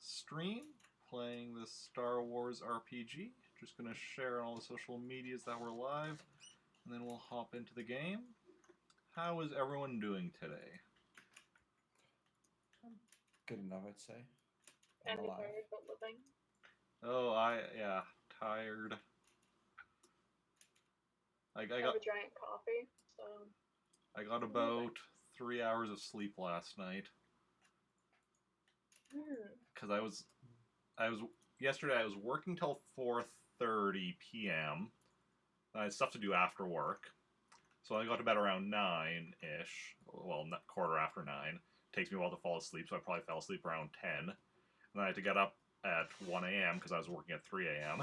stream playing this Star Wars RPG. Just going to share on all the social medias that we're live, and then we'll hop into the game. How is everyone doing today? Good enough, I'd say. And tired but living. Oh, tired. I have a giant coffee, so... I got about 3 hours of sleep last night. Because yesterday I was working till 4:30 p.m. I had stuff to do after work. So I got to bed around 9-ish. Well, not quarter after 9. It takes me a while to fall asleep, so I probably fell asleep around 10. And then I had to get up at 1 a.m. because I was working at 3 a.m.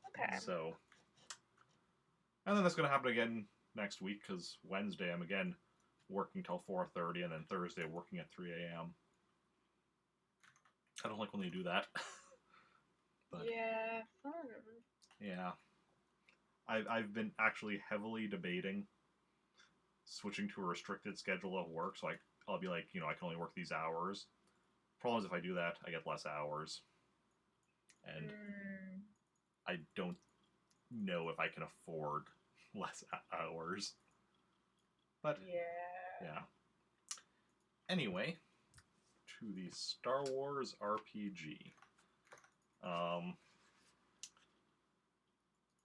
Okay. So... And then that's going to happen again next week, because Wednesday I'm again working till 4:30, and then Thursday working at 3 a.m. I don't like when they do that. But, yeah, fun. Yeah. I've been actually heavily debating switching to a restricted schedule of work, so I'll be like, I can only work these hours. Problem is, if I do that, I get less hours. And I don't know if I can afford less hours. But, yeah. Anyway, to the Star Wars RPG.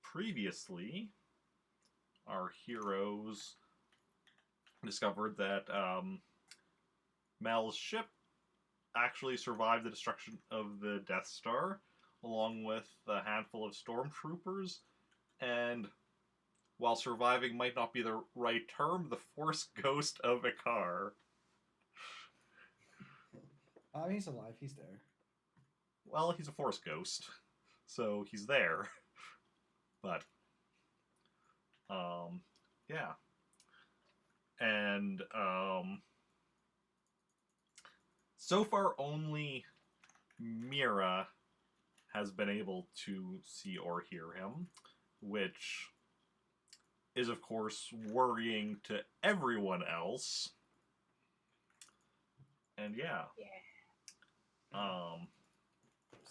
Previously, our heroes discovered that Mel's ship actually survived the destruction of the Death Star, along with a handful of stormtroopers, and while surviving might not be the right term, the Force Ghost of Icar. He's alive, he's there. Well, he's a Force Ghost, so he's there. But, yeah. And, so far only Mira has been able to see or hear him, which is, of course, worrying to everyone else. And yeah.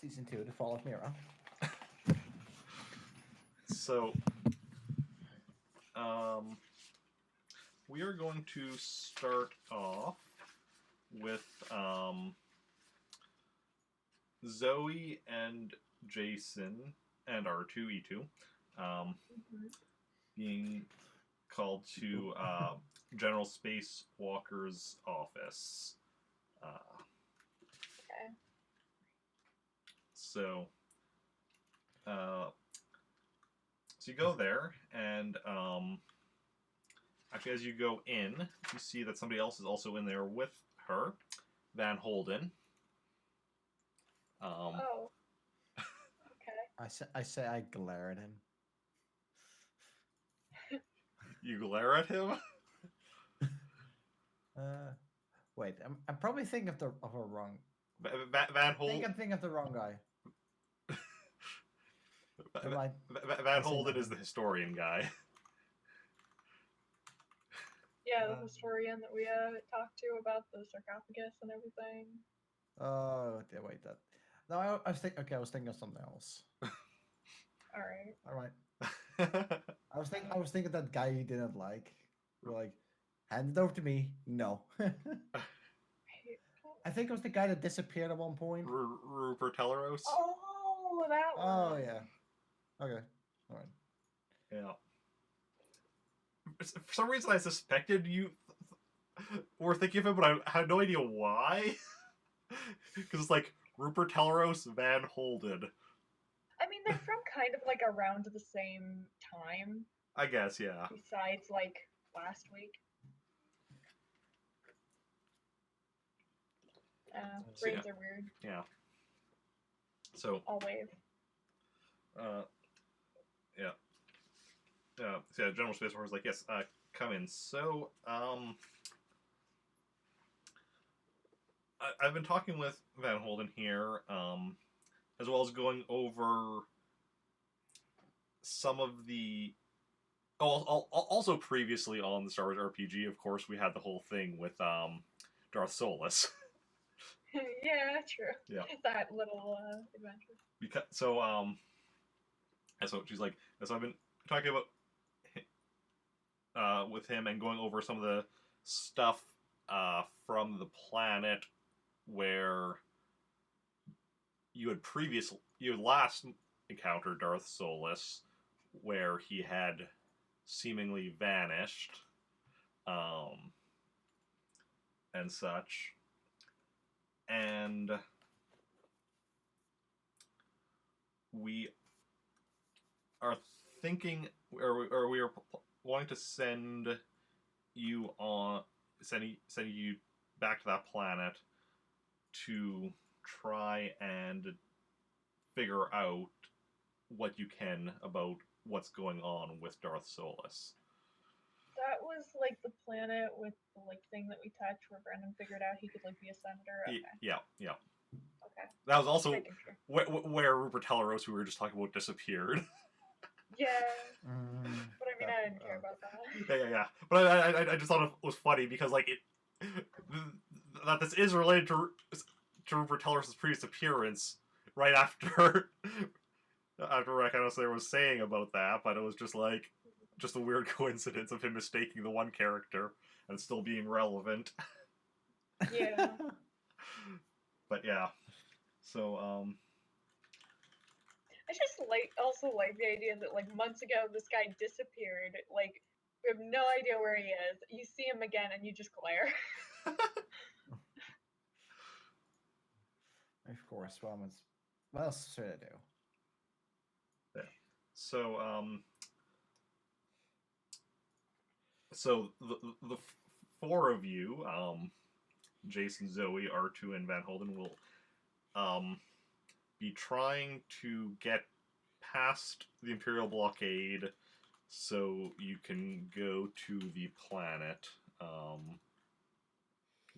Season 2, The Fall of Mira. So, we are going to start off with Zoey and Jacen and R2-E2 being called to General Spacewalker's office. Okay. So you go there, and actually, as you go in, you see that somebody else is also in there with her, Van Holden. Oh. Okay. I say I glare at him. You glare at him? Wait, I'm probably thinking of a wrong... Van Holden. I'm thinking of the wrong guy. Van Holden is the historian guy. Yeah, the historian that we talked to about the sarcophagus and everything. Oh, wait, that... No, I was thinking of something else. All right. I was thinking that guy you didn't like. You're like, hand it over to me. No. I think it was the guy that disappeared at one point. Rupert Teleros? Oh, that one. Oh, yeah. Okay. All right. Yeah. For some reason, I suspected you were thinking of him, but I had no idea why. Because it's like Rupert Teleros, Van Holden. I mean, they're from kind of like around the same time. I guess, yeah. Besides, like, last week. Brains are weird. Yeah. So. I'll wave. Yeah. So yeah, General Space Force is like, yes, come in. So, I've been talking with Van Holden here, as well as going over some of the... also previously on the Star Wars RPG, of course, we had the whole thing with Darth Solus. Yeah, Yeah, true. Yeah. That little adventure. Because and so she's like, so I've been talking about with him and going over some of the stuff from the planet where you had last encountered Darth Solus, where he had seemingly vanished, and such, and we are thinking, or we are wanting to send you back to that planet to try and figure out what you can about what's going on with Darth Solus. That was like the planet with the like thing that we touched where Brandon figured out he could like be a senator. Okay. Yeah. Okay. That was also Sure. where Rupert Teleros, who we were just talking about, disappeared. Yeah. But I mean, I didn't care about that. Yeah. But I just thought it was funny because like that this is related to Rupert Teleros' previous appearance right after Ratkanos there was saying about that, but it was just like a weird coincidence of him mistaking the one character and still being relevant. Yeah. But yeah. So I just also like the idea that like months ago this guy disappeared. Like we have no idea where he is. You see him again and you just glare. Of course, what else should I do? Yeah. So the four of you, Jacen, Zoey, R2, and Van Holden, will be trying to get past the Imperial blockade so you can go to the planet. Do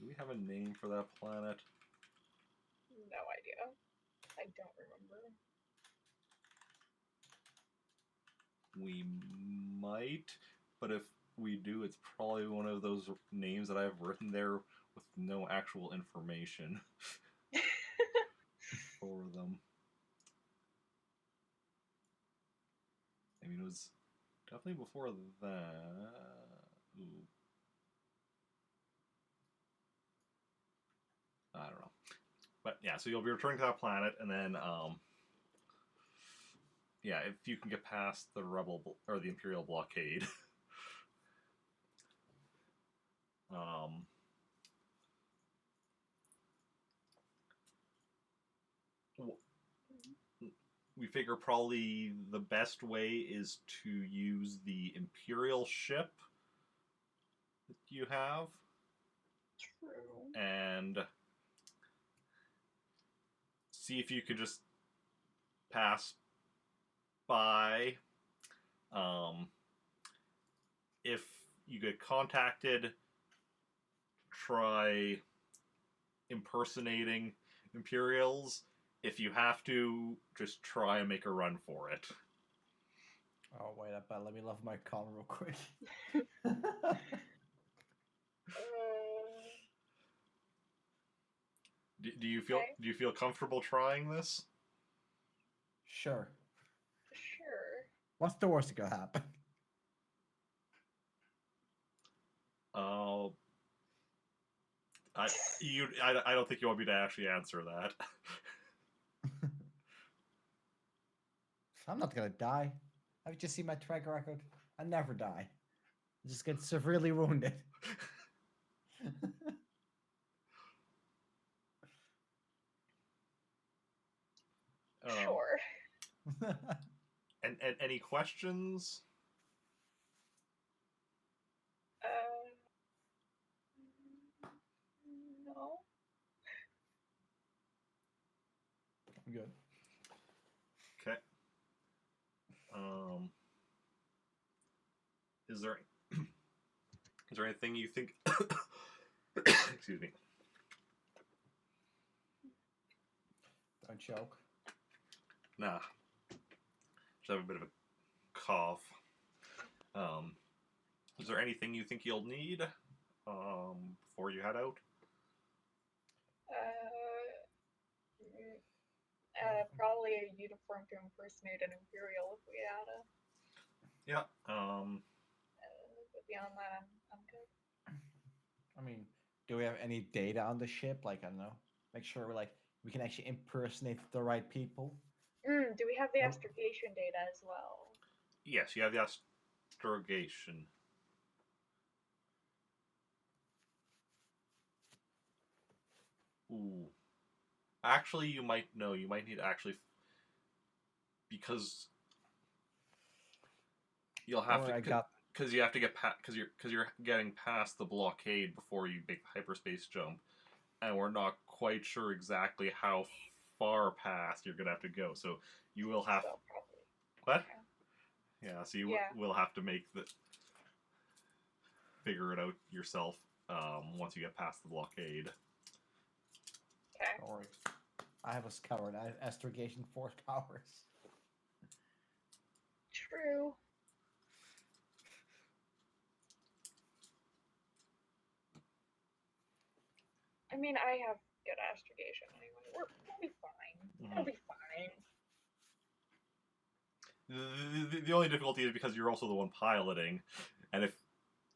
we have a name for that planet? No idea. I don't remember. We might, but if we do, it's probably one of those names that I have written there with no actual information for them. I mean, it was definitely before that. Ooh. I don't know. But yeah, so you'll be returning to that planet, and then, yeah, if you can get past the or the Imperial blockade, we figure probably the best way is to use the Imperial ship that you have. True. And see if you could just pass by. If you get contacted, try impersonating Imperials. If you have to, just try and make a run for it. Oh wait, let me level my con real quick. Do you feel comfortable trying this? Sure. Sure. What's the worst that could happen? I don't think you want me to actually answer that. I'm not gonna die. I've just seen my track record. I never die. I just get severely wounded. Sure. And any questions? No. I'm good. Okay. Is there anything you think? Excuse me. Don't choke. Nah. Just have a bit of a cough. Is there anything you think you'll need before you head out? definitely a uniform to impersonate an Imperial if we had a. Yeah. But beyond that, I'm good. I mean, do we have any data on the ship? Like, I don't know. Make sure we can actually impersonate the right people. Do we have the Nope. astrogation data as well? Yes, you have the astrogation. Ooh. Actually, you might know. You might need to actually, because you'll have Or to, because you have to get past, because you're getting past the blockade before you make the hyperspace jump, and we're not quite sure exactly how far past you're gonna have to go. So you will have So probably. what? Okay. Yeah. So you will have to figure it out yourself once you get past the blockade. Okay. Don't worry. I have us covered. I have astrogation force powers. True. I mean, I have good astrogation anyway. We'll be fine. We'll be fine. The only difficulty is because you're also the one piloting, and if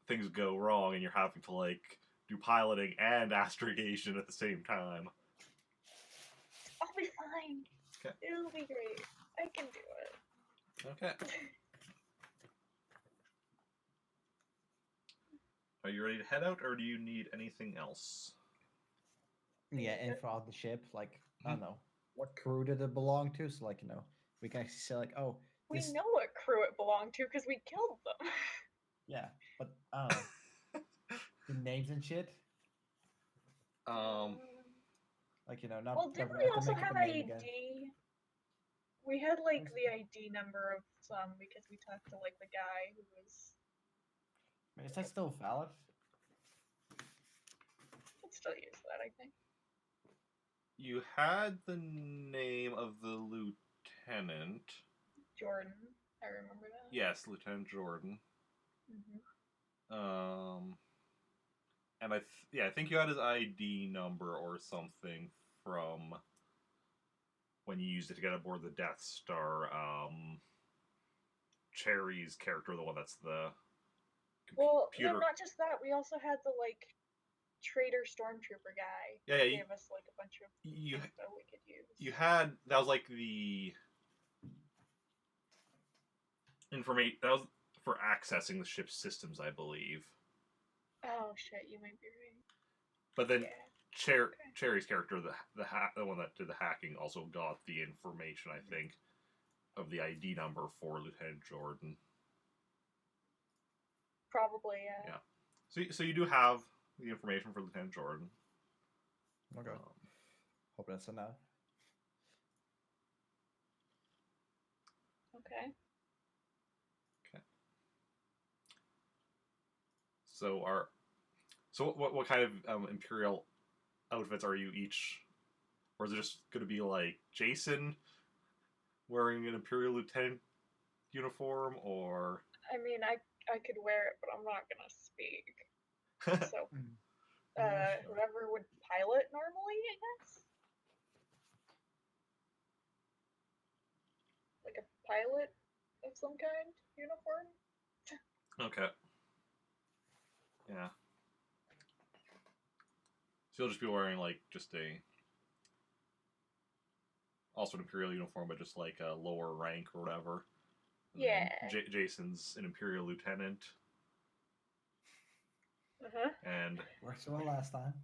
things go wrong and you're having to like do piloting and astrogation at the same time. I'll be fine. Okay. It'll be great. I can do it. Okay. Are you ready to head out, or do you need anything else? Yeah, info on the ship. Like, I don't know. What crew did it belong to? So, like, we can actually say, like, oh, we know what crew it belonged to because we killed them. Yeah, but I don't know. The names and shit. Like, not. Well, didn't we also have ID? We had like the ID number of some because we talked to like the guy who was. I mean, is that still valid? Let's still use that, I think. You had the name of the lieutenant. Jordan, I remember that. Yes, Lieutenant Jordan. And I think you had his ID number or something from when you used it to get aboard the Death Star. Cherry's character, the one that's the Well, computer. no, not just that. We also had the like traitor stormtrooper guy. Yeah, He gave us like a bunch of info we could use. You had that was like the information that was for accessing the ship's systems, I believe. Oh shit, you might be right. But then Cherry's character, the one that did the hacking, also got the information, I think, of the ID number for Lieutenant Jordan. Probably, yeah. Yeah. So you do have the information for Lieutenant Jordan. Okay. Hope that's enough. Okay. So what kind of Imperial outfits are you each, or is it just going to be like Jacen wearing an Imperial Lieutenant uniform, or? I mean, I could wear it, but I'm not gonna speak. So, whoever would pilot normally, I guess. Like a pilot of some kind uniform. Okay. Yeah. So you'll just be wearing like also an Imperial uniform, but just like a lower rank or whatever. Yeah. Jacen's an Imperial Lieutenant. And worked well last time.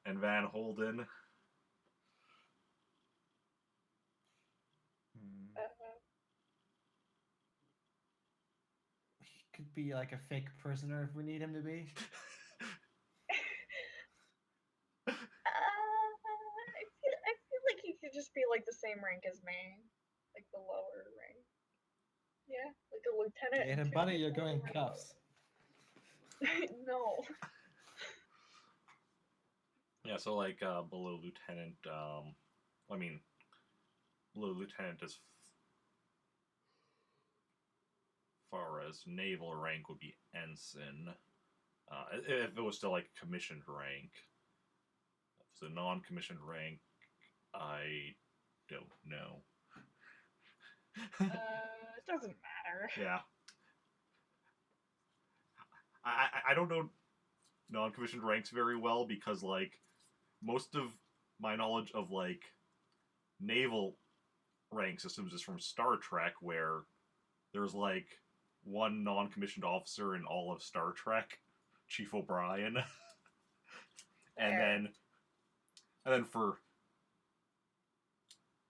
And Van Holden. He could be like a fake prisoner if we need him to be. I feel like he could just be like the same rank as me, like the lower rank. Yeah, like a lieutenant. Hey, buddy, you're going cuffs. No. Yeah, so like below lieutenant. Below lieutenant as far as naval rank would be ensign. If it was still like commissioned rank. If it's a non-commissioned rank, I don't know. It doesn't matter. Yeah. I don't know non-commissioned ranks very well because, like, most of my knowledge of, like, naval rank systems is from Star Trek, where there's, like, one non-commissioned officer in all of Star Trek, Chief O'Brien. and then for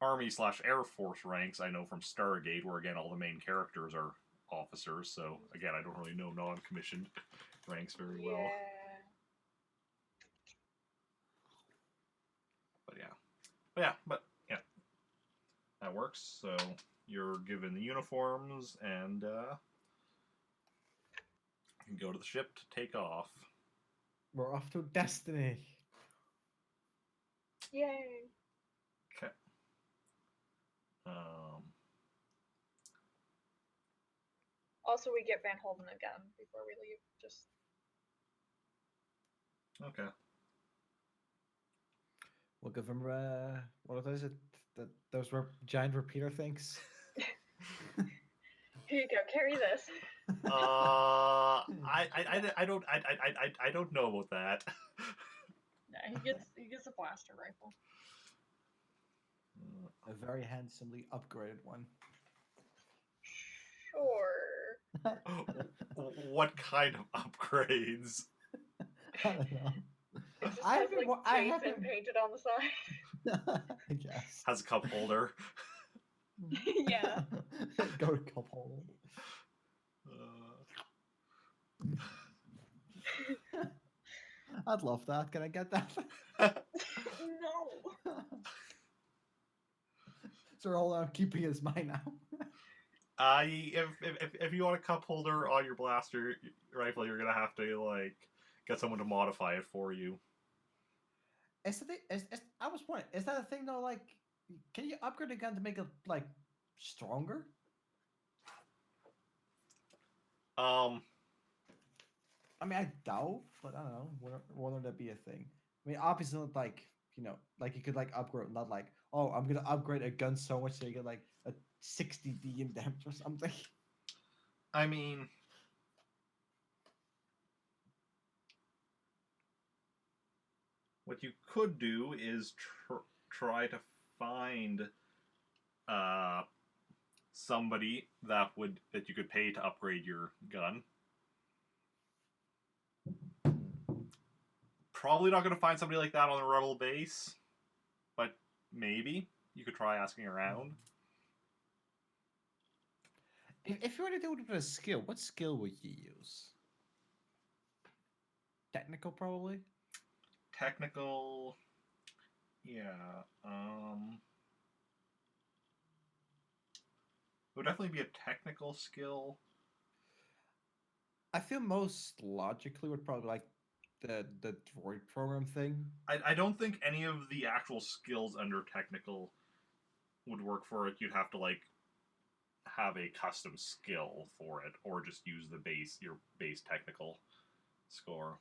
Army/Air Force ranks, I know from Stargate, where, again, all the main characters are officers, so, again, I don't really know non-commissioned ranks very well. But yeah, that works. So you're given the uniforms, and you can go to the ship to take off. We're off to destiny. Yay. Okay. Also, we get Van Holden again before we leave. Just Okay. We'll give him what is it? Those giant repeater things. here you go. Carry this. I don't know about that. Yeah, he gets a blaster rifle. A very handsomely upgraded one. Sure. What kind of upgrades? I don't know. It just I has, haven't like, wa- I Jacen haven't- painted on the side. I guess. Has a cup holder. Yeah. Go to cup holder. I'd love that. Can I get that? No. So all I'm keeping is mine now. If you want a cup holder on your blaster rifle, you're gonna have to, like, get someone to modify it for you. Is the thing? I was wondering, is that a thing though? Like, can you upgrade a gun to make it like stronger? I mean, I doubt, but I don't know. Whether that be a thing. I mean, obviously, not like, like you could like upgrade, not like, oh, I'm gonna upgrade a gun so much so you get like a 60 DM damage or something. I mean, what you could do is try to find somebody that you could pay to upgrade your gun. Probably not going to find somebody like that on the Rebel base, but maybe you could try asking around. If you were to do it with a skill, what skill would you use? Technical, probably. Technical, yeah. It would definitely be a technical skill. I feel most logically would probably like the droid program thing. I don't think any of the actual skills under technical would work for it. You'd have to, like, have a custom skill for it, or just use your base technical score.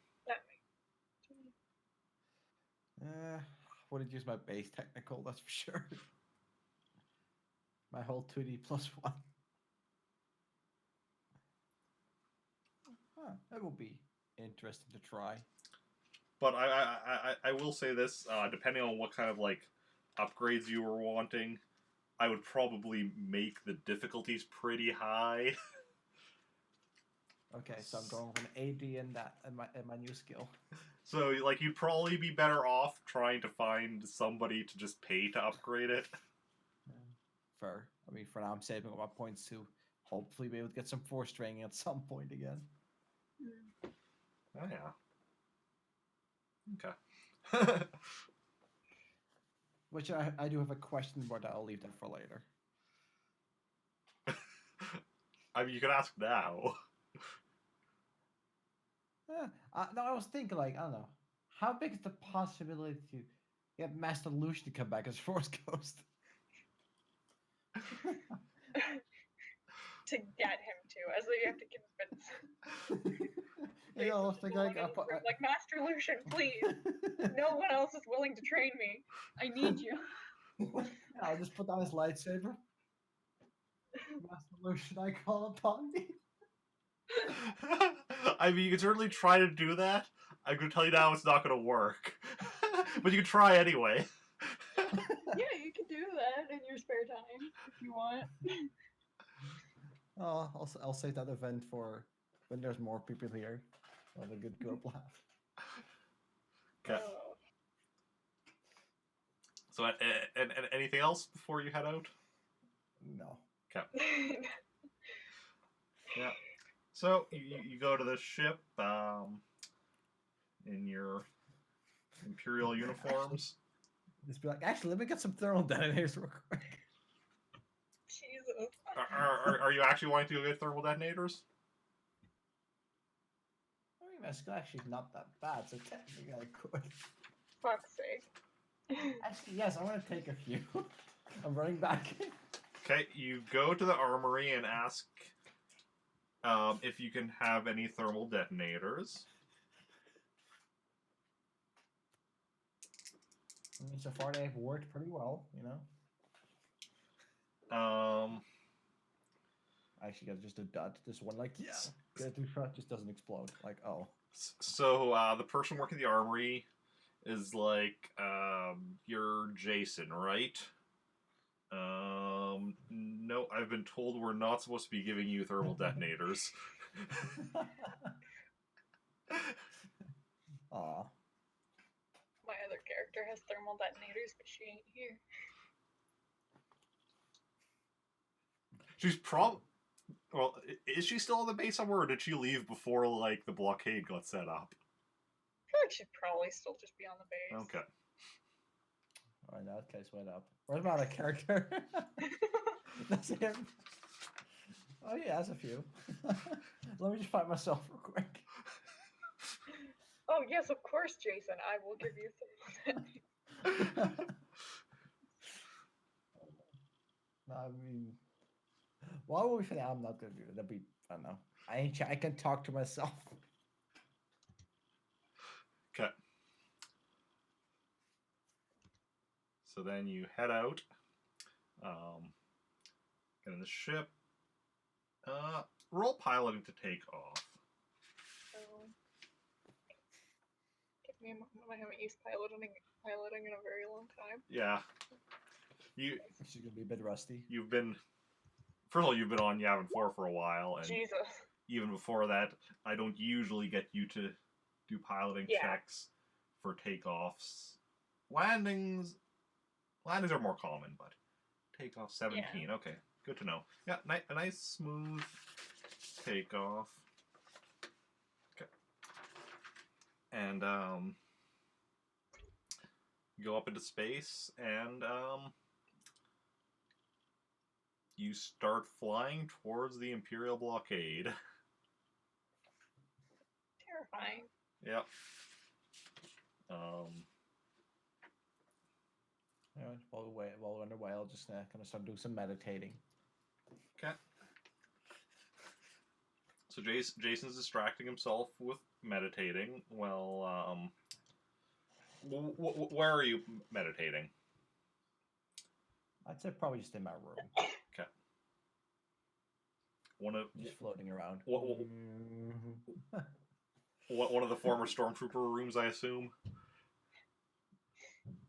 Wouldn't use my base technical, that's for sure. My whole 2D +1. That will be interesting to try. But I will say this, depending on what kind of, like, upgrades you were wanting, I would probably make the difficulties pretty high. Okay, so I'm going with an AD in my new skill. So, like, you'd probably be better off trying to find somebody to just pay to upgrade it. Fair. I mean, for now, I'm saving up my points to hopefully be able to get some force training at some point again. Oh, yeah. Okay. Which I do have a question, but I'll leave that for later. I mean, you could ask now. No, I was thinking, like, I don't know. How big is the possibility to get Master Lucian to come back as Force Ghost? To get him to, as though you have to convince. You know, it's like, Master Lucian, please. No one else is willing to train me. I need you. I'll just put down his lightsaber. Master Lucian, I call upon thee. I mean, you can certainly try to do that. I'm going to tell you now it's not going to work. But you can try anyway. Yeah, you can do that in your spare time if you want. Oh, I'll save that event for when there's more people here. I'll have a good group laugh. Okay. Oh. So, and anything else before you head out? No. Okay. Yeah. So you go to the ship in your Imperial uniforms. Just be like, actually, let me get some thermal detonators real quick. Jesus. Are you actually wanting to go get thermal detonators? I mean, that's actually not that bad, so technically I could. Fuck's sake. Actually, yes, I want to take a few. I'm running back. Okay, you go to the armory and ask if you can have any thermal detonators. I mean, so far they've worked pretty well, you know. I actually got just a dud. This one, like, yeah, get a shot, just doesn't explode. Like, oh. So the person working the armory is like, you're Jacen, right? No, I've been told we're not supposed to be giving you thermal detonators. Aw. My other character has thermal detonators, but she ain't here. She's well, is she still on the base somewhere, or did she leave before, like, the blockade got set up? I feel like she'd probably still just be on the base. Okay. Alright, in that case, wait up. What about a character? That's him. Oh yeah, that's a few. Let me just find myself real quick. Oh yes, of course, Jacen. I will give you thermal detonators. No, I mean, why would we think I'm not gonna do it? That'd be, I don't know. I can talk to myself. Okay. So then you head out, get in the ship. Roll piloting to take off. Give me a moment. I haven't used piloting in a very long time. Yeah. She's gonna be a bit rusty. You've been, first of all, you've been on Yavin 4 for a while, and Jesus. even before that, I don't usually get you to do piloting checks for takeoffs. Landings are more common, but takeoff 17. Yeah. Okay, good to know. Yeah, a nice smooth takeoff. Okay. And you go up into space, and you start flying towards the Imperial blockade. Terrifying. Yep. Yeah, while we're underway, I'll just kind of start doing some meditating. Okay. So Jason's distracting himself with meditating. Well, where are you meditating? I'd say probably just in my room. Okay. Just floating around. One of the former stormtrooper rooms, I assume.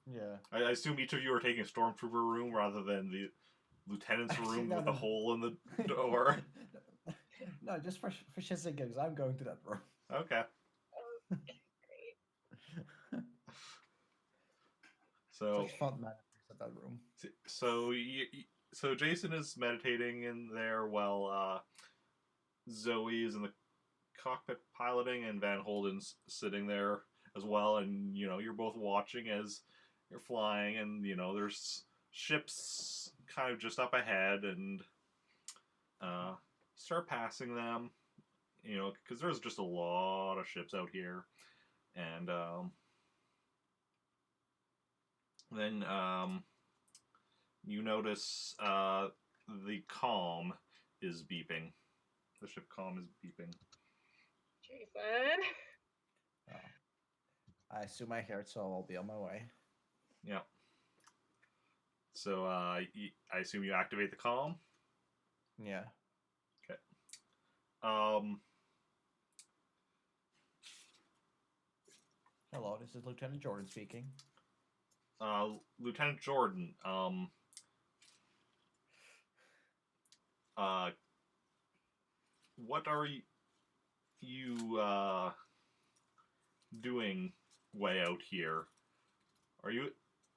Yeah. I assume each of you are taking a stormtrooper room rather than the lieutenant's room with the hole in the door. No, just for shits and gigs, I'm going to that room. Okay. Great. So such fun memories of that room. So Jacen is meditating in there while Zoe is in the cockpit piloting, and Van Holden's sitting there as well, and you're both watching as you're flying, and there's ships kind of just up ahead, and start passing them, because there's just a lot of ships out here, and then you notice the comm is beeping. The ship comm is beeping. Jacen. I assume I hear it, so I'll be on my way. Yeah. So I assume you activate the comm. Yeah. Um, Hello, this is Lieutenant Jordan speaking. Lieutenant Jordan. What are you doing way out here?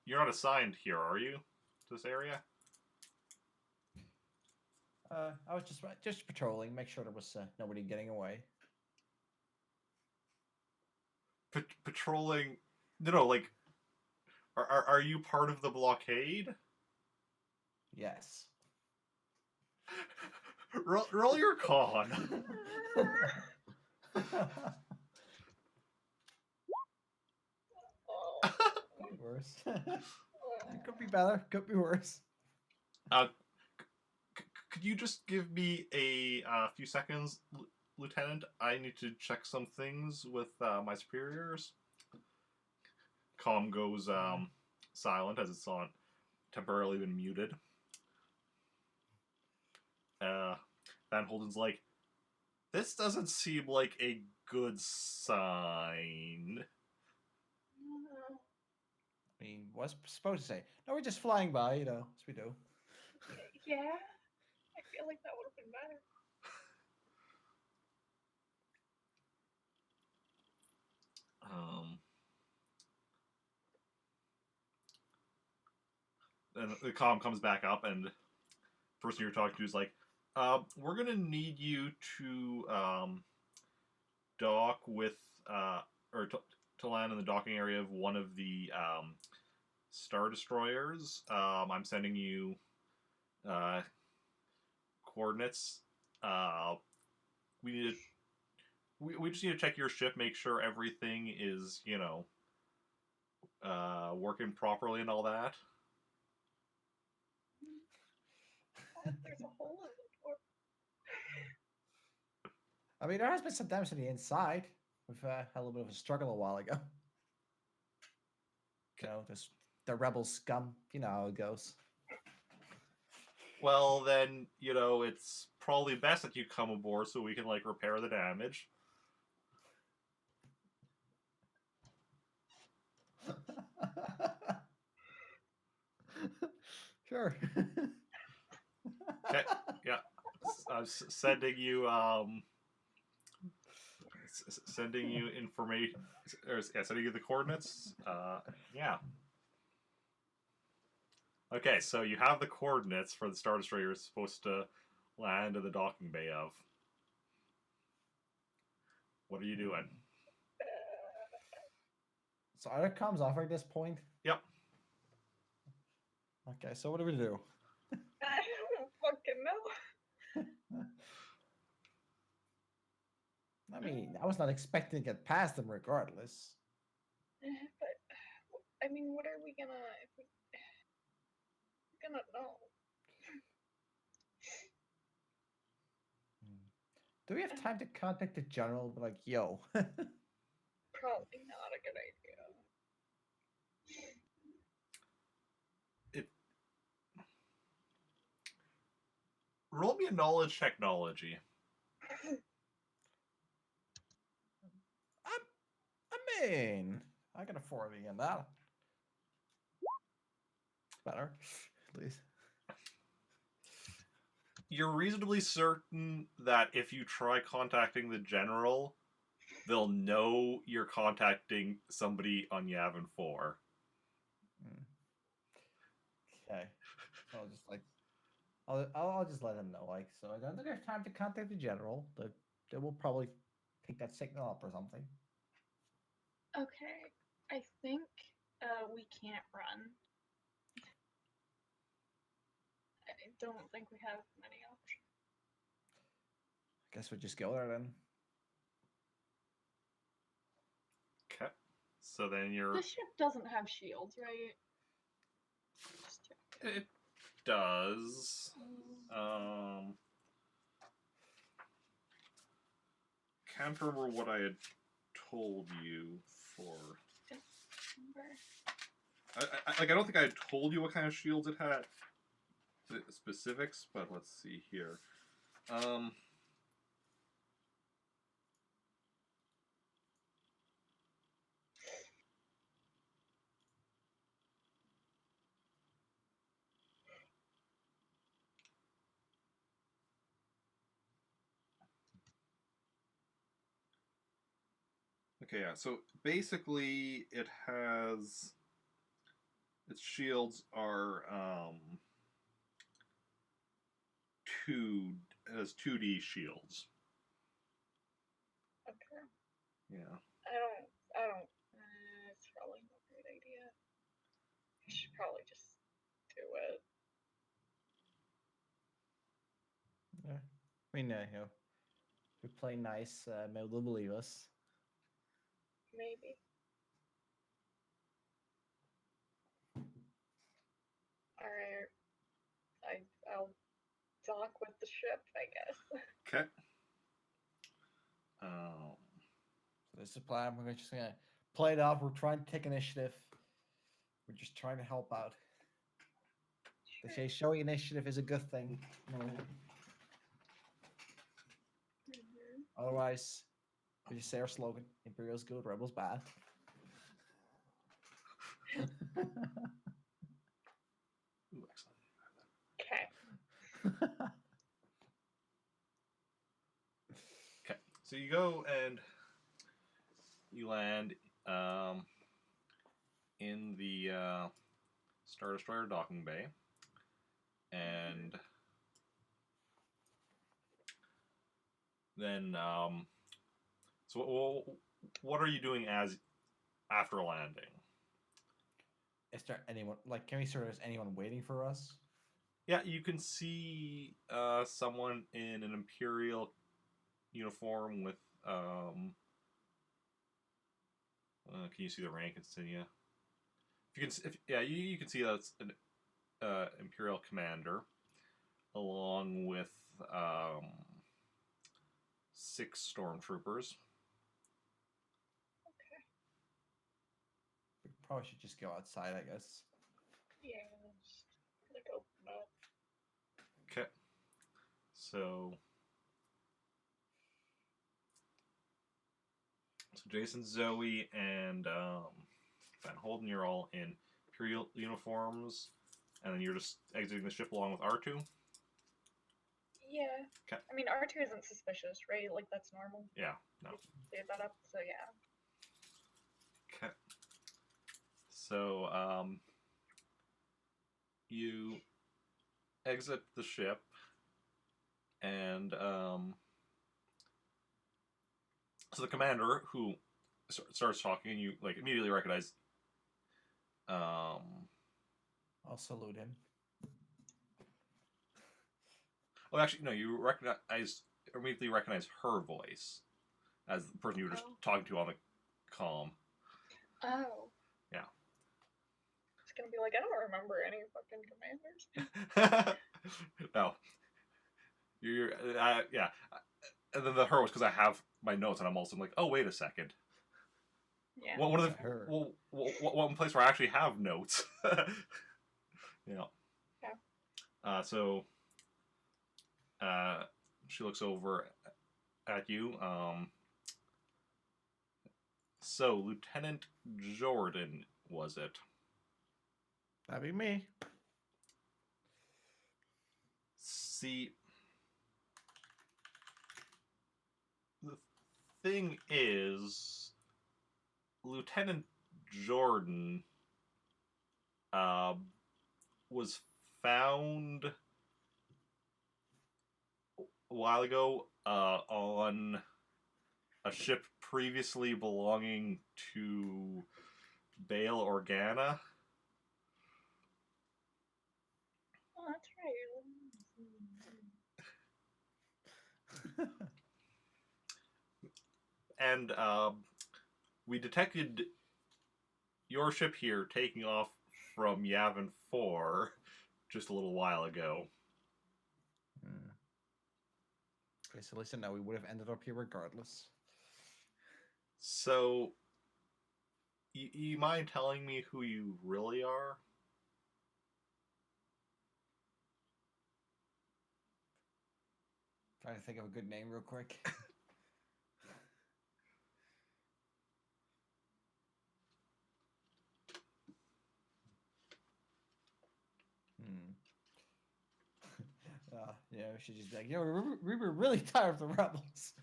You're not assigned here, are you? To this area? I was just patrolling, make sure there was nobody getting away. Patrolling? No, like, are you part of the blockade? Yes. roll your con. Could be worse. Could be better. Could be worse. Could you just give me a few seconds, Lieutenant? I need to check some things with my superiors. Comm goes silent as it's on temporarily been muted. Van Holden's like, this doesn't seem like a good sign. I mean, what's supposed to say? No, we're just flying by, you know, as we do. Yeah, I feel like that would have been better. And the comm comes back up, and the person you're talking to is like, we're gonna need you to dock with, or to land in the docking area of one of the Star Destroyers. I'm sending you coordinates. We need to, we just need to check your ship, make sure everything is, you know, working properly and all that. There's a hole in the door. I mean, there has been some damage to the inside. We've had a little bit of a struggle a while ago. You know, the rebel scum. You know how it goes. Well, then, you know, it's probably best that you come aboard so we can, like, repair the damage. Sure. Okay, yeah. I'm sending you, sending you information, or yeah, sending you the coordinates. Yeah. Okay, so you have the coordinates for the Star Destroyer you're supposed to land in the docking bay of. What are you doing? So are there comms off at this point? Yep. Okay, so what do we do? I don't fucking know. I mean, I was not expecting to get past them regardless. But I mean, what are we gonna? If we're gonna know. Do we have time to contact the general? Be like, yo. Probably not a good idea. Roll me a knowledge technology. I mean, I can afford it in that. Better, please. You're reasonably certain that if you try contacting the general, they'll know you're contacting somebody on Yavin 4. Okay. I'll just like, I'll just let them know. Like, so I don't think there's time to contact the general. They will probably pick that signal up or something. Okay, I think we can't run. I don't think we have many options. Guess we'll just go there then. Okay. So then you're... The ship doesn't have shields, right? Just check. It does. Can't remember what I had told you for... Remember? I don't think I told you what kind of shields it had, the specifics, but let's see here. Okay, yeah. So basically, its shields are it has 2D shields. Okay. Yeah. I don't. It's probably not a great idea. I should probably just do it. Yeah. I mean, you know, if we play nice, maybe they'll believe us. Maybe. Alright. I'll dock with the ship, I guess. Okay. So this is the plan. We're just gonna play it off. We're trying to take initiative. We're just trying to help out. They say showing initiative is a good thing. Otherwise, we just say our slogan: Imperial's good, Rebels bad. Ooh, excellent. Okay. Okay. So you go and you land in the Star Destroyer docking bay, and then so what are you doing after landing? Is there anyone like? Can we sort of? Is anyone waiting for us? Yeah, you can see someone in an Imperial uniform with can you see the rank insignia? You can see that's an Imperial commander, along with 6 stormtroopers. Okay. We probably should just go outside, I guess. Yeah, just like open up. Okay, so Jacen, Zoey, and Van Holden, you're all in Imperial uniforms, and then you're just exiting the ship along with R2. Yeah. Okay. I mean, R2 isn't suspicious, right? Like, that's normal. Yeah, no. Cleared that up, so yeah. Okay. So, you exit the ship, and so the commander, who starts talking, you like immediately recognize. I'll salute him. Well, actually, no. You immediately recognize her voice as the person you were just talking to on the comm. Oh. Yeah. It's gonna be like, I don't remember any fucking commanders. No. You're yeah. And then the her was because I have my notes, and I'm also like, oh, wait a second. Yeah. One of the one place where I actually have notes. Yeah. Yeah. So she looks over at you. So Lieutenant Jordan, was it? That'd be me. See, the thing is, Lieutenant Jordan was found a while ago on a ship previously belonging to Bail Organa. Oh, that's right. And we detected your ship here taking off from Yavin 4 just a little while ago. Okay, so listen, now we would have ended up here regardless. So You mind telling me who you really are? Trying to think of a good name real quick. Yeah, we should just be like, we were really tired of the rebels.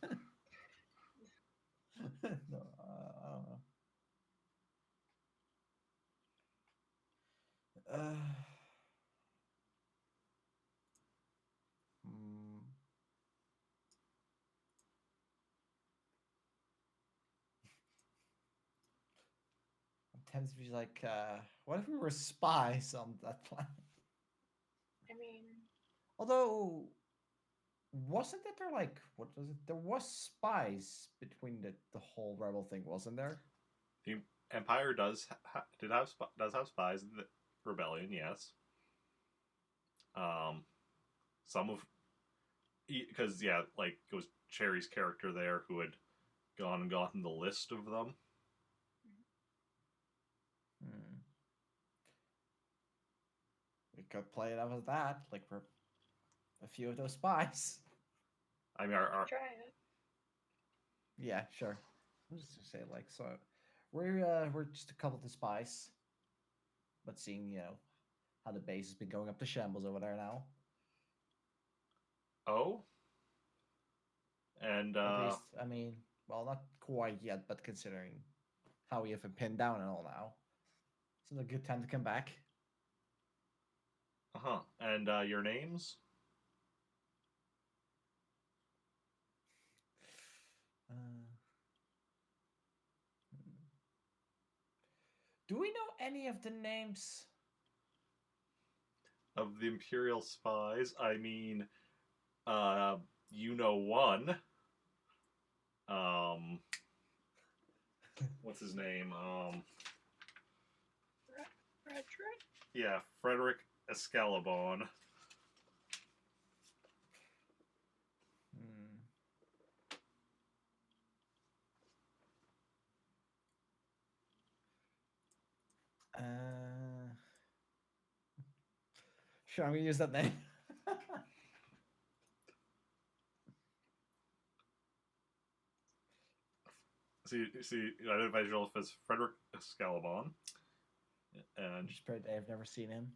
No, I don't know. Hmm. I'm tempted to be like, what if we were spies on that planet? I mean, Although, wasn't it there like, what was it? There was spies between the whole rebel thing, wasn't there? The Empire does have spies in the rebellion, yes. Some of because yeah, like it was Cherry's character there who had gone and gotten the list of them. We could play it out as that, like for a few of those spies. I mean, try it. Yeah, sure. I'm just gonna say like so. We're just a couple of the spies, but seeing how the base has been going up to shambles over there now. oh, and At least, I mean, well, not quite yet, but considering how we have been pinned down and all now, it's a good time to come back. and your names? Do we know any of the names? Of the Imperial spies, I mean, you know one. What's his name? Frederick? Yeah, Frederick Escalabon. Sure, I'm gonna use that name. See, identifies yourself as Frederick Escalabon, and Just pray I've never seen him.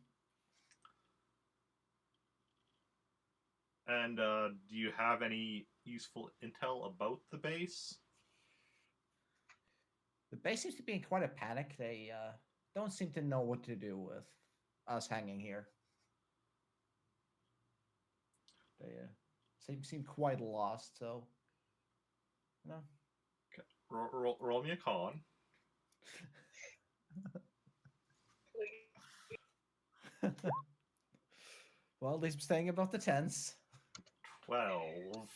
And do you have any useful intel about the base? The base seems to be in quite a panic. They don't seem to know what to do with us hanging here. They seem quite lost. So, no. Okay. Roll me a con. Well, at least I'm staying above the 10s. 12.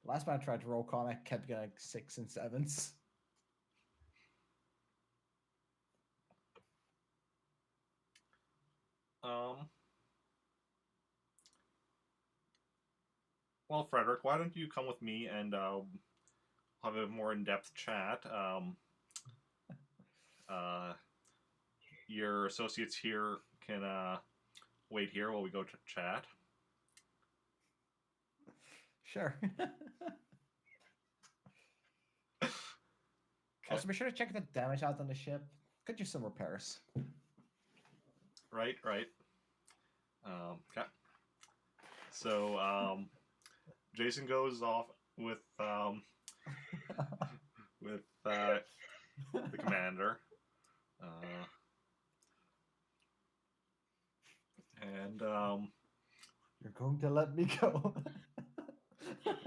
Last time I tried to roll con, I kept getting like 6 and 7s. Well, Frederick, why don't you come with me and have a more in-depth chat? Your associates here can wait here while we go to chat. Sure. Okay. Also, be sure to check the damage out on the ship. Could use some repairs. Right. Okay. So, Jacen goes off with the commander, and You're going to let me go.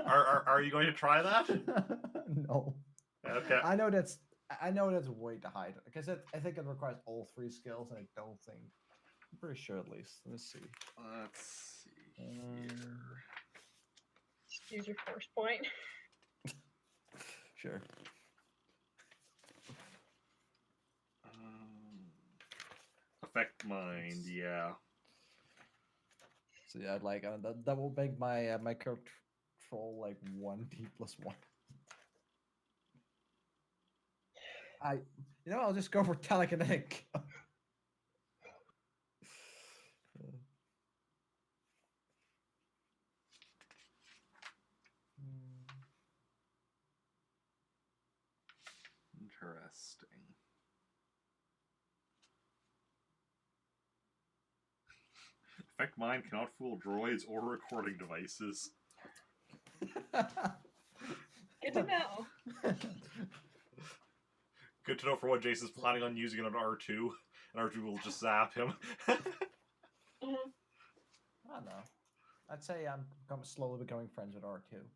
are you going to try that? No. Okay. I know that's way to hide. Because I think it requires all 3 skills, and I don't think. I'm pretty sure at least. Let's see. Let's see here. Just use your force point. Sure. Affect mind, yeah. So yeah, like that will make my my control like 1d +1. I'll just go for telekinetic. Interesting. Effect Mind cannot fool droids or recording devices. Good to know. Good to know for what Jacen's planning on using it on R2, and R2 will just zap him. Mhm. I don't know. I'd say I'm slowly becoming friends with R2.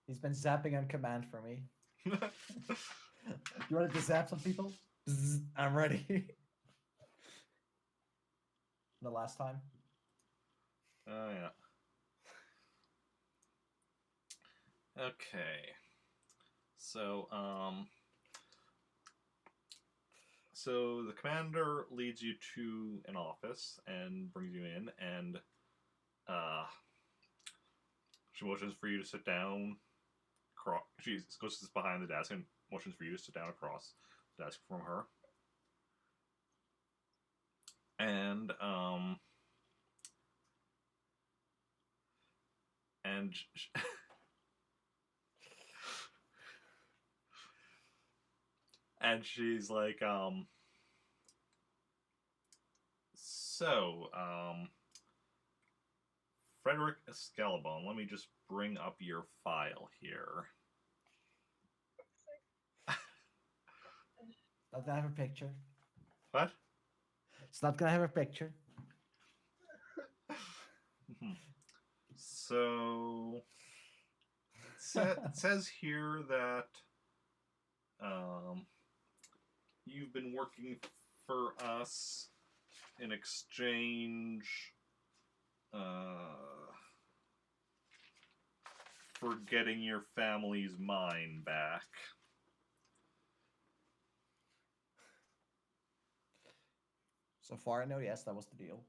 He's been zapping on command for me. You wanted to zap some people? Bzz, I'm ready. The last time? Oh, yeah. Okay. So, so the commander leads you to an office and brings you in, and she motions for you to sit down. She goes to behind the desk and motions for you to sit down across the desk from her. And and she's like, so, Frederick Escalabon, let me just bring up your file here. Not gonna have a picture. What? It's not gonna have a picture. So, it says here that you've been working for us in exchange for getting your family's mine back. So far, I know, yes, that was the deal.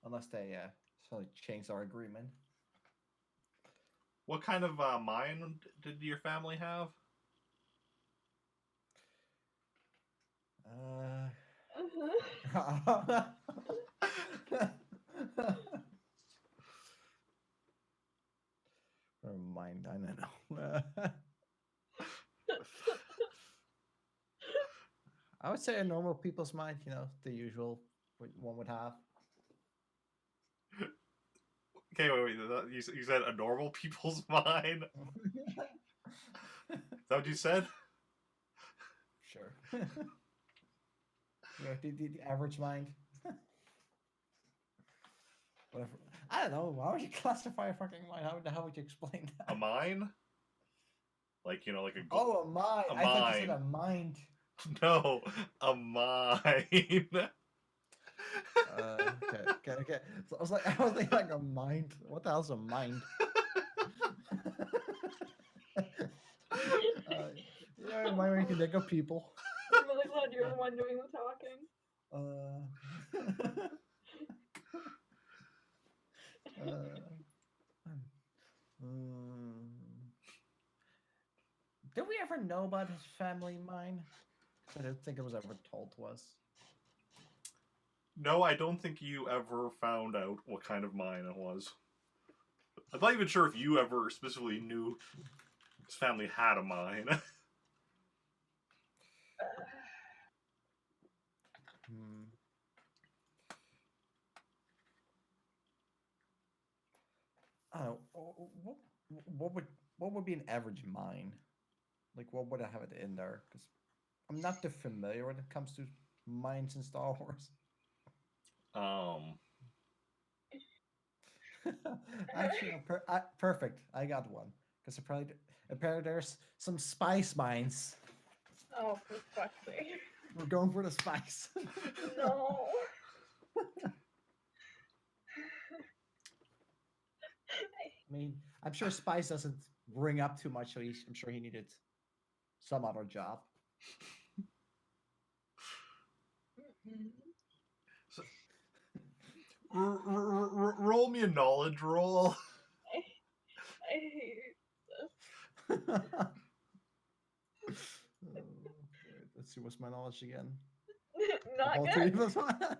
Unless they suddenly changed our agreement. What kind of mine did your family have? Never mind, I don't know. I would say a normal people's mind, the usual one would have. Okay, wait. You said a normal people's mind? Is that what you said? Sure. The average mind. Whatever. I don't know. How would you classify a fucking mind? How would you explain that? A mine? Like, like a gold. Oh, a mind. I thought you said a mind. No, a mine. Okay. So I was thinking like a mind. What the hell's a mind? Yeah, a mind where you can think of people. I'm really glad you're the one doing the talking. Did we ever know about his family mine? I don't think it was ever told to us. No, I don't think you ever found out what kind of mine it was. I'm not even sure if you ever specifically knew his family had a mine. I don't know. What would be an average mine? Like, what would I have it in there? Because I'm not too familiar when it comes to mines in Star Wars. Actually, perfect. I got one. Because apparently there's some spice mines. Oh, for fuck's sake. We're going for the spice. No. I mean, I'm sure Spice doesn't ring up too much, so I'm sure he needed some other job. So, roll me a knowledge roll. I hate this. What's my knowledge again? Not All good. 3 plus 1.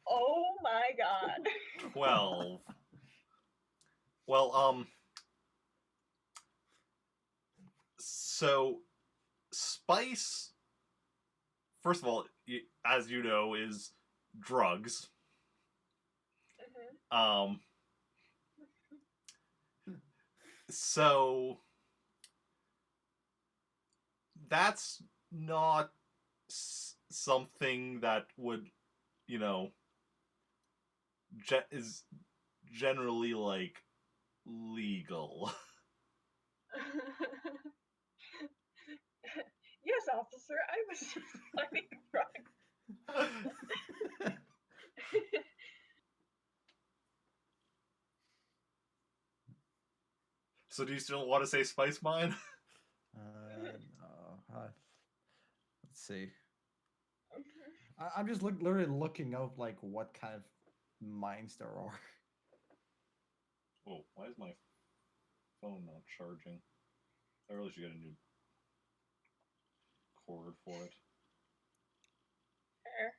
Oh my god. 12. Well, so spice, first of all, as you know, is drugs. Mhm. So that's not something that would, you know, is generally like legal. Yes, officer, I was just finding drugs. So do you still want to say spice mine? No. Let's see. I'm just literally looking up like what kind of mines there are. Oh, why is my phone not charging? I really should get a new cord for it. Fair.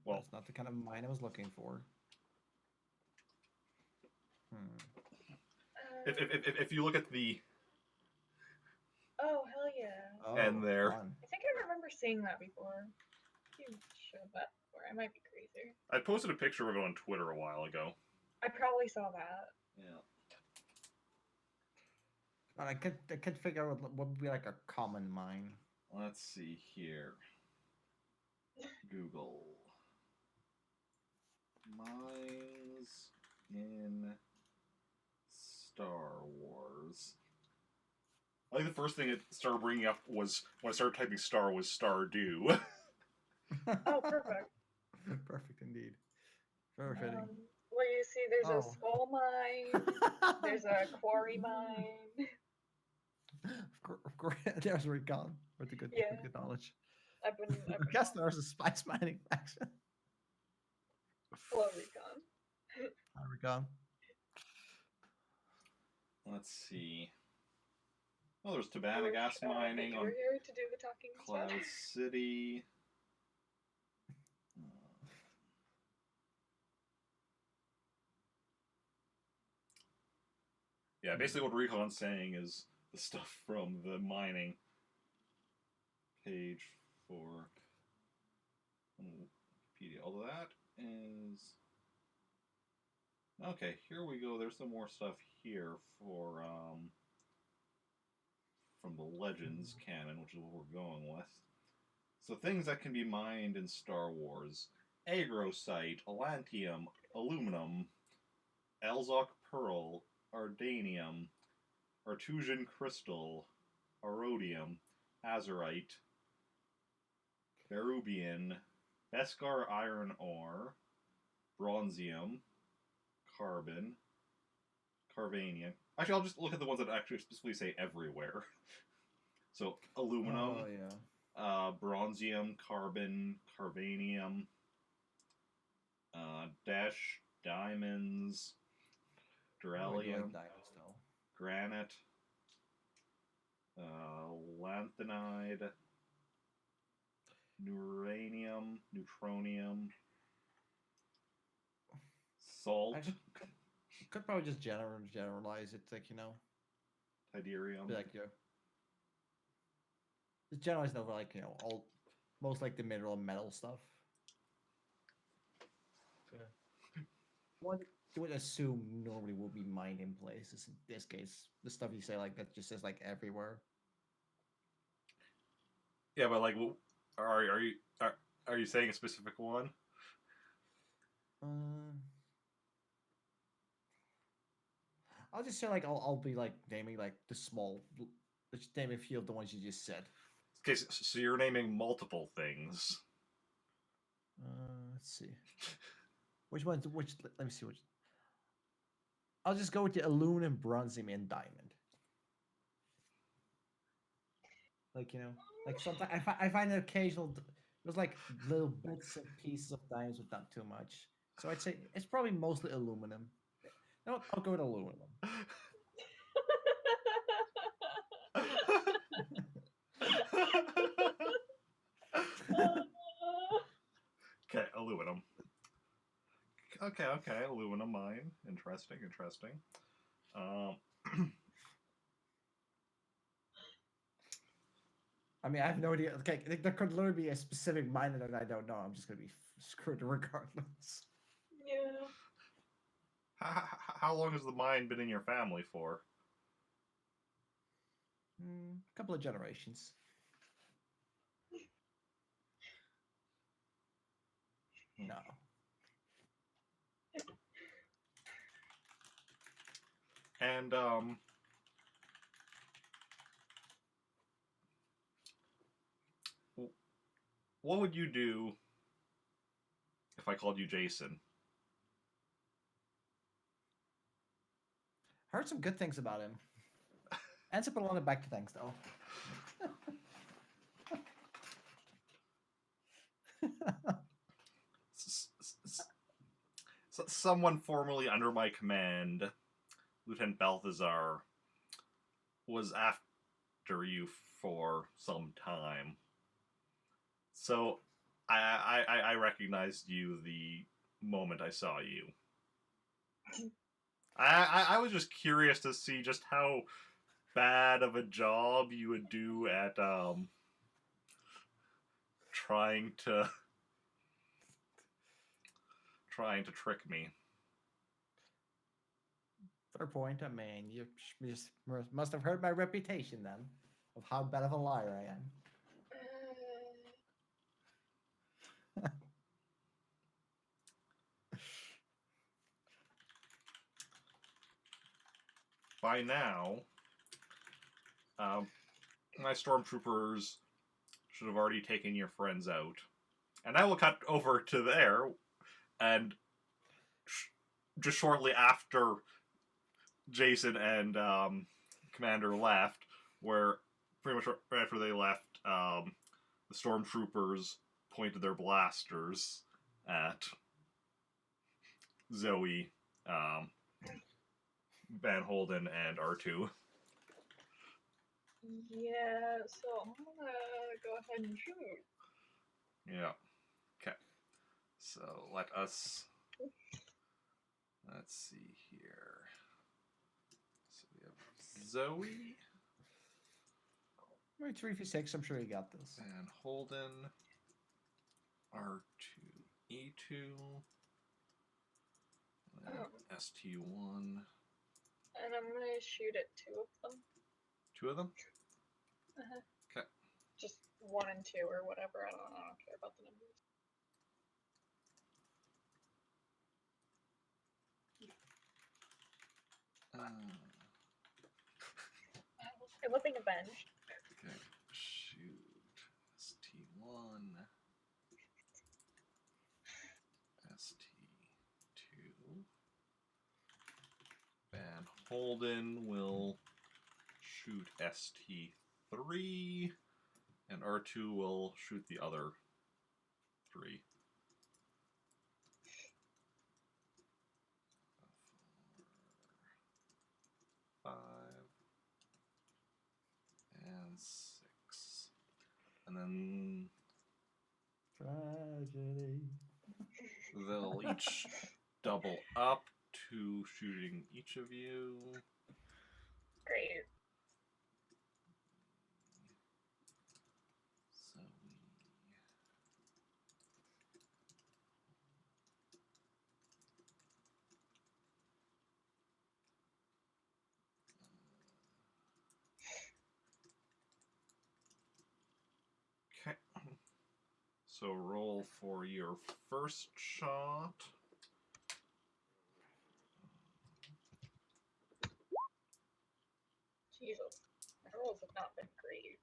Well, That's not the kind of mine I was looking for. If you look at the Oh, hell yeah. Oh, and there, fun. I think I remember seeing that before. You showed that before. I might be crazy. I posted a picture of it on Twitter a while ago. I probably saw that. Yeah. But I could figure out what would be like a common mine. Let's see here. Google mines in Star Wars. I think the first thing it started bringing up was when I started typing "star" was Stardew. Oh, perfect. Perfect indeed. Very fitting. Where you see there's Oh. a skull mine, there's a quarry mine. Of course, there's Recon with the good, Yeah. with good knowledge. I've been I guess there's a spice mining faction. Hello, Recon. Recon. Let's see. Oh, there's Tabana gas mining We're on here to do the talking Cloud stuff. City. Yeah, basically what Recon's saying is the stuff from the mining page for Wikipedia. Although that is... Okay, here we go. There's some more stuff here for from the Legends canon, which is what we're going with. So things that can be mined in Star Wars: Agrosite, Atlantium, Aluminum, Elzok Pearl, Ardanium, Artusian Crystal, Arodium, Azurite, Berubian, Beskar Iron Ore, Bronzium, Carbon, Carvanium. Actually, I'll just look at the ones that actually specifically say everywhere. So, Aluminum, Oh yeah. Bronzium, Carbon, Carvanium, Dash, Diamonds, I really like Duralium, diamonds though. Granite, Lanthanide, Neuranium, Neutronium, Salt, I could probably just generalize it, like, you know, Tiderium. be like, just generalize over, like, you know, all most like the mineral and metal stuff. What you would assume normally will be mined in places. In this case, the stuff you say like that just says like everywhere. Yeah, but like, are you saying a specific one? I'll just say like I'll be like naming like the small, just name a few of the ones you just said. Okay, so you're naming multiple things. Let's see. Which ones? Which? Let me see. Which? I'll just go with the aluminum, bronzium, and diamond. Like, you know, like sometimes I find an occasional. There's like little bits and pieces of diamonds, but not too much. So I'd say it's probably mostly aluminum. No, I'll go with aluminum. Okay, okay. Aluminum mine. Interesting, interesting. I mean, I have no idea. Okay, there could literally be a specific mine that I don't know. I'm just gonna be screwed regardless. Yeah. How long has the mine been in your family for? A couple of generations. No. And what would you do if I called you Jacen? I heard some good things about him. And some a lot of back to things though. Someone formerly under my command, Lieutenant Balthazar, was after you for some time. So I recognized you the moment I saw you. I was just curious to see just how bad of a job you would do at trying to trick me. Fair point. I mean, you must have heard my reputation then of how bad of a liar I am. By now, my stormtroopers should have already taken your friends out. And I will cut over to there, and just shortly after Jacen and Commander left, where pretty much right after they left, the stormtroopers pointed their blasters at Zoey, Van Holden, and R2. Yeah, so I'm gonna go ahead and shoot. Yeah. Okay. So let's see here. So we have Zoey, Maybe 3v6, I'm sure you got this. Van Holden, R2-E2, ST1. And I'm gonna shoot at 2 of them. 2 of them? Uh-huh. Okay. Just 1 and 2 or whatever. I don't care about the numbers. I'm looking avenged. Okay. Shoot. ST1. ST2. Van Holden will shoot ST3. And R2 will shoot the other 3. 4, 5, and 6. And then Tragedy. they'll each double up to shooting each of you. Great. So okay. So roll for your first shot. Jesus. My rolls have not been great.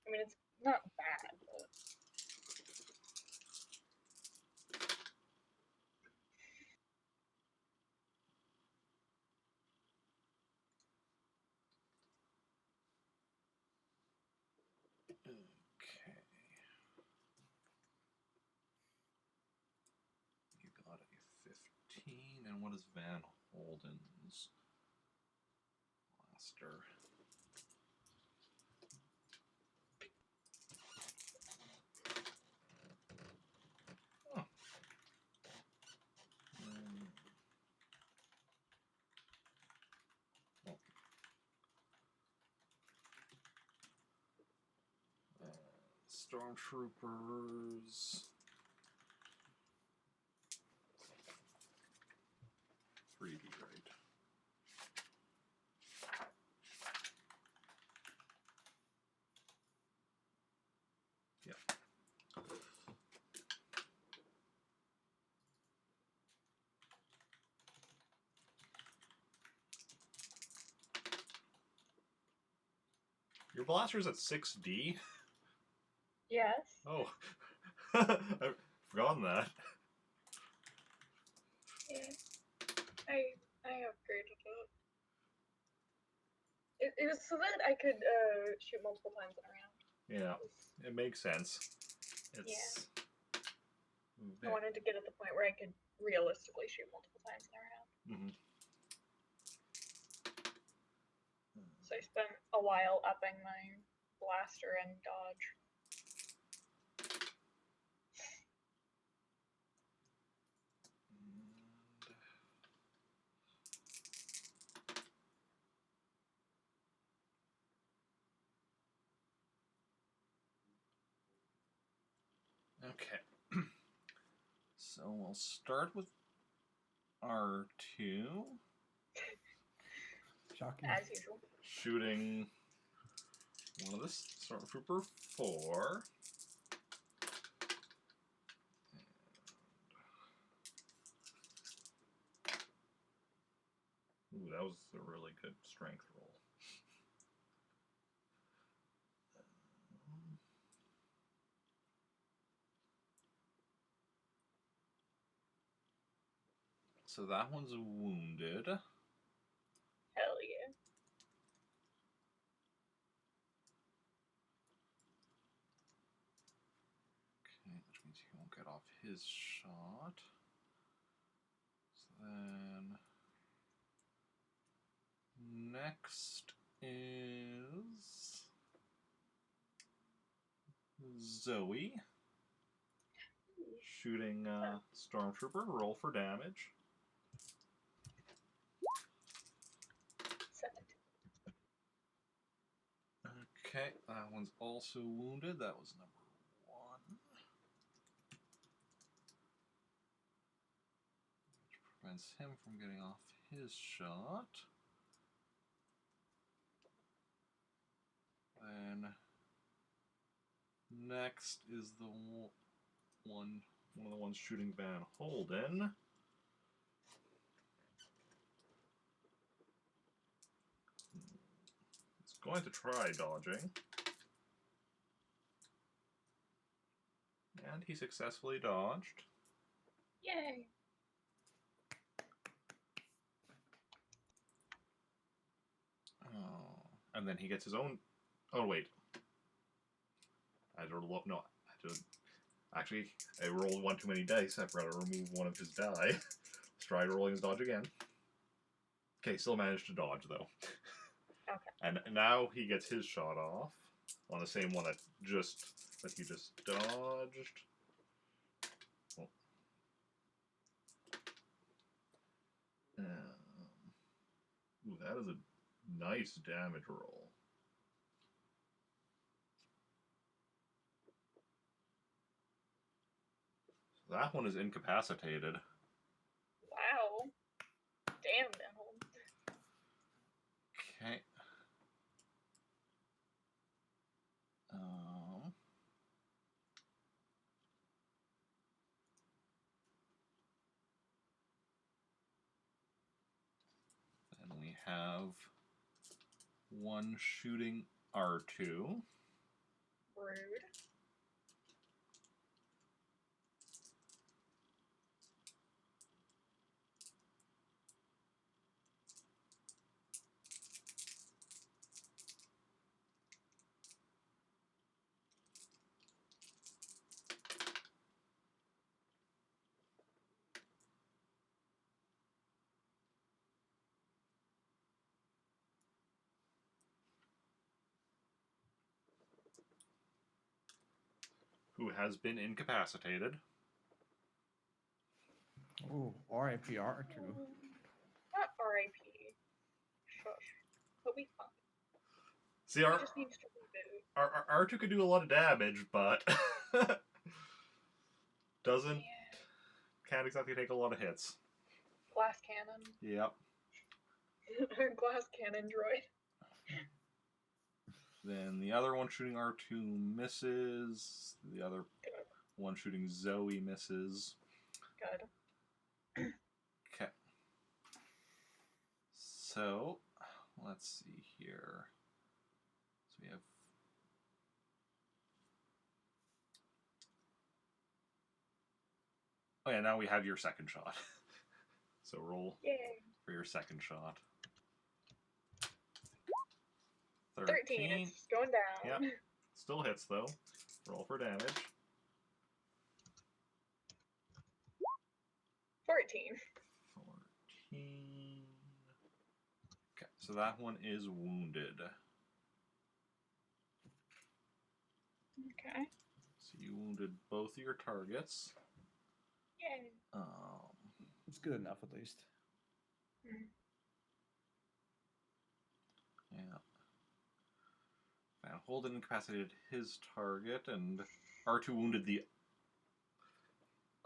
I mean, it's not bad, but... Okay. You got a 15. And what is Van Holden's blaster? stormtroopers. 3D, right? Yep. Your blaster's at 6D? Yes. Oh. I've forgotten that. Yeah. I upgraded it. It was so that I could shoot multiple times in a round. Yeah, it makes sense. It's... I wanted to get at the point where I could realistically shoot multiple times in a round. Mm-hmm. So I spent a while upping my blaster and dodge. Okay. So we'll start with R2. Shocking. As usual. Shooting one of the Stormtrooper 4. Ooh, that was a really good strength roll. So that one's wounded. Hell yeah. Okay, which means he won't get off his shot. So then next is Zoey. Shooting Stormtrooper. Roll for damage. 17. Okay, that one's also wounded. That was number 1. Which prevents him from getting off his shot. Then next is the one of the ones shooting Van Holden. It's going to try dodging. And he successfully dodged. Yay. Oh, and then he gets his own... Oh, wait. I don't know. No, actually, I rolled one too many dice. I've got to remove one of his die. Let's try rolling his dodge again. Okay, still managed to dodge, though. Okay. And now he gets his shot off on the same one that he just dodged. Oh. Ooh, that is a nice damage roll. So that one is incapacitated. Wow. Damn, Van Holden. Okay. Then we have one shooting R2. Rude. Who has been incapacitated. Ooh, R.I.P. R2. Not R.I.P. Shush. He'll be fine. See, He just needs to reboot. R2 could do a lot of damage, but doesn't can't exactly take a lot of hits. Glass cannon. Yep. Glass cannon droid. Then the other one shooting R2 misses. The other one shooting Zoe misses. Good. Okay. So, let's see here. So we have... Oh yeah, now we have your second shot. So roll Yay. for your second shot. 13. It's going down. Yep. Still hits though. Roll for damage. 14. 14. Okay, so that one is wounded. Okay. So you wounded both of your targets. Yay. It's good enough at least. Yeah. Van Holden incapacitated his target, and R2 wounded the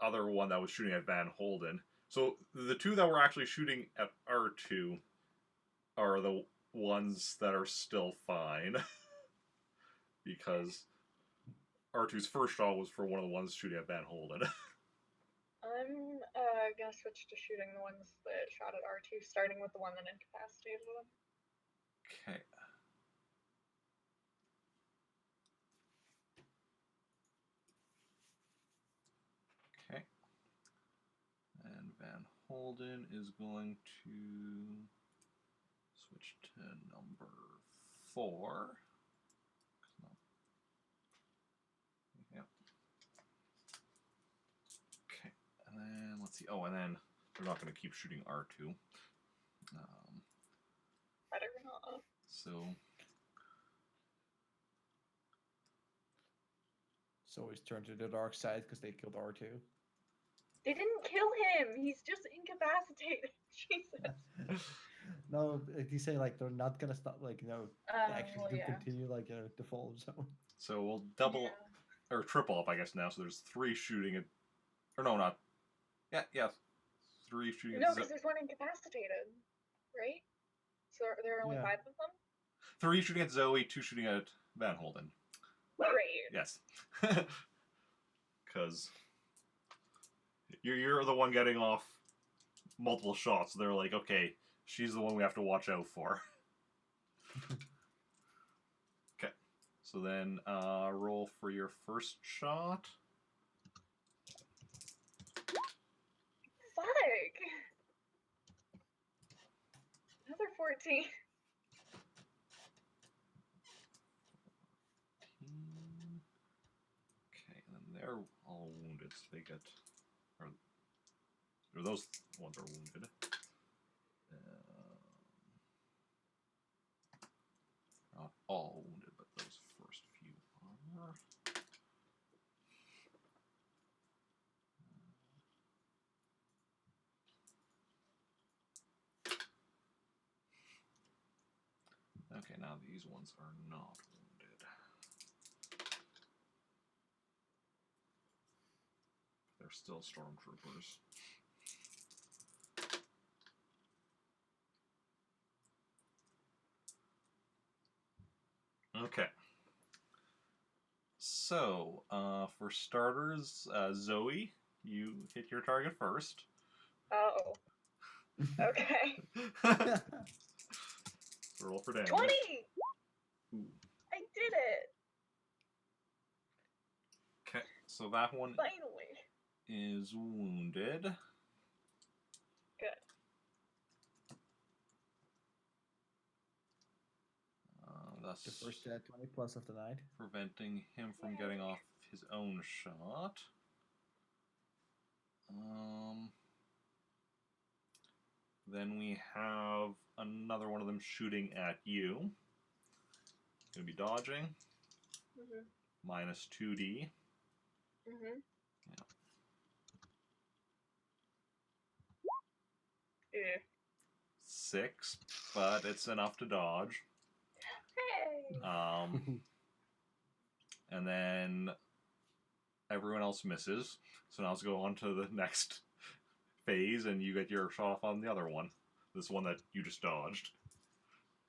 other one that was shooting at Van Holden. So the two that were actually shooting at R2 are the ones that are still fine. Because R2's first shot was for one of the ones shooting at Van Holden. I'm gonna switch to shooting the ones that shot at R2, starting with the one that incapacitated them. Okay. Okay. And Van Holden is going to switch to number 4. Yep. Okay. And then let's see. Oh, and then we're not going to keep shooting R2. Better not. So Zoe's turned to the dark side because they killed R2. They didn't kill him. He's just incapacitated. Jesus. No, you say like they're not gonna stop, like actually Well, do yeah. continue like the fall zone. So we'll double Yeah. or triple up, I guess now. So there's 3 shooting at, or no, not. Yeah, 3 shooting No, at. because there's one incapacitated, right? So there are only Yeah. 5 of them. 3 shooting at Zoe, 2 shooting at Van Holden. Great. Yes, because you're the one getting off multiple shots. So they're like, okay, she's the one we have to watch out for. Okay, so then roll for your first shot. Fuck. Another 14. Okay, and then they're all wounded, so they get, or those ones are wounded. Not all wounded, but those first few are. Okay, now these ones are not wounded. They're still stormtroopers. Okay. So, for starters, Zoe, you hit your target first. Oh. Okay. Roll for damage. 20! Ooh. I did it! Okay, so that one Finally. is wounded. Good. Thus The first 20 plus of the night. preventing him from getting off his own shot. Then we have another one of them shooting at you. Gonna be dodging. Minus 2d. Yeah. 6, but it's enough to dodge. Hey! and then everyone else misses. So now let's go on to the next phase, and you get your shot off on the other one. This one that you just dodged.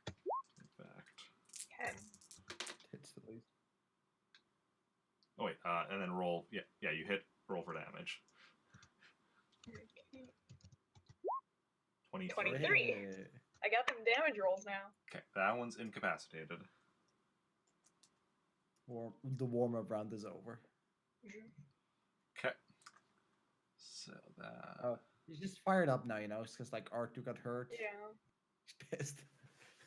In fact. Okay. Hits at least. Oh wait, and then roll. Yeah, you hit. Roll for damage. Okay. 23. 23. I got them damage rolls now. Okay, that one's incapacitated. The warm-up round is over. Okay. So that. Oh, he's just fired up now, you know, it's because like R2 got hurt. Yeah. He's pissed.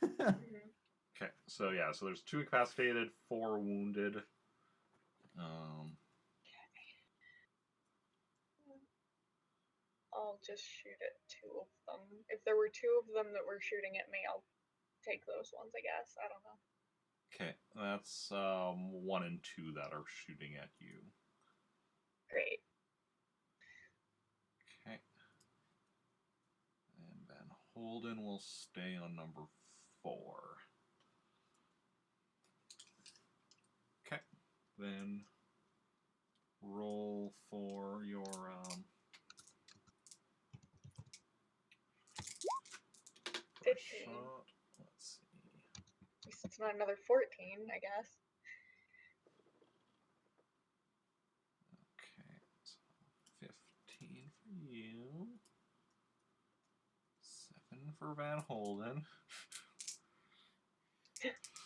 Okay, so yeah, so there's 2 incapacitated, 4 wounded. I'll just shoot at 2 of them. If there were 2 of them that were shooting at me, I'll take those ones, I guess. I don't know. Okay, that's 1 and 2 that are shooting at you. Great. Okay. And Van Holden will stay on number 4. Okay. Then roll for your first 15. shot. Let's see. At least it's not another 14, I guess. Okay, so 15 for you. 7 for Van Holden.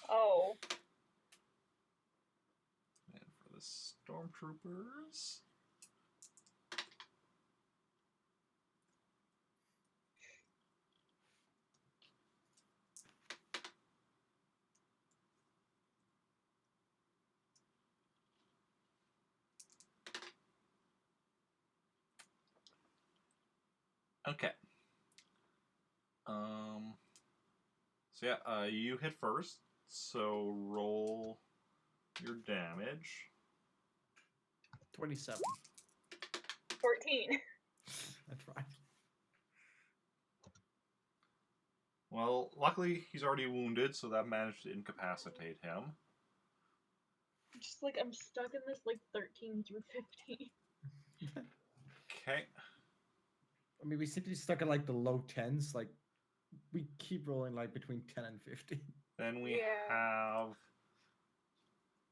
Oh. And for the stormtroopers. Okay. So yeah, you hit first. So roll your damage. 27. 14. That's right. Well, luckily he's already wounded, so that managed to incapacitate him. Just like I'm stuck in this like 13 through 15. Okay. I mean, we seem to be stuck in like the low 10s. Like, we keep rolling like between 10 and 15. Then we have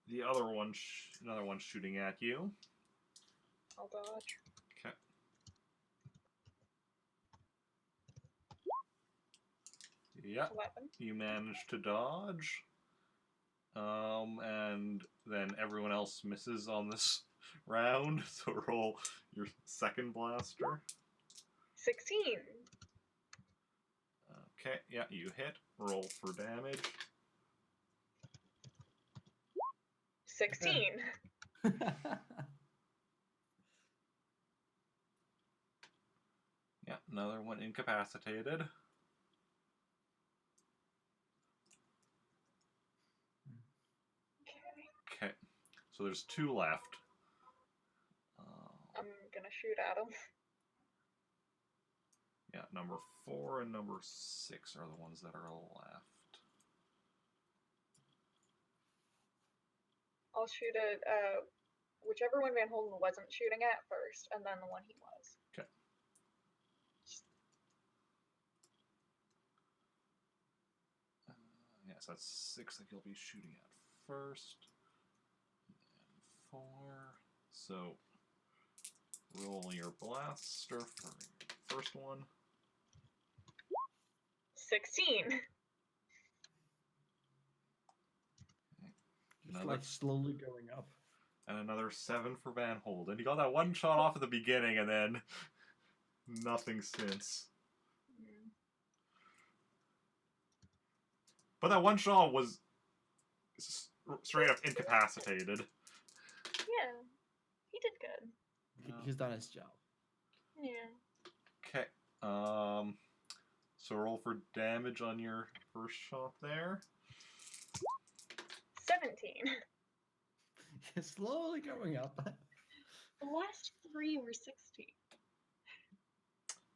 the other one, another one shooting at you. I'll dodge. Okay. Yeah, 11. you managed to dodge. And then everyone else misses on this round, so roll your second blaster. 16. Okay, yeah, you hit. Roll for damage. 16. Yeah, another one incapacitated. Okay, so there's 2 left. I'm gonna shoot at him. Yeah, number 4 and number 6 are the ones that are left. I'll shoot at whichever one Van Holden wasn't shooting at first, and then the one he was. Okay. Yes, that's 6 that you'll be shooting at first. And 4. So roll your blaster for your first one. 16. It's like slowly going up. And another 7 for Van Holden. You got that one shot off at the beginning, and then nothing since. But that one shot was straight up incapacitated. Yeah, he did good. He's done his job. Yeah. Okay. So roll for damage on your first shot there. 17. It's slowly going up. The last 3 were 16.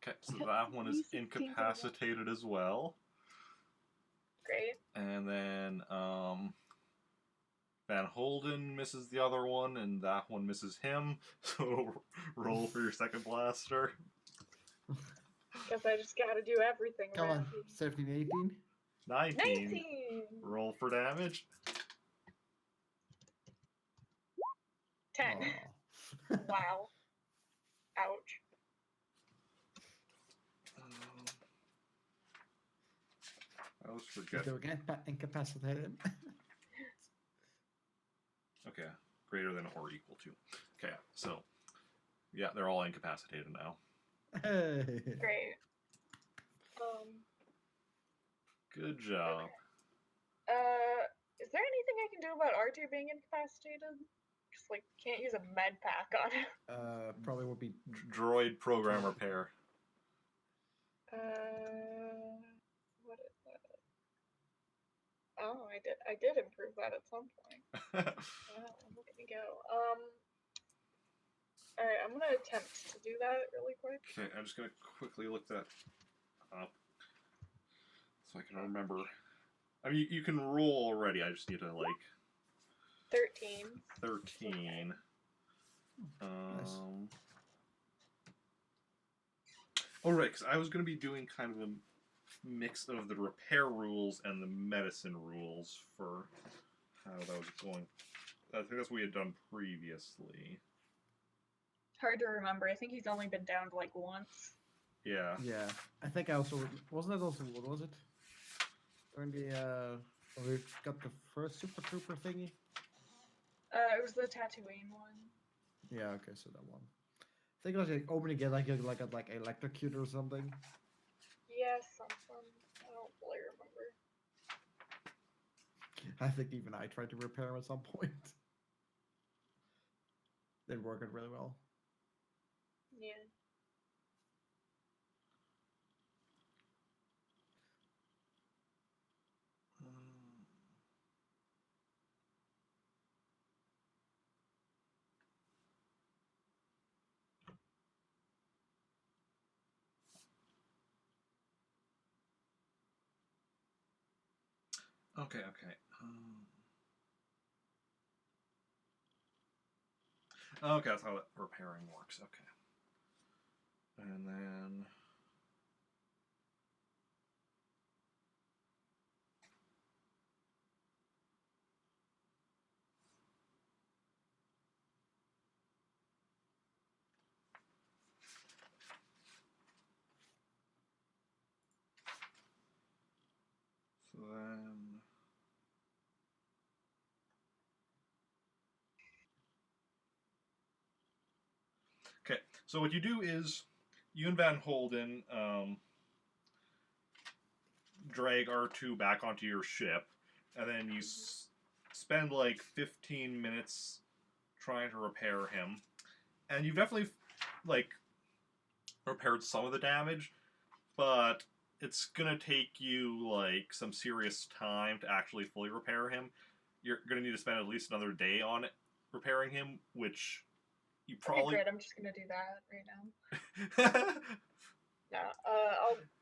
Okay, so that one is incapacitated as well. Great. And then Van Holden misses the other one, and that one misses him. So roll for your second blaster. Guess I just gotta do everything. Come on, Ratty. 17, 18. 19. 19! Roll for damage. 10. Aw. Wow. Ouch. I always forget. Do again, incapacitated. Okay, greater than or equal to. Okay, so yeah, they're all incapacitated now. Hey. Great. Good job. Is there anything I can do about R2 being incapacitated? Just like can't use a med pack on him. Probably would be. Droid program repair. What is that? Oh, I did improve that at some point. Wow, look at me go. Alright, I'm gonna attempt to do that really quick. Okay, I'm just gonna quickly look that up so I can remember. I mean, you can roll already. I just need to like 13. 13. Nice. Oh right, because I was gonna be doing kind of a mix of the repair rules and the medicine rules for how that was going. I think that's what we had done previously. Hard to remember. I think he's only been down like once. Yeah. Yeah, I think I also wasn't that also what was it? During the when we got the first Super Trooper thingy. It was the Tatooine one. Yeah, okay, so that one. I think I was like opening it like electrocute or something. Yeah, something. I don't really remember. I think even I tried to repair him at some point. Didn't work out really well. Yeah. Okay. Okay, that's how that repairing works. Okay. And then. So then. Okay, so what you do is you and Van Holden drag R2 back onto your ship, and then you spend like 15 minutes trying to repair him. And you've definitely like repaired some of the damage, but it's gonna take you like some serious time to actually fully repair him. You're gonna need to spend at least another day on it, repairing him, which you Okay, probably. great. I'm just gonna do that right now. Yeah.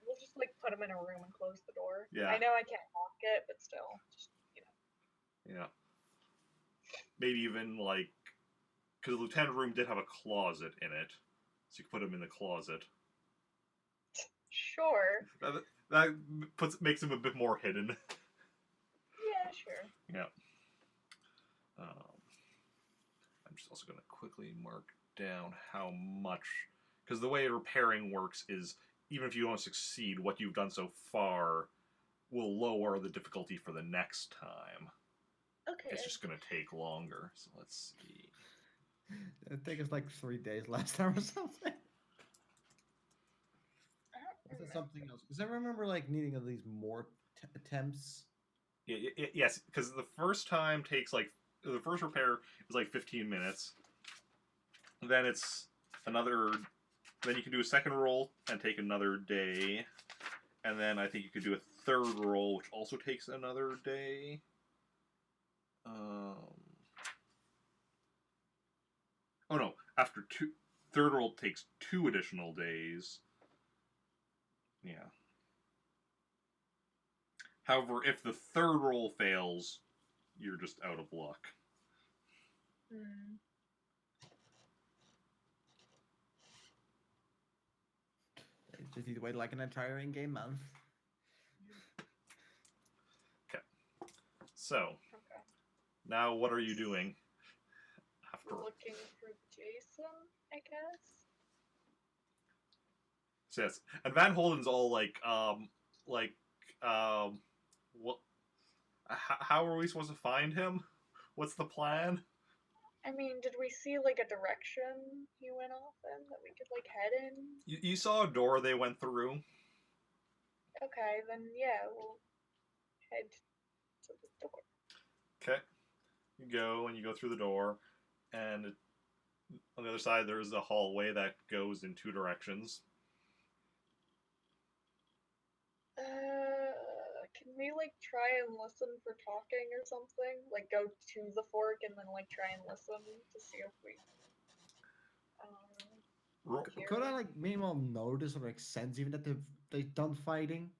We'll just like put him in a room and close the door. Yeah. I know I can't lock it, but still, just Yeah. Maybe even like, because the lieutenant room did have a closet in it, so you could put him in the closet. Sure. That makes him a bit more hidden. Yeah, sure. Yeah. I'm just also going to quickly mark down how much, because the way repairing works is even if you don't succeed, what you've done so far will lower the difficulty for the next time. Okay. It's just going to take longer. So let's see. I think it's like 3 days last time or something. Was it something else? Because I remember like needing at least more attempts. Yes, because the first time takes like the first repair is like 15 minutes. Then it's another. Then you can do a second roll and take another day, and then I think you could do a third roll, which also takes another day. Oh no! After third roll takes 2 additional days. Yeah. However, if the third roll fails, you're just out of luck. Hmm. They just need to wait like an entire in-game month. So, Okay. now what are you doing? After Looking for Jason, I guess. yes, and Van Holden's all what? How are we supposed to find him? What's the plan? I mean, did we see like a direction he went off in that we could like head in? You saw a door they went through. Okay, then yeah, we'll head to the door. Okay, you go and you go through the door, and on the other side there's a hallway that goes in two directions. Can we like try and listen for talking or something? Like go to the fork and then like try and listen to see if we Ro- hear Could I it. like meanwhile notice or like sense even that they've done fighting?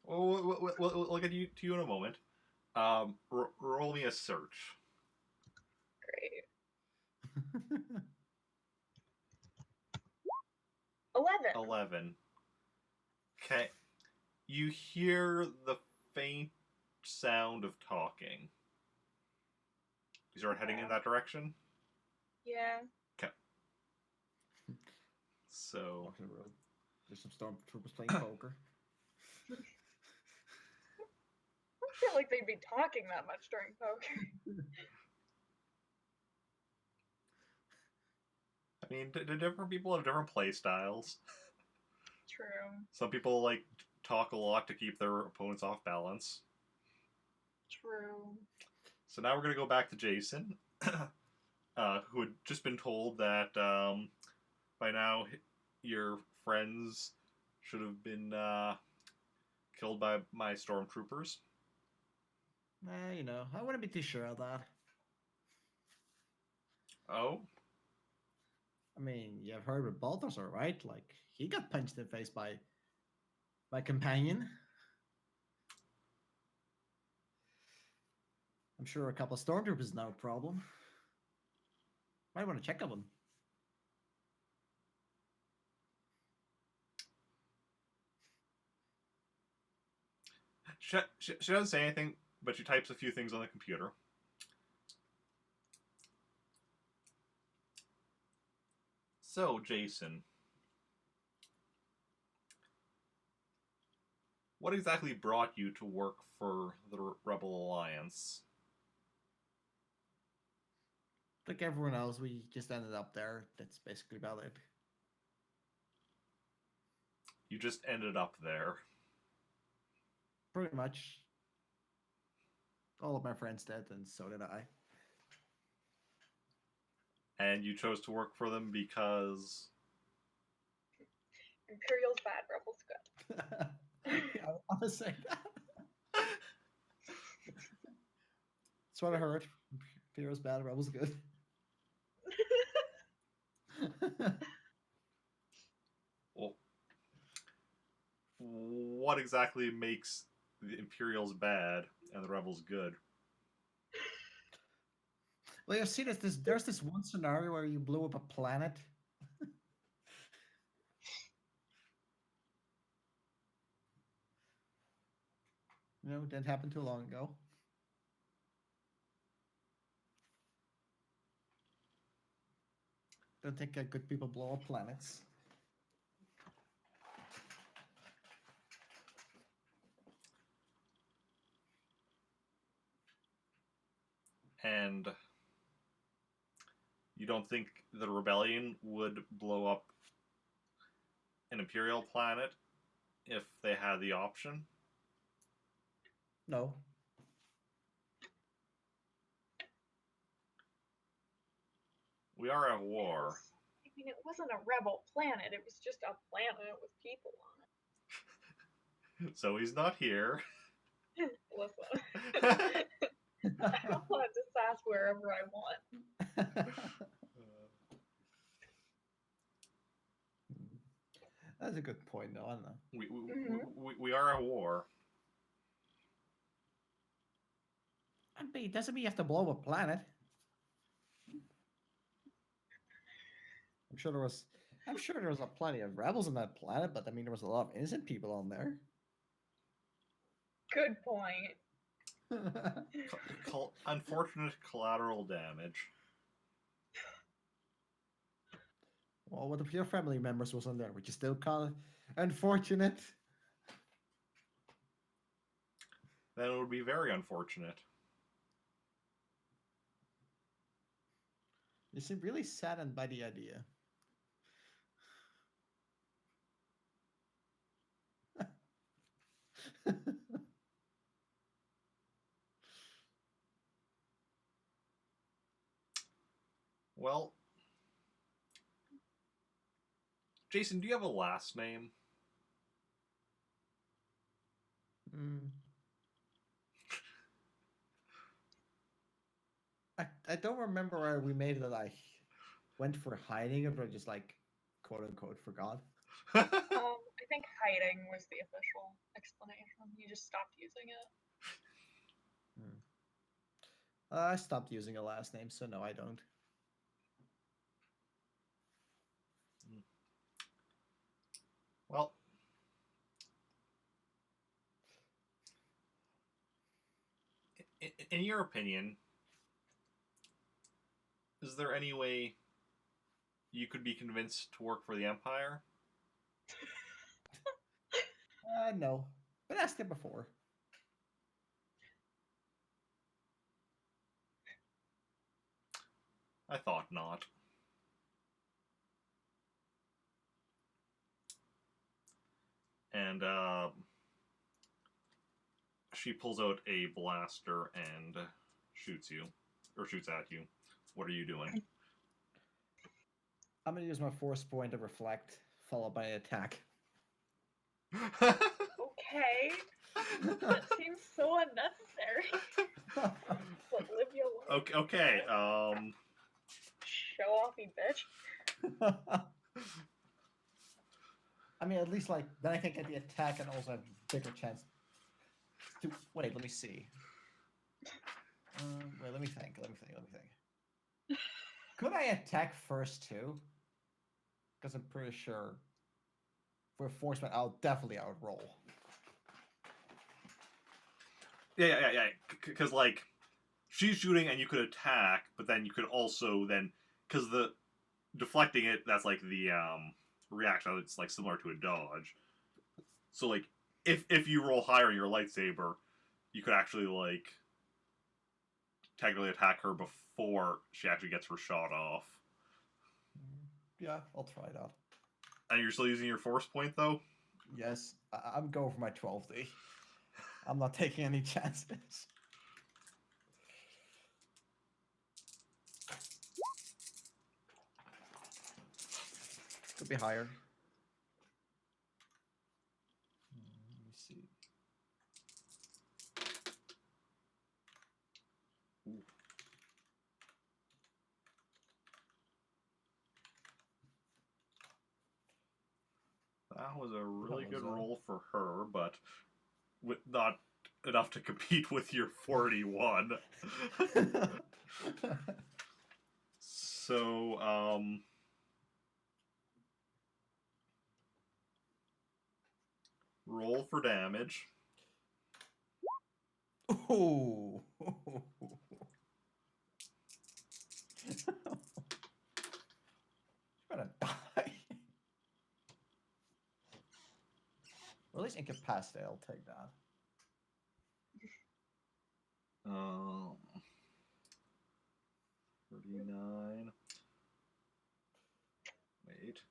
we'll get to you in a moment. Roll me a search. Great. 11. 11. Okay. You hear the faint sound of talking. You start heading in Okay. that direction? Yeah. So, Walking the road. There's some stormtroopers playing poker. I don't feel like they'd be talking that much during poker. I mean, different people have different play styles. True. Some people like talk a lot to keep their opponents off balance. True. So now we're going to go back to Jacen, who had just been told that by now your friends should have been killed by my stormtroopers. You know, I wouldn't be too sure of that. Oh? I mean, you've heard of Balthazar, right? Like, he got punched in the face by my companion. I'm sure a couple of stormtroopers is no problem. Might want to check on them. She doesn't say anything, but she types a few things on the computer. So, Jacen, what exactly brought you to work for the Rebel Alliance? Like everyone else, we just ended up there. That's basically about it. You just ended up there. Pretty much. All of my friends did, and so did I. And you chose to work for them because... Imperial's bad, Rebel's good. Yeah, I'm gonna say that. That's what I heard. Imperial's bad, Rebel's good. Well, what exactly makes the Imperials bad and the Rebels good? Well, you've seen it. There's this one scenario where you blew up a planet. You know, it didn't happen too long ago. Don't think good people blow up planets. And you don't think the rebellion would blow up an Imperial planet if they had the option? No. We are at war. I mean, it wasn't a rebel planet. It was just a planet with people on it. So he's not here. Listen. I'll let this ass wherever I want. That's a good point, though. I don't know. We are at war. I mean, it doesn't mean you have to blow up a planet. I'm sure there was a plenty of rebels on that planet, but I mean there was a lot of innocent people on there. Good point. Unfortunate collateral damage. Well, what if your family members was on there? Would you still call it unfortunate? Then it would be very unfortunate. You seem really saddened by the idea. Well, Jacen, do you have a last name? Mm. I don't remember where we made it that I went for hiding it, or just like quote unquote forgot. I think hiding was the official explanation. You just stopped using it. I stopped using a last name, so no, I don't. Well, in your opinion, is there any way you could be convinced to work for the Empire? No. But asked it before. I thought not. And she pulls out a blaster and shoots you, or shoots at you. What are you doing? I'm gonna use my force point to reflect, followed by an attack. Okay. That seems so unnecessary. But live your life. Okay. Show offy bitch. I mean, at least like then I can get the attack and also have a bigger chance. To wait, let me see. Wait, let me think. Could I attack first too? Because I'm pretty sure for force point, I'll definitely outroll. Yeah. Because like she's shooting and you could attack, but then you could also then because the deflecting it, that's like the reaction. It's like similar to a dodge. So like if you roll higher in your lightsaber, you could actually like technically attack her before she actually gets her shot off. Yeah, I'll try that. And you're still using your force point though? Yes, I'm going for my 12D. I'm not taking any chances. Could be higher. Let me see. Ooh. That was a really was good that? roll for her, but with not enough to compete with your 41. So, roll for damage. Ooh. She's gonna die. Or at least incapacitated, I'll take that. 39. Wait.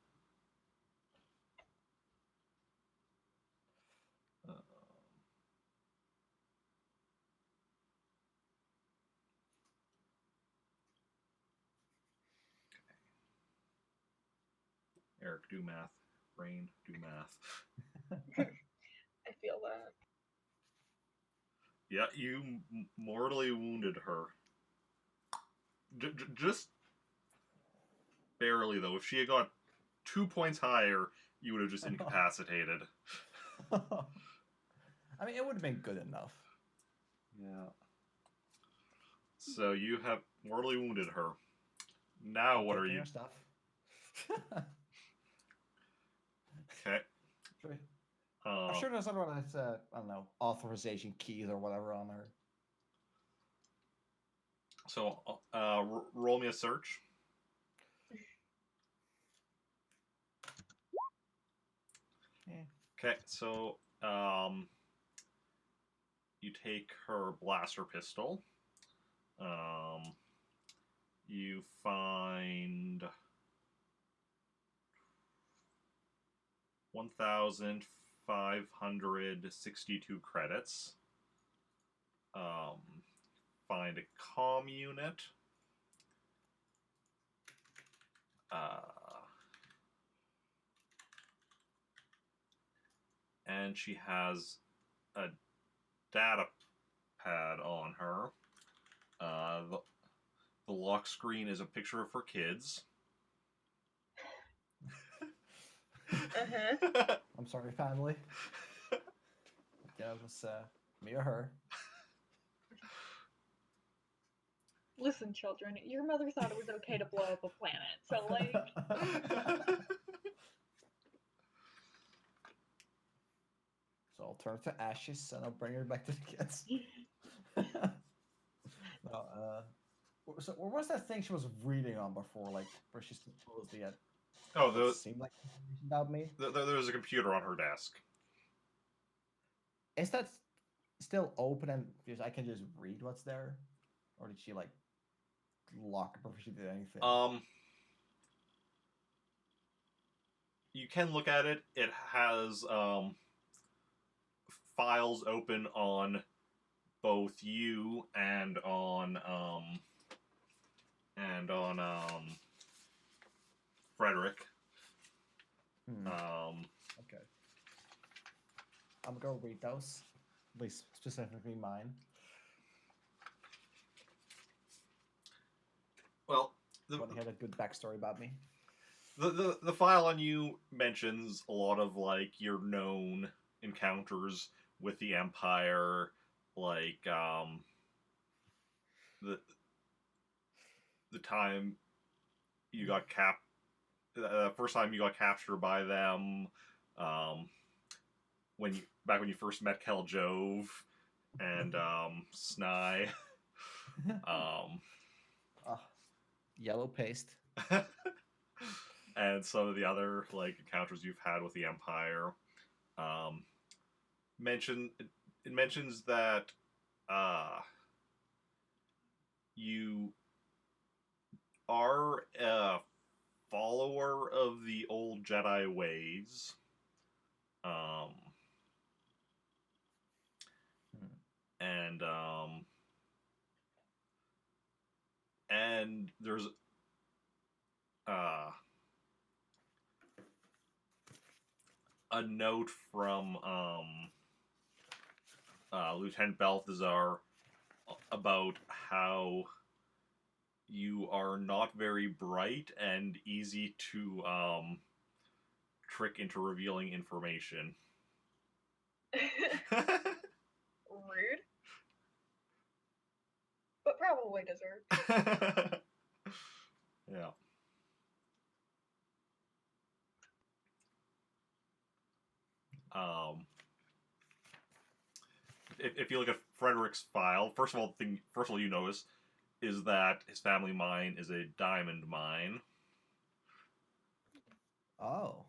Eric, do math. Brain, do math. I feel that. Yeah, you mortally wounded her. Just barely, though. If she had got 2 points higher, you would have just incapacitated. I mean, it would have been good enough. Yeah. So you have mortally wounded her. Now what are Taking you? her stuff. Okay. Sure. I'm sure there's other one that's I don't know, authorization keys or whatever on her. So, roll me a search. Yeah. Okay, so you take her blaster pistol. You find 1,562 credits. Find a comm unit. And she has a data pad on her. The lock screen is a picture of her kids. I'm sorry, family. Yeah, it was me or her. Listen, children, your mother thought it was okay to blow up a planet, so, like... So I'll turn to ashes and I'll bring her back to the kids. No, so what was that thing she was reading on before, like, where she supposedly had... Oh, seemed like information about me? There's a computer on her desk. Is that still open and because I can just read what's there? Or did she, like, lock it before she did anything? You can look at it. It has files open on both you and on Frederick. Okay. I'm gonna go read those. At least specifically mine. Well, Want to hear a good backstory about me? The file on you mentions a lot of like your known encounters with the Empire, like the time you got the first time you got captured by them, when you first met Kel Jove and Snai, Yellow paste. and some of the other like encounters you've had with the Empire. It mentions that you are a follower of the old Jedi ways. And there's a note from Lieutenant Balthazar about how you are not very bright and easy to trick into revealing information. Rude. But probably deserved. Yeah. If you look at Frederick's file, first of all you notice is that his family mine is a diamond mine. Oh.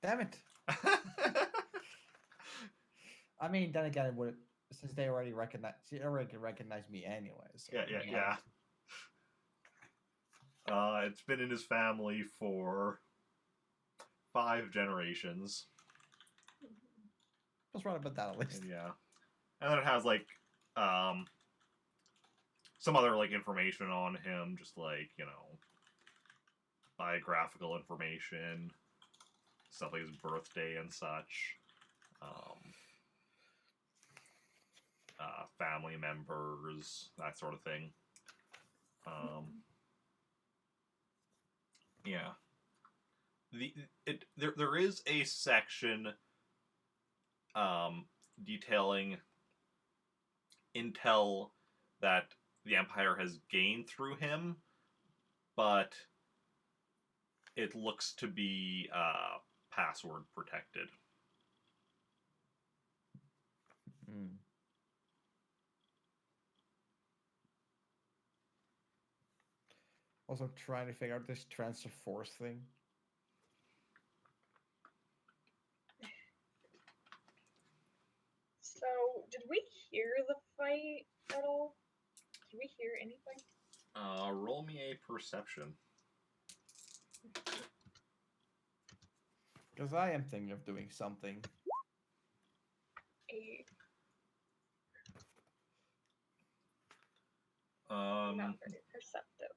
Damn it. I mean, then again, since they already recognized me anyway. So Yeah. It's been in his family for 5 generations. I was right about that at least. Yeah. And then it has like some other like information on him, just like, biographical information, stuff like his birthday and such. Family members, that sort of thing. Yeah. There is a section detailing intel that the Empire has gained through him, but it looks to be password protected. Hmm. Also trying to figure out this transfer force thing. So, did we hear the fight at all? Did we hear anything? Roll me a perception. Because I am thinking of doing something. Not very perceptive.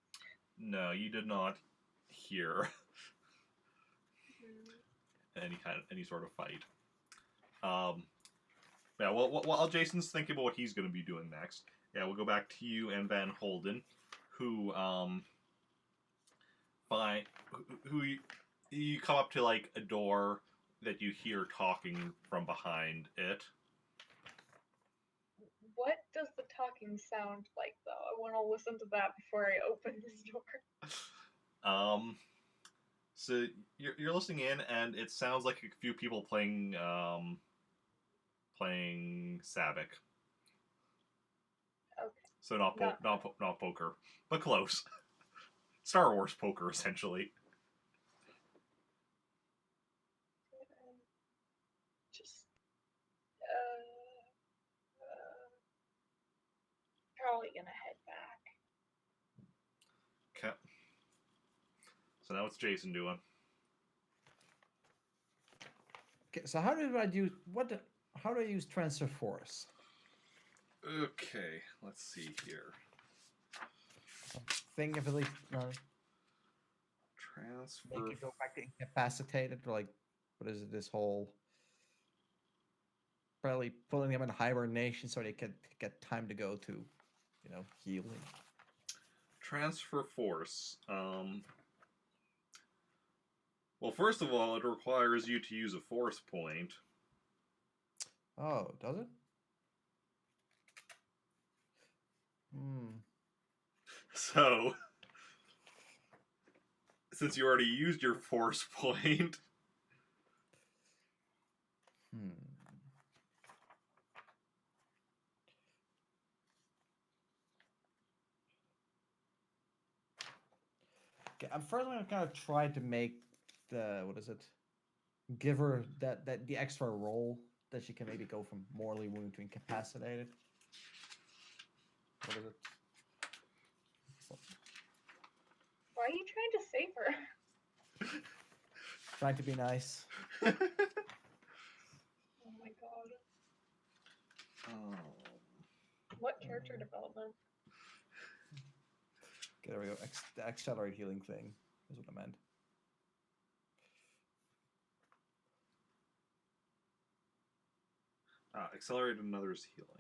No, you did not hear any sort of fight. Yeah, well, while Jason's thinking about what he's going to be doing next, yeah, we'll go back to you and Van Holden, who you come up to like a door that you hear talking from behind it. What does the talking sound like, though? I want to listen to that before I open this door. So you're listening in, and it sounds like a few people playing Sabic. Okay. So not poker, but close. Star Wars poker, essentially. Just probably gonna head back. Okay. So now what's Jason doing? Okay, so how do I use how do I use transfer force? Okay, let's see here. Think of at least Transfer. make it go back to incapacitated, or like what is it? This whole probably pulling them in hibernation so they can get time to go to, healing. Transfer force. Well, first of all, it requires you to use a force point. Oh, does it? Hmm. So, since you already used your force point. Okay, I'm first gonna kind of try to make give her that the extra roll that she can maybe go from mortally wounded to incapacitated. What is it? Why are you trying to save her? Trying to be nice. Oh my god. What character development? Okay, there we go. The accelerate healing thing is what I meant. Accelerate another's healing.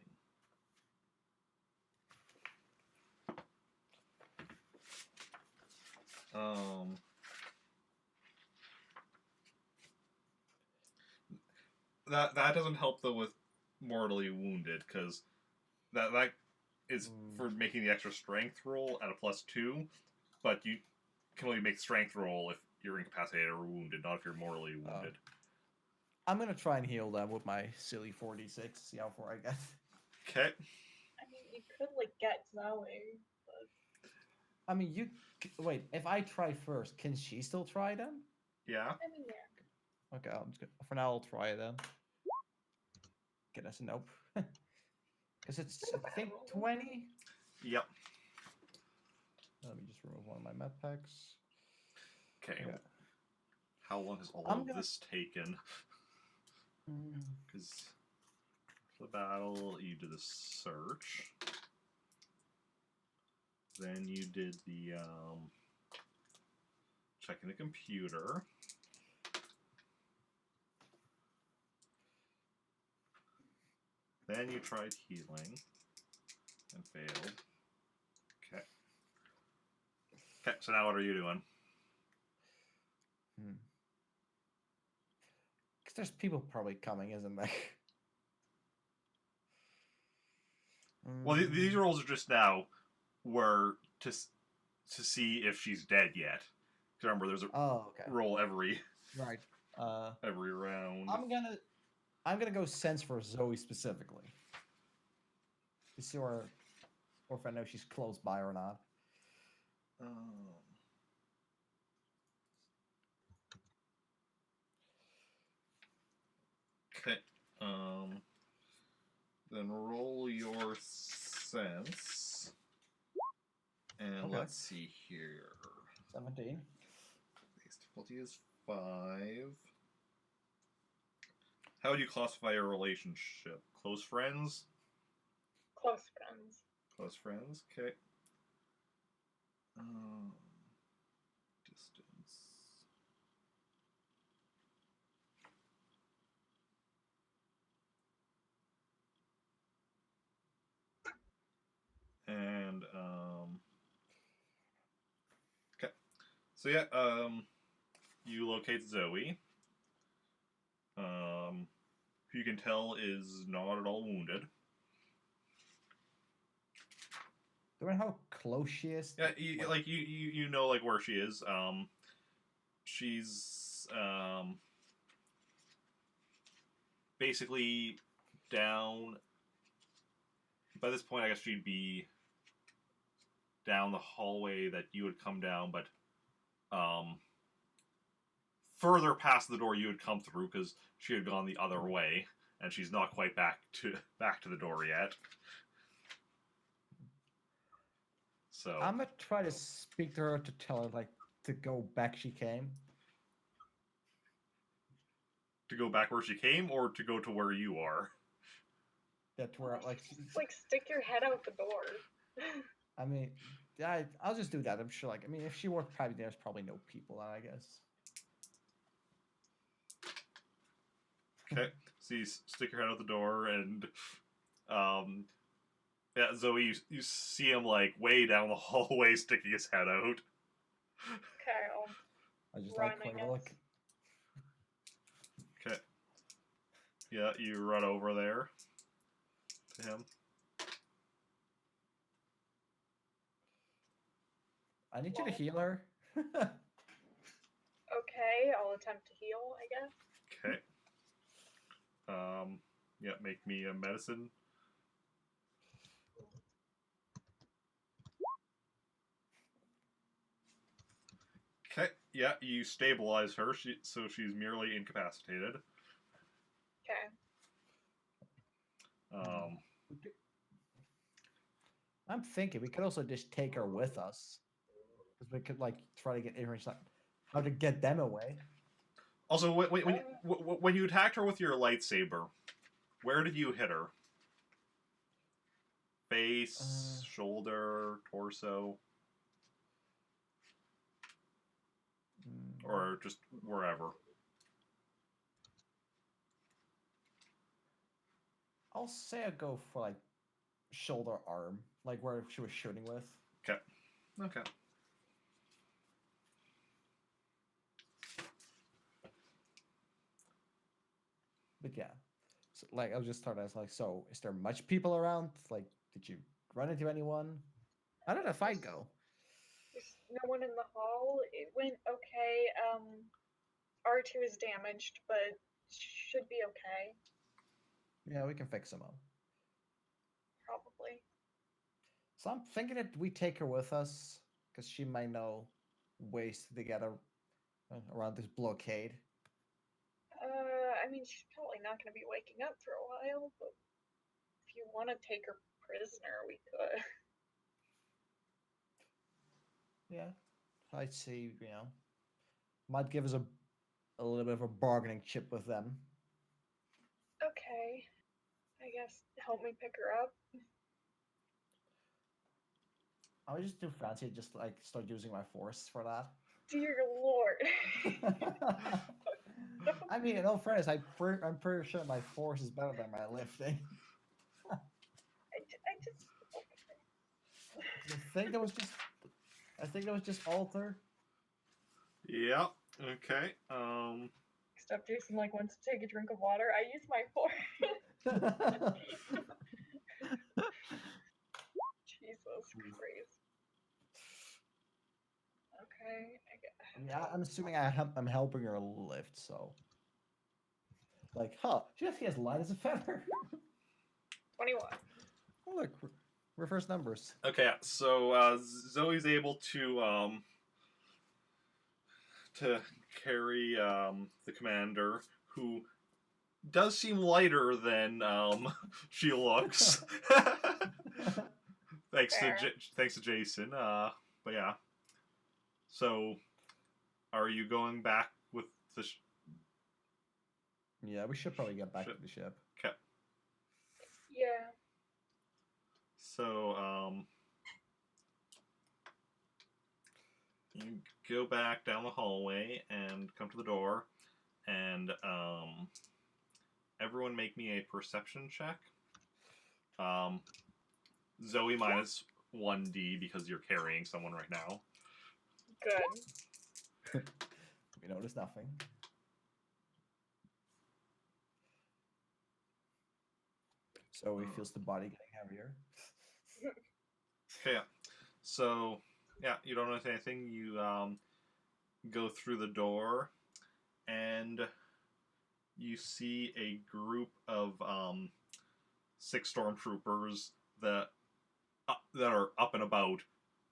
That doesn't help though with mortally wounded, because that is for making the extra strength roll at a +2, but you can only make strength roll if you're incapacitated or wounded, not if you're mortally wounded. I'm gonna try and heal them with my silly 4d6. See how far I get. Okay. I mean, you could get Zoey, but I mean, wait. If I try first, can she still try then? Yeah. I mean, yeah. Okay, for now I'll try it then. Okay, that's a nope. Because it's I think 20. Yep. Let me just remove one of my med packs. Okay. Yeah. How long has all of this taken? Because the battle, you did the search. Then you did the checking the computer. Then you tried healing and failed. Okay. Okay, so now what are you doing? Because there's people probably coming, isn't there? Well, these rolls are just now were to see if she's dead yet. Remember, there's a Oh, okay. roll every Right. round. I'm gonna go sense for Zoe specifically. To see or if I know she's close by or not. Okay. Then roll your sense. And Okay. let's see here. 17. Base difficulty is 5. How would you classify your relationship? Close friends? Close friends. Close friends, okay. Distance. And, okay. So yeah, you locate Zoe. Who you can tell is not at all wounded. Do I know how close she is? Yeah, you know like where she is. She's basically down. By this point, I guess she'd be down the hallway that you would come down, but further past the door you would come through because she had gone the other way, and she's not quite back to the door yet. So I'm gonna try to speak to her to tell her like to go back. She came. to go back where she came, or to go to where you are. That's where like. Just, like stick your head out the door. I mean, I'll just do that. I'm sure. Like, I mean, if she worked private, there's probably no people, I guess. Okay, so you stick your head out the door, and yeah, Zoe, you see him like way down the hallway, sticking his head out. Okay, I just run, like I quick guess. look. Okay. Yeah, you run over there to him. I need you to heal her. Okay, I'll attempt to heal, I guess. Okay. Yeah, make me a medicine. Okay. Yeah, you stabilize her, so she's merely incapacitated. Okay. I'm thinking we could also just take her with us, because we could like try to get information on how to get them away. Also, when you attacked her with your lightsaber, where did you hit her? Face, shoulder, torso, or just wherever? I'll say I go for like shoulder, arm, like where she was shooting with. Okay. Okay. But yeah, so, like I'll just start as like, so is there much people around? Like, did you run into anyone? How did the fight go? There's no one in the hall. It went okay. R2 is damaged, but should be okay. Yeah, we can fix them up. Probably. So I'm thinking that we take her with us, because she might know ways to get her around this blockade. I mean, she's probably not going to be waking up for a while, but if you want to take her prisoner, we could. Yeah, I'd say, might give us a little bit of a bargaining chip with them. Okay. I guess help me pick her up. I would just do fancy, just like start using my force for that. Dear Lord. I mean, in all fairness, I'm pretty sure my force is better than my lifting. I just. I think that was just alter. Yeah. Okay. Except Jacen like wants to take a drink of water. I use my force. Jesus Christ. Okay, I guess. I mean, I'm assuming I'm helping her lift, so. Like, huh, she actually has light as a feather. 21. Oh, look, reverse numbers. Okay, so Zoe's able to carry the commander, who does seem lighter than she looks. thanks Fair. thanks to Jacen. But yeah. So, are you going back with the? Yeah, we should probably get back Ship. to the ship. Okay. Yeah. So, you go back down the hallway and come to the door, and everyone make me a perception check. Zoe minus 1d because you're carrying someone right now. Good. We notice nothing. So he feels the body getting heavier. Okay, so yeah, you don't notice anything. You go through the door, and you see a group of 6 stormtroopers that are up and about,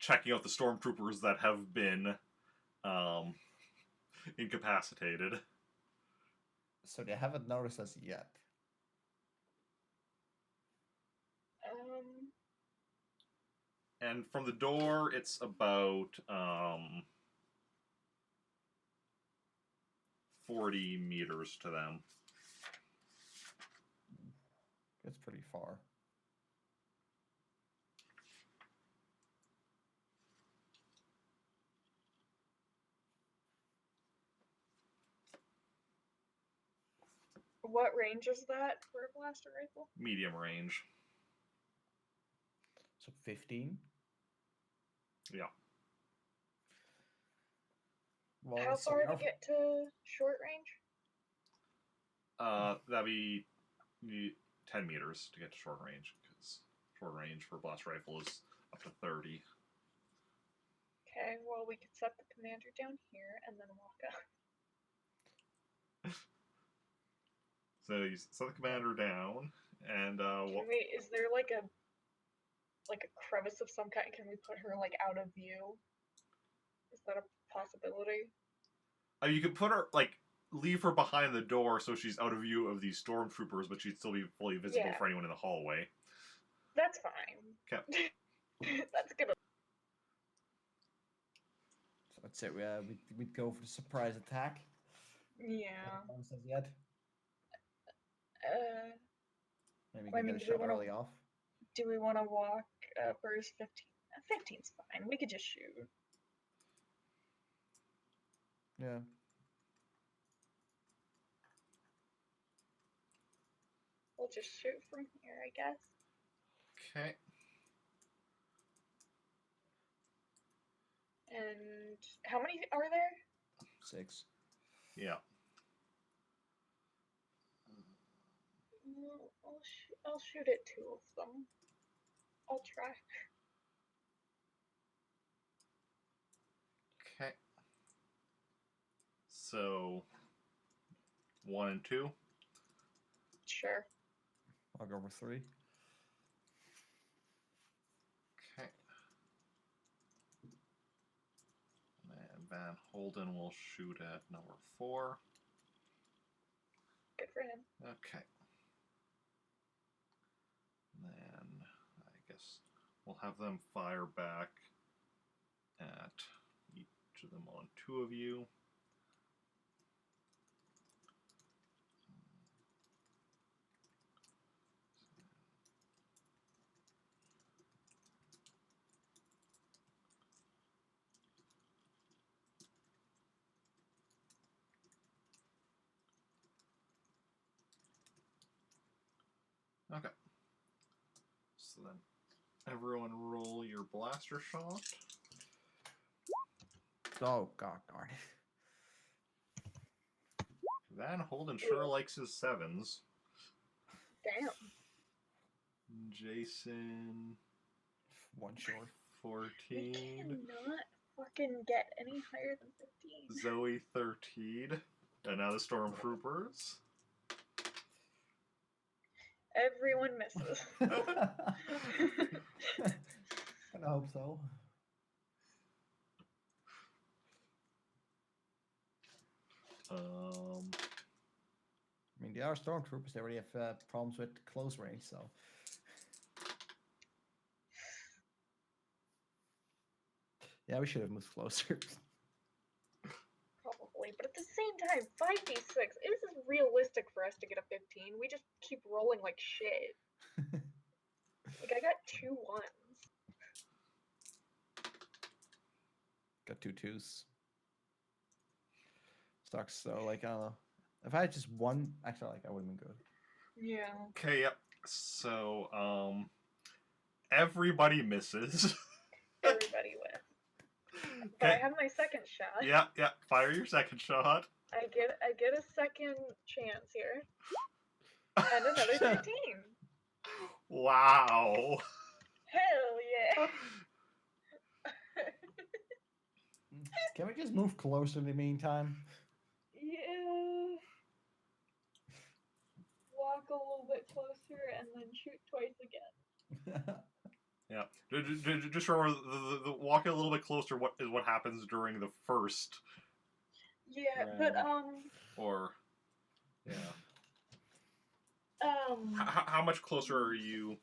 checking out the stormtroopers that have been incapacitated. So they haven't noticed us yet. And from the door, it's about 40 meters to them. It's pretty far. What range is that for a blaster rifle? Medium range. So 15? Yeah. Well, How so far we to are- get to short range? That'd be 10 meters to get to short range, because short range for a blast rifle is up to 30. Okay, well, we could set the commander down here and then walk up. So you set the commander down, and Is there like a crevice of some kind? Can we put her like out of view? Is that a possibility? you could put her, like, leave her behind the door so she's out of view of these stormtroopers, but she'd still be fully visible Yeah. for anyone in the hallway. That's fine. Okay. That's good. So that's it. We'd go for the surprise attack. Yeah. Haven't said yet. Maybe we I can mean, get a do we shot wanna- early off. Do we want to walk first? 15? 15's fine. We could just shoot. Yeah. We'll just shoot from here, I guess. Okay. And how many are there? 6. Yeah. I'll shoot at 2 of them. I'll try. Okay. So 1 and 2. Sure. I'll go for 3. Okay. And Van Holden will shoot at number 4. Good for him. Okay. Then I guess we'll have them fire back at each of them on 2 of you. Okay. So then everyone roll your blaster shot. Oh, God darn it. Van Holden sure likes his 7s. Damn. Jacen, 1 short. 14. We cannot fucking get any higher than 15. Zoe 13. And now the Stormtroopers. Everyone misses. I hope so. I mean, they are stormtroopers. They already have problems with close range, so. Yeah, we should have moved closer. Probably, but at the same time, 5d6 isn't realistic for us to get a 15. We just keep rolling like shit. Like, I got 2 1s. Got 2 2s. Sucks, so, like, I don't know. If I had just one, actually, like, I would have been good. Yeah. Okay, yep. So, everybody misses. Everybody wins. But I have my second shot. Yeah, yeah. Fire your second shot. I get a second chance here. And another 15. Wow. Hell yeah. Can we just move closer in the meantime? Yeah. Walk a little bit closer and then shoot twice again. Yeah. Just remember, the walking a little bit closer. What happens during the first? Yeah, but Or, yeah. um. How much closer are you?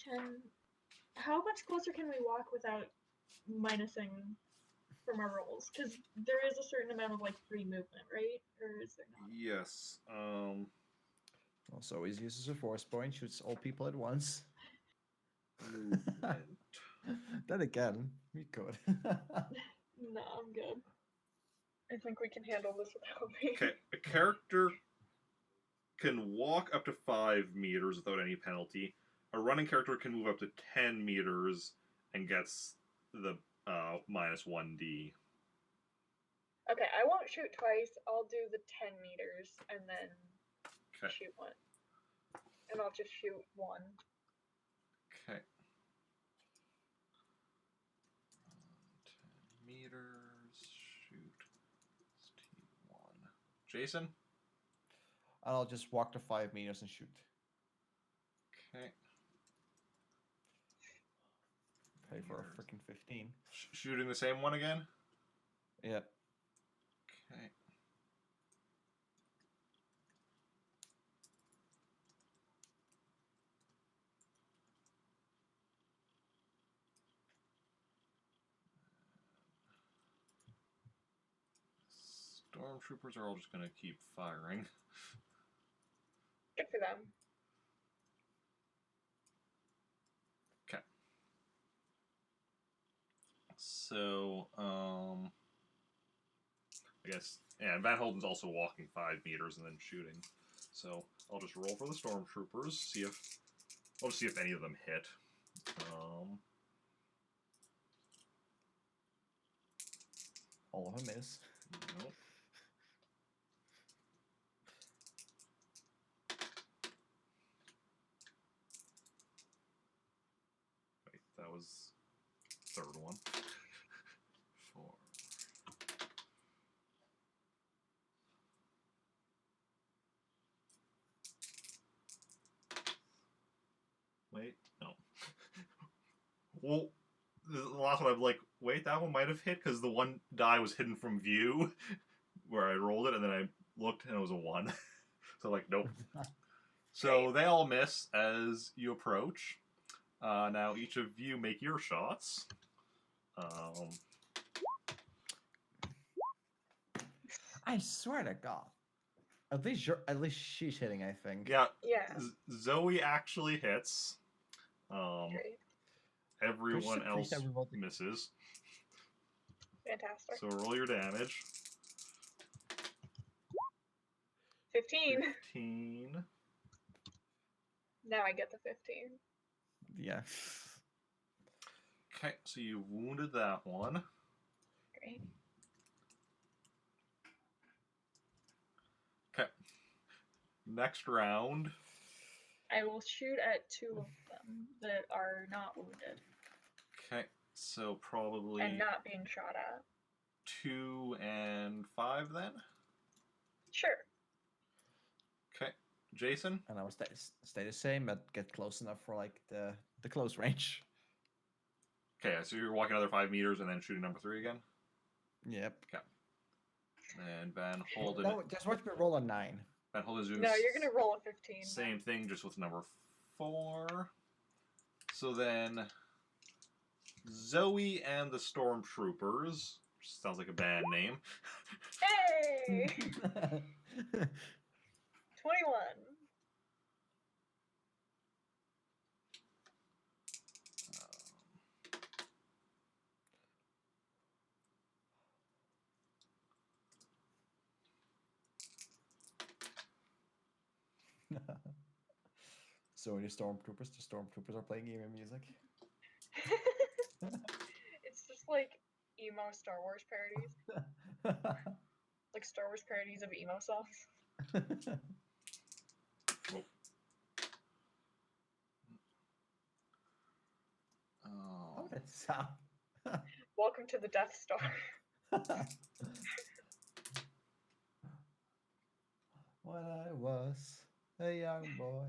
10. How much closer can we walk without minusing from our rolls? Because there is a certain amount of like free movement, right? Or is there not? Yes. Also, always uses a force point, shoots all people at once. Movement. Then again, we could. No, I'm good. I think we can handle this without me. Okay, a character can walk up to 5 meters without any penalty. A running character can move up to 10 meters and gets the minus 1d. Okay, I won't shoot twice. I'll do the 10 meters and then Okay. shoot one. And I'll just shoot one. Okay. 10 meters, shoot T1. Jacen? I'll just walk to 5 meters and shoot. Okay. Pay for a freaking 15. Shooting the same one again? Yep. Okay. Stormtroopers are all just going to keep firing. Good for them. Okay. So, I guess, yeah, Van Holden's also walking 5 meters and then shooting. So, I'll just roll for the Stormtroopers, I'll just see if any of them hit. All of them is. Nope. Wait, that was third one. 4. Wait, no. Well, the last one I'm like, wait, that one might have hit because the one die was hidden from view where I rolled it, and then I looked and it was a 1. So like, nope. So they all miss as you approach. Now each of you make your shots. I swear to God. At least she's hitting, I think. Yeah. Yeah. Zoe actually hits. Great. Everyone else misses. Fantastic. So roll your damage. 15. 15. Now I get the 15. Yeah. Okay, so you wounded that one. Great. Okay. Next round. I will shoot at 2 of them that are not wounded. Okay. So probably and not being shot at. 2 and 5 then? Sure. Okay. Jacen? And I will stay the same, but get close enough for like the close range. Okay, so you're walking another 5 meters and then shooting number 3 again? Yep. And Van Holden. No, just watch me roll a 9. Van Holden's doing No, you're gonna roll a 15. same thing, just with number 4. So then, Zoe and the Stormtroopers, which sounds like a band name. Hey! 21. So the stormtroopers are playing emo music. It's just like emo Star Wars parodies. Like Star Wars parodies of emo songs. How would that sound? Welcome to the Death Star. When I was a young boy,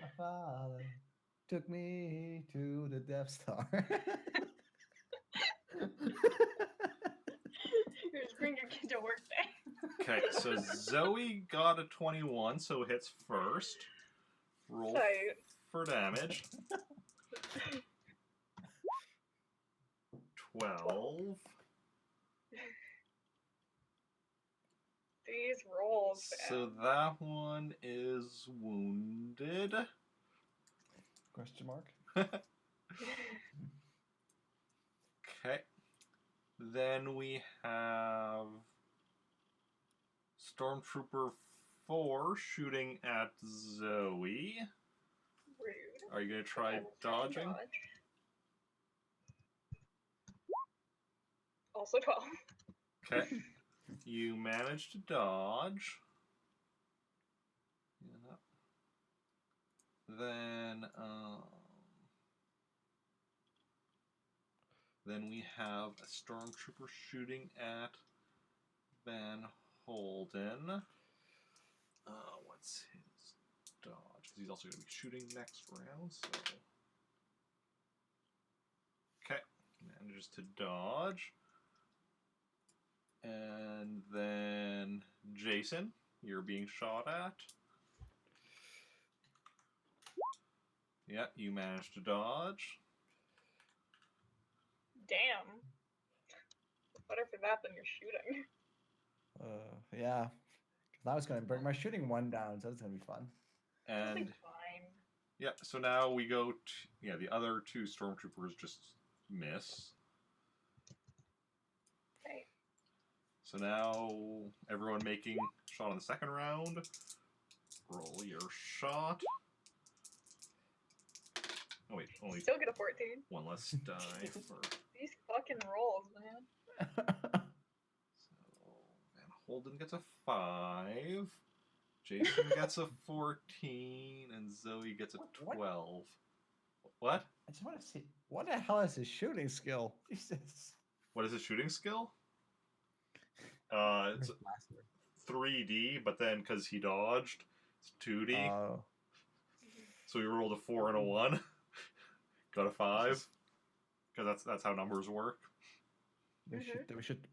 my father took me to the Death Star. You just bring your kid to work day. Okay, so Zoe got a 21, so hits first. Roll Tight. for damage. 12. These rolls, So man. that one is wounded. Question mark. Okay. Then we have Stormtrooper 4 shooting at Zoe. Rude. Are you going to try I will try and dodging? dodge. Also 12. Okay. You manage to dodge. Yeah. Then we have a Stormtrooper shooting at Van Holden. What's his dodge? Because he's also going to be shooting next round. So, okay, manages to dodge. And then Jacen, you're being shot at. Yeah, you managed to dodge. Damn. Better for that than your shooting. Yeah. Now it's gonna bring my shooting one down, so that's gonna be fun. It'll be And fine. yeah, so now we go to, the other 2 Stormtroopers just miss. Okay. So now everyone making shot on the second round. Roll your shot. Oh wait, only Still get a 14. one less die for. These fucking rolls, man. So Van Holden gets a 5. Jacen gets a 14, and Zoe gets a 12. What? I just want to see what the hell is his shooting skill. Jesus. What is his shooting skill? It's His blaster. 3D, but then because he dodged, it's 2D. Oh. So we rolled a 4 and a 1. Got a 5. Because that's how numbers work. We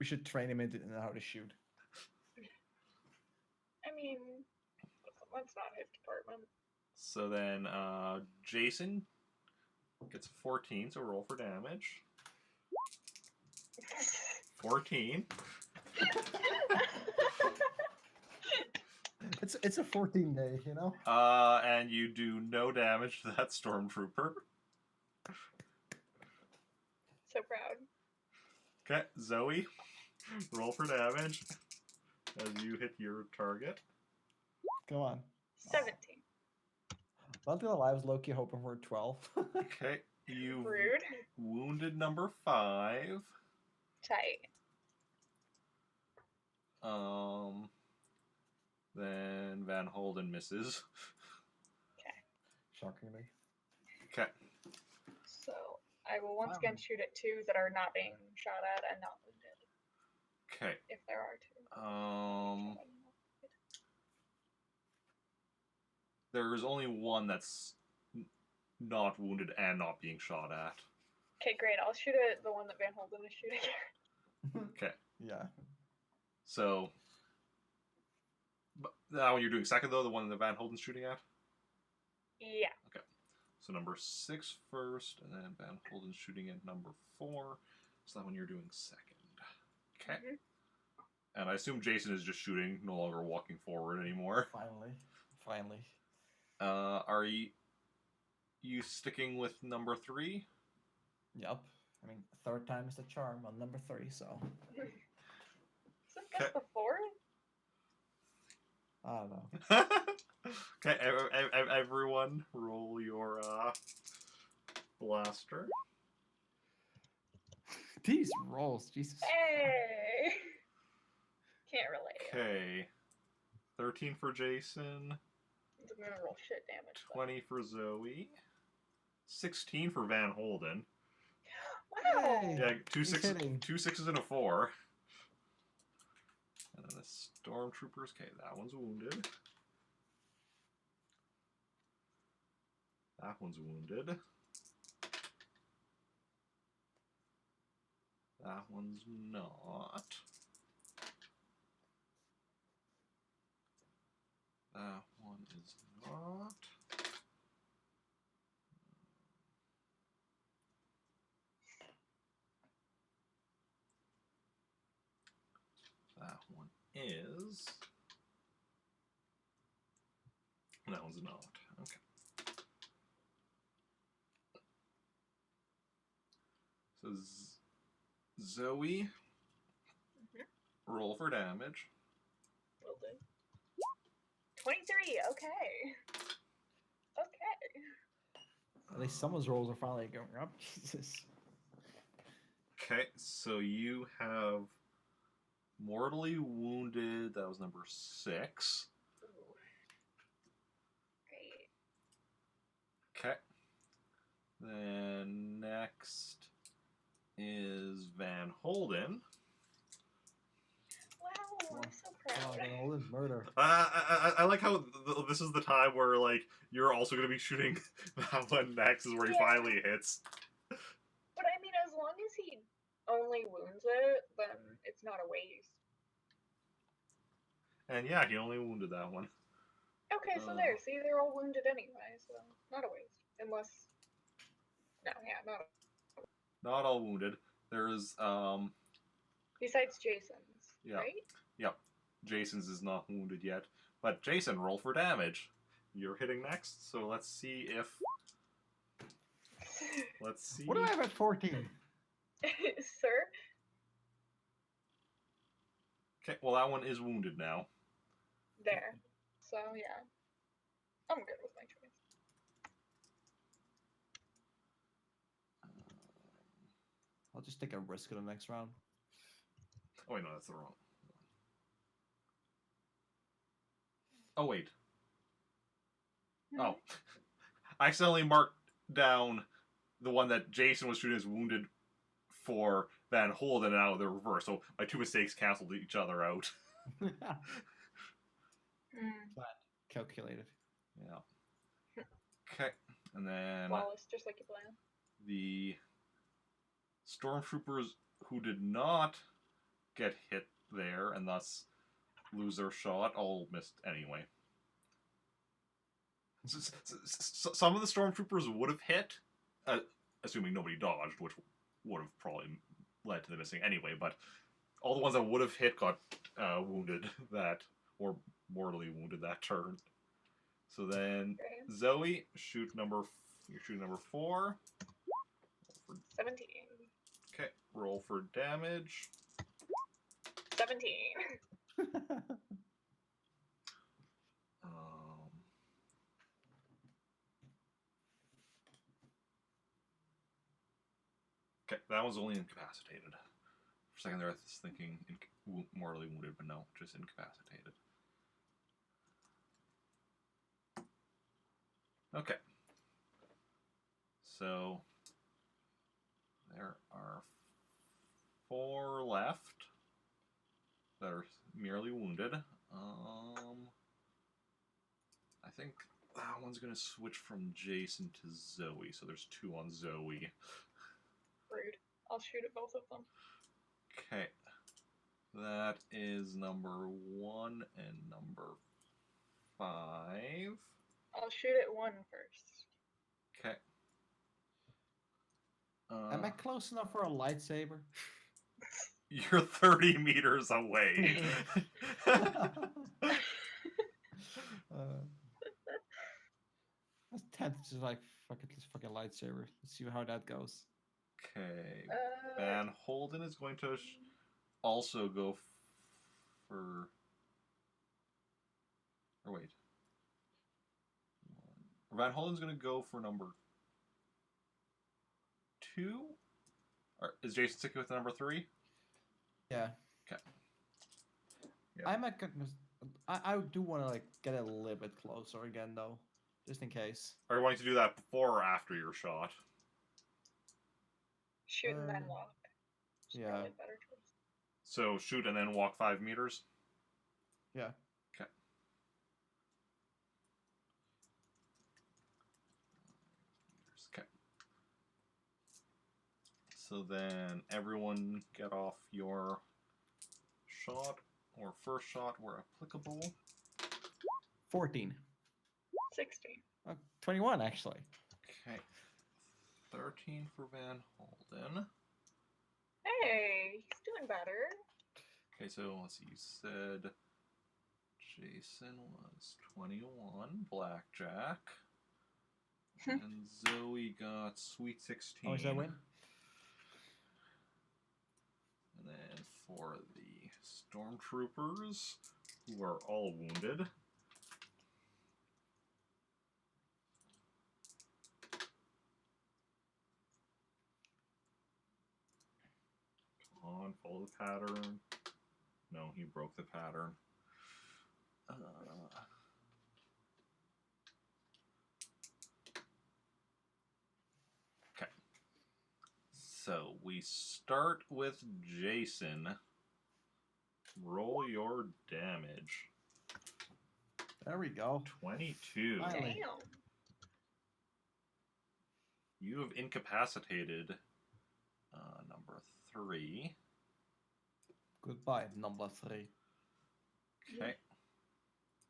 should train him into how to shoot. I mean, that's not his department. So then Jacen gets a 14, so roll for damage. 14. It's a 14 day, you know? And you do no damage to that Stormtrooper. So proud. Okay, Zoe, roll for damage as you hit your target. Come on. 17. Not gonna lie, I was low-key hoping for a 12. Okay, you Rude. wounded number 5. Tight. Then Van Holden misses. Shockingly. So I I will once again shoot at 2 that are not being shot at and not wounded, Okay. if there are 2. There's only one that's not wounded and not being shot at. Okay, great. I'll shoot at the one that Van Holden is shooting at. Okay. Yeah. So, that one you're doing second, though, the one that Van Holden's shooting at? Yeah. Okay. So number 6 first, and then Van Holden's shooting at number 4. So that one you're doing second. Okay. Mm-hmm. And I assume Jacen is just shooting, no longer walking forward anymore. Finally. Are you sticking with number 3? Yep. I mean, third time is the charm on number 3, so. Isn't this the 4th? I don't know. Okay, everyone, roll your blaster. These rolls, Jesus. Hey! Can't relate. Okay, 13 for Jacen, I'm gonna roll shit damage. 20 for Zoey, 16 for Van Holden. Wow! Yay. Yeah, two He's sixes, hitting. 2 6s and a 4. And then the stormtroopers. Okay, that one's wounded. That one's wounded. That one's not. That one is not. That one is. That one's not. Okay. So Zoey, roll for damage. Will do. 23, okay. Okay. At least someone's rolls are finally going up. Jesus. Okay, so you have mortally wounded. That was number 6. Ooh. Great. Okay. Then next is Van Holden. Wow, I'm so Oh, proud. Van Holden's murder. I like how this is the time where like you're also going to be shooting that one next is where he Yeah. finally hits. But I mean, as long as he only wounds it, then it's not a waste. And yeah, he only wounded that one. Okay, so there. See, they're all wounded anyway, so not a waste. Unless... No, yeah, not a... Not all wounded. There's Besides Jason's, Yeah. right? Yep. Jason's is not wounded yet. But Jacen, roll for damage. You're hitting next, so let's see if... Let's see... What do I have at 14? Sir? Okay, well that one is wounded now. There. So, yeah. I'm good with my choice. I'll just take a risk in the next round. Oh wait, no, that's the wrong. Oh wait. Oh. I accidentally marked down the one that Jacen was shooting as wounded for Van Holden, and now they're reversed. So my 2 mistakes canceled each other out. Calculated. Yeah. Okay. And then Flawless, just like you planned. the stormtroopers who did not get hit there and thus lose their shot all missed anyway. Some of the stormtroopers would have hit, assuming nobody dodged, which would have probably led to the missing anyway, but all the ones that would have hit got wounded that, or mortally wounded that turn. So then, Okay. Zoey, you're shooting number 4. 17. Okay, roll for damage. 17. Okay, that one's only incapacitated. For a second there, I was thinking mortally wounded, but no, just incapacitated. Okay. So, 4 left that are merely wounded. I think that one's going to switch from Jacen to Zoey, so there's 2 on Zoey. Rude. I'll shoot at both of them. Okay. That is number 1 and number 5. I'll shoot at one first. Okay. Am I close enough for a lightsaber? You're 30 meters away. That's tempted to like fuck it, this fucking lightsaber. Let's see how that goes. Okay. Van Holden is going to also go for. Or wait. Van Holden's going to go for number 2. Or is Jacen sticking with number 3? Yeah. Okay. Yeah. I do want to like get a little bit closer again though, just in case. Are you wanting to do that before or after your shot? Shoot and then walk. Yeah. Probably a better choice. So shoot and then walk 5 meters? Yeah. Okay. Okay. So then everyone get off your shot or first shot where applicable. 14. 16. 21 actually. Okay. 13 for Van Holden. Hey, he's doing better. Okay, so let's see. You said Jacen was 21, blackjack. And Zoey got sweet 16. Oh, is that win? And then for the stormtroopers, who are all wounded. Come on, follow the pattern. No, he broke the pattern. Okay. So we start with Jacen. Roll your damage. There we go. 22. Finally. Damn. You have incapacitated number 3. Goodbye, number 3. Okay.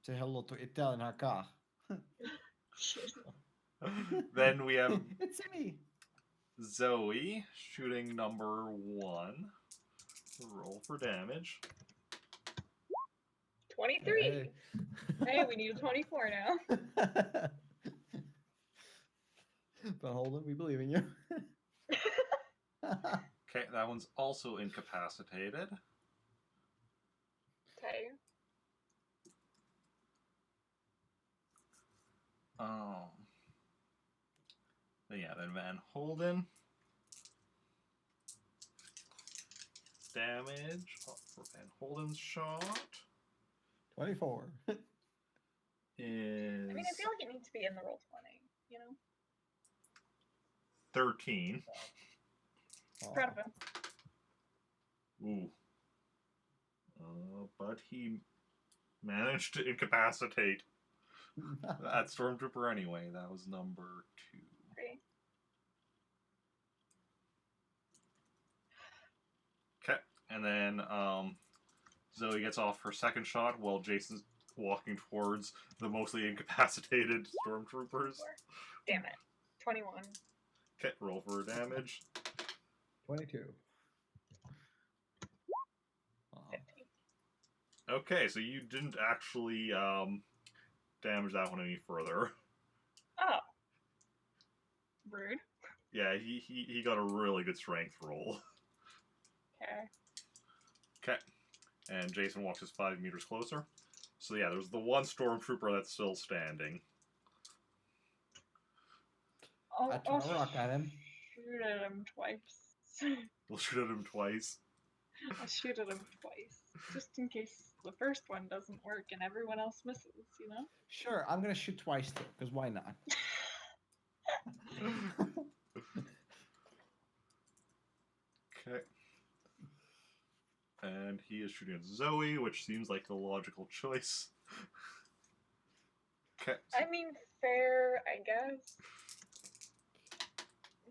Say hello to Itel in her car. Then we have It's me. Zoey shooting number 1. Roll for damage. 23. Hey. Hey, we need a 24 now. But hold on, we believe in you. Okay, that one's also incapacitated. Okay. Then Van Holden. Damage for Van Holden's shot 24. is. I mean, I feel like it needs to be in the roll 20, you know? 13. Proud of him. Ooh. But he managed to incapacitate that stormtrooper anyway. That was number 2. Great. Okay, and then Zoey gets off her second shot while Jacen's walking towards the mostly incapacitated stormtroopers. Damn it. 21. Okay, roll for damage. 22. 15. Okay, so you didn't actually damage that one any further. Oh. Rude. Yeah, he got a really good strength roll. Okay. Okay, and Jacen walks us 5 meters closer. So yeah, there's the one stormtrooper that's still standing. I throw a rock at him. Shoot at him twice. We'll shoot at him twice. I'll shoot at him twice. Just in case the first one doesn't work and everyone else misses, you know? Sure, I'm gonna shoot twice too, because why not? Okay. And he is shooting at Zoe, which seems like the logical choice. Okay. I mean, fair, I guess.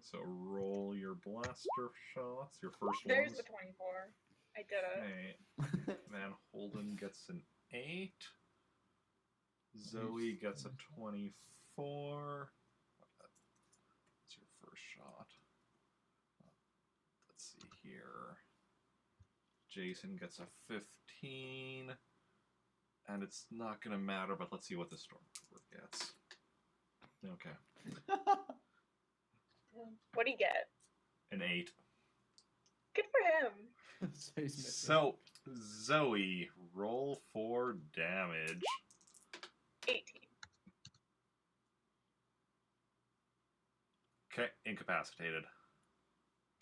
So roll your blaster shots, your first There's ones. the 24. I did it. Okay. Van Holden gets an 8. Zoe gets a 24. That's your first shot. Let's see here. Jacen gets a 15. And it's not going to matter, but let's see what the Stormtrooper gets. Okay. What do you get? An 8. Good for him. So he's missing. So, Zoe, roll for damage. 18. Okay, incapacitated.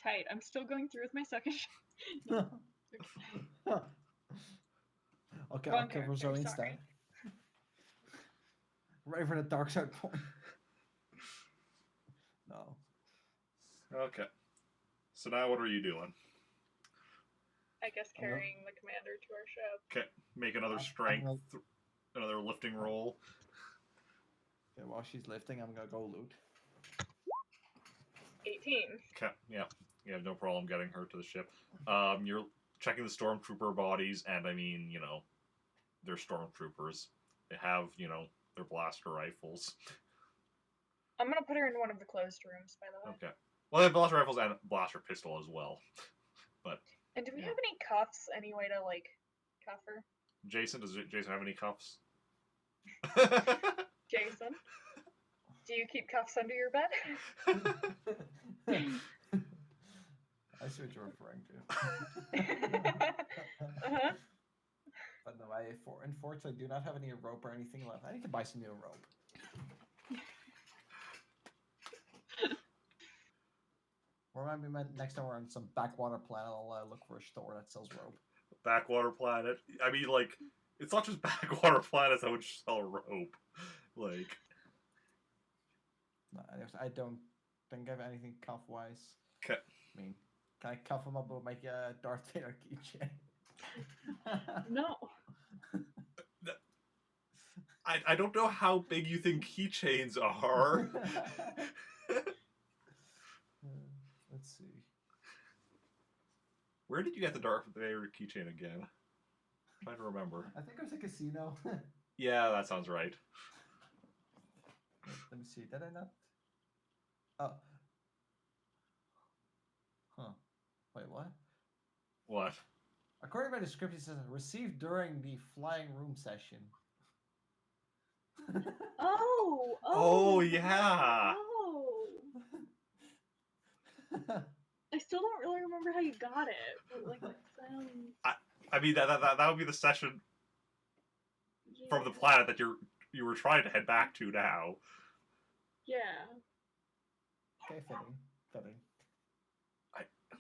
Tight. I'm still going through with my second. Okay, Wrong I'll cover character, Zoe instead. sorry. Right for the dark side point. No. Okay. So now what are you doing? I guess I'm not- carrying the commander to our ship. Okay, make another I'm strength, like- another lifting roll. Okay, while she's lifting, I'm gonna go loot. 18. Okay, yeah. You have no problem getting her to the ship. You're checking the stormtrooper bodies, and I mean, you know, they're stormtroopers. They have, you know, their blaster rifles. I'm gonna put her in one of the closed rooms, by the way. Okay. Well, they have blaster rifles and blaster pistol as well. But And do we Yeah. have any cuffs? Any way to, like, cuff her? Jacen, does Jacen have any cuffs? Jacen? Do you keep cuffs under your bed? I see what you're referring to. Uh-huh. But no, unfortunately do not have any rope or anything left. I need to buy some new rope. Or maybe next time we're on some backwater planet, I'll look for a store that sells rope. Backwater planet. I mean, like, it's not just backwater planets that would sell rope. Like, No, I don't think I have anything cuff-wise. okay. I mean, can I cuff him up with my Darth Vader keychain? No. I don't know how big you think keychains are. Let's see. Where did you get the Darth Vader keychain again? I'm trying to remember. I think it was a casino. Yeah, that sounds right. Let me see. Did I not? Oh. Huh. Wait, what? What? According to my description, it says received during the flying room session. Oh! Oh, yeah. Oh! I still don't really remember how you got it, but, like, it sounds... I mean, that would be the session from the Yeah. planet that you were trying to head back to now. Yeah. Okay, fitting.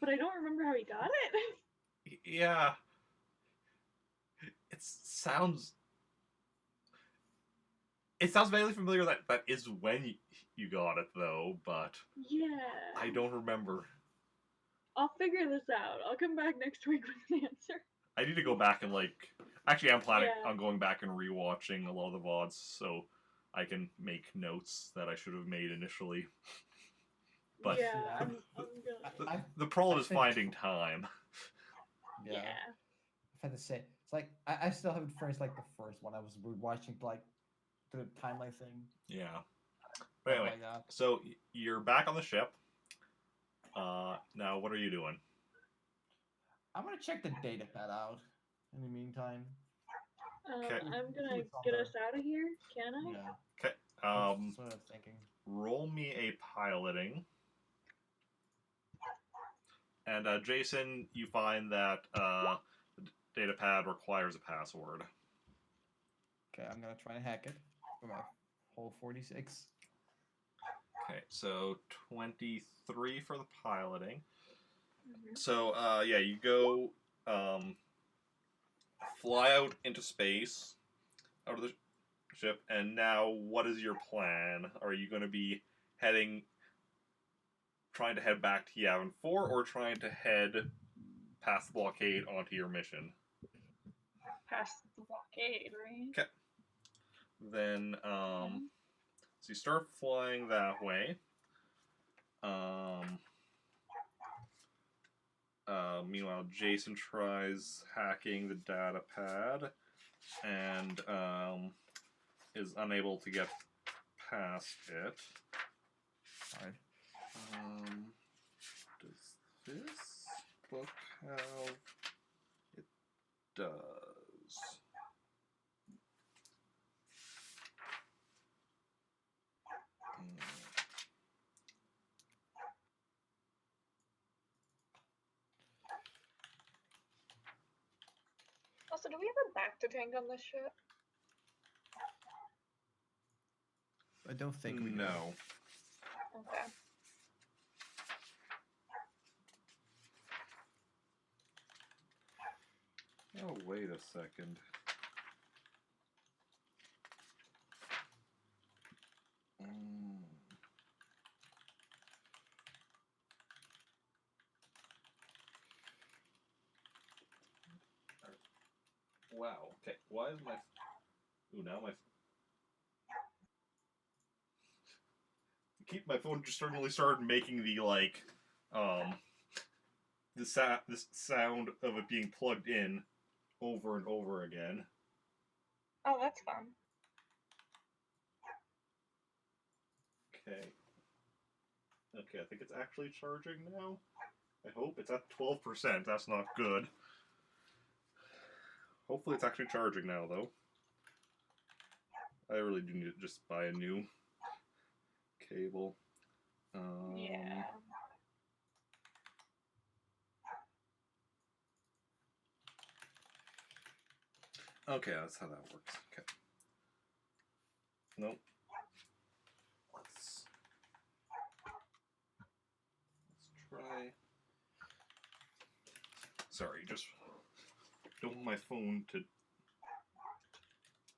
But I don't remember how he got it. Yeah. It sounds vaguely familiar that is when you got it, though, but Yeah. I don't remember. I'll figure this out. I'll come back next week with an answer. I need to go back and, like... Actually, I'm planning Yeah. on going back and rewatching a lot of the VODs, so I can make notes that I should have made initially. But yeah, Yeah, I'm gonna... the problem I is think- finding time. Yeah. I've had to say, it's like I still haven't finished like the first one. I was watching like the timeline thing. Yeah. Oh But anyway, my God. so you're back on the ship. Now what are you doing? I'm gonna check the data pad out in the meantime. Okay. I'm gonna It's on get there. us out of here, can I? Yeah. Okay. That's what I'm thinking. Roll me a piloting. And Jacen, you find that the data pad requires a password. Okay, I'm gonna try and hack it for my whole 46. Okay, so 23 for the piloting. Mhm. So, yeah, you go fly out into space, out of the ship, and now what is your plan? Are you going to be trying to head back to Yavin 4, or trying to head pass the blockade onto your mission. Past the blockade, right? Okay. Then, so you start flying that way. Meanwhile, Jacen tries hacking the data pad and is unable to get past it. Alright. Does this book have... It does. Also, do we have a back to tank on this ship? I don't think we do. No. Okay. Oh, wait a second. Wow. Okay. Why is my... Ooh, now my... My phone just suddenly started making the, like, this sound of it being plugged in over and over again. Oh, that's fun. Okay. Okay, I think it's actually charging now. I hope it's at 12%. That's not good. Hopefully it's actually charging now, though. I really do need to just buy a new cable. Yeah. Okay, that's how that works. Okay. Nope. Let's try. Sorry, just don't want my phone to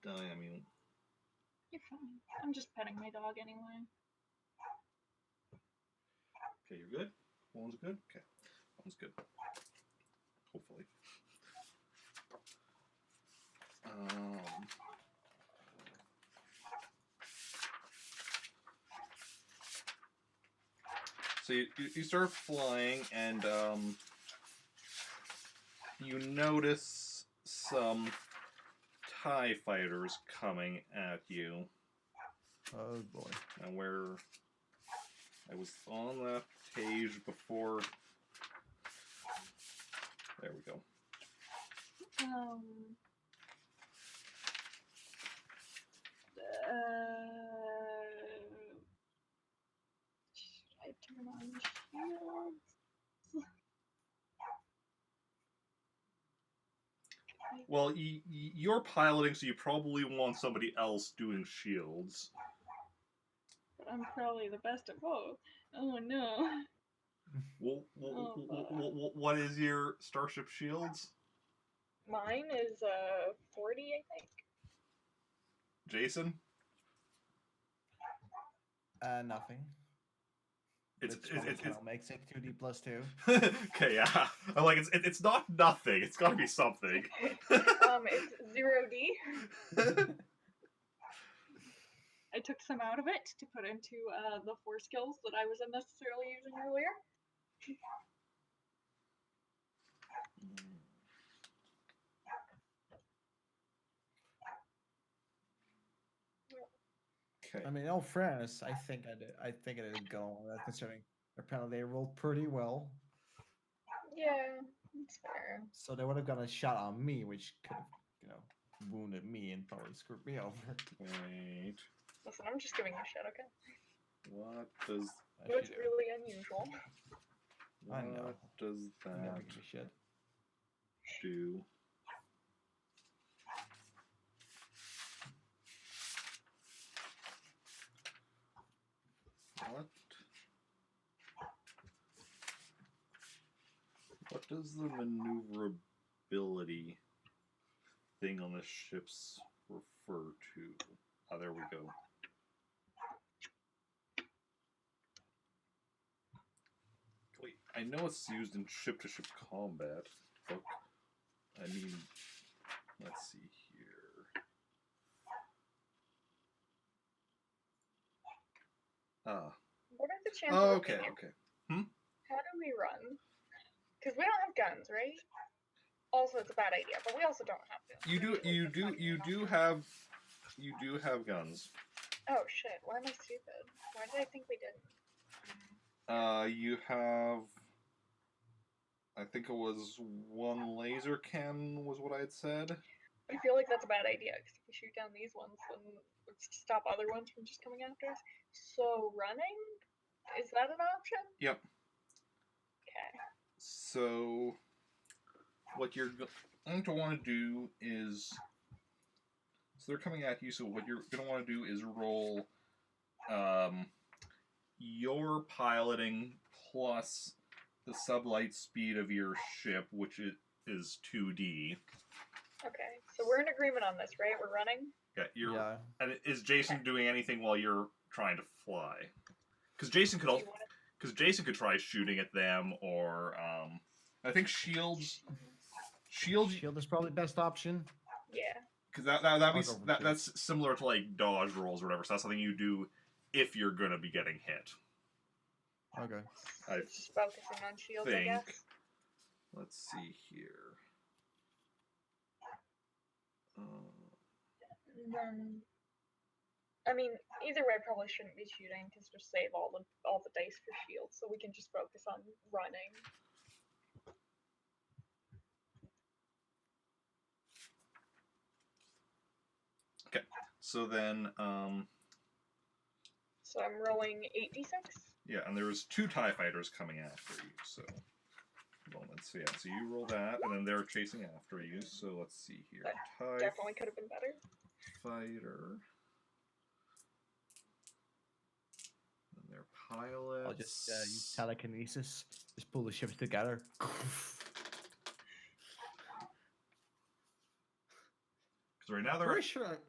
die. I mean, You're fine. I'm just petting my dog anyway. okay, you're good? Phone's good? Okay. Phone's good. Hopefully. So you start flying, and you notice some TIE fighters coming at you. Oh boy. And where I was on that page before. There we go. Should I turn on shields? Well, you're piloting, so you probably want somebody else doing shields. But I'm probably the best at both. Oh no. What is your Starship Shields? Mine is 40, I think. Jacen? Nothing. It's makes it 2D plus 2. okay, yeah. I'm like it's not nothing. It's got to be something. It's 0D. I took some out of it to put into the 4 skills that I was unnecessarily using earlier. Okay. I mean, in all fairness, I think I did go on that, considering apparently they rolled pretty well. Yeah, that's fair. So they would have got a shot on me, which could have, wounded me and probably screwed me over. Wait. Listen, I'm just giving you shit, okay? What does What's really unusual? I know. What does You never that give a shit. do? What does the maneuverability thing on the ships refer to? Ah, there we go. Wait, I know it's used in ship-to-ship combat, but I mean, let's see here. What are the chances? Oh, of okay, being okay. How do we run? Because we don't have guns, right? Also, it's a bad idea, but we also don't have guns. You do have guns. Oh shit! Why am I stupid? Why did I think we didn't? You have. I think it was one laser cannon was what I had said. I feel like that's a bad idea because if we shoot down these ones, then let's stop other ones from just coming after us. So running, is that an option? Yep. Okay. So, what you're going to want to do is, so they're coming at you. So what you're going to want to do is roll, your piloting plus the sublight speed of your ship, which is 2D. Okay, so we're in agreement on this, right? We're running? Yeah, And is Jacen doing anything while you're trying to fly? Because Jacen could also, Jacen could try shooting at them, or I think shield is probably the best option. Yeah. Because that's similar to like dodge rolls or whatever. So that's something you do if you're gonna be getting hit. Okay. So just focusing on shields, I guess. Let's see here. Then, I mean, either way, I probably shouldn't be shooting because just save all the dice for shields, so we can just focus on running. Okay, so then So I'm rolling 8d6. Yeah, and there's 2 TIE fighters coming after you. So moments. So yeah, so you roll that, and then they're chasing after you. So let's see here. That TIE definitely could have been better. Fighter. And their pilots. I'll just use telekinesis. Just pull the ships together. Because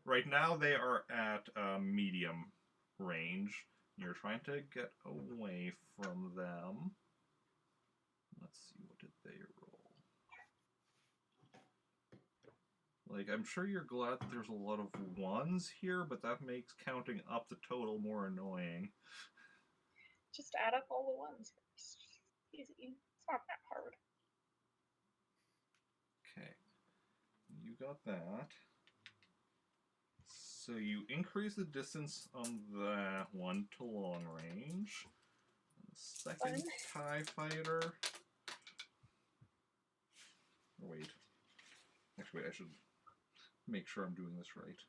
right now they are at medium range. You're trying to get away from them. Let's see, what did they roll? Like, I'm sure you're glad that there's a lot of 1s here, but that makes counting up the total more annoying. Just add up all the 1s first. Easy. It's not that hard. Okay. You got that. So you increase the distance on that one to long range. And the second TIE fighter. Oh, wait. Actually, wait, I should make sure I'm doing this right.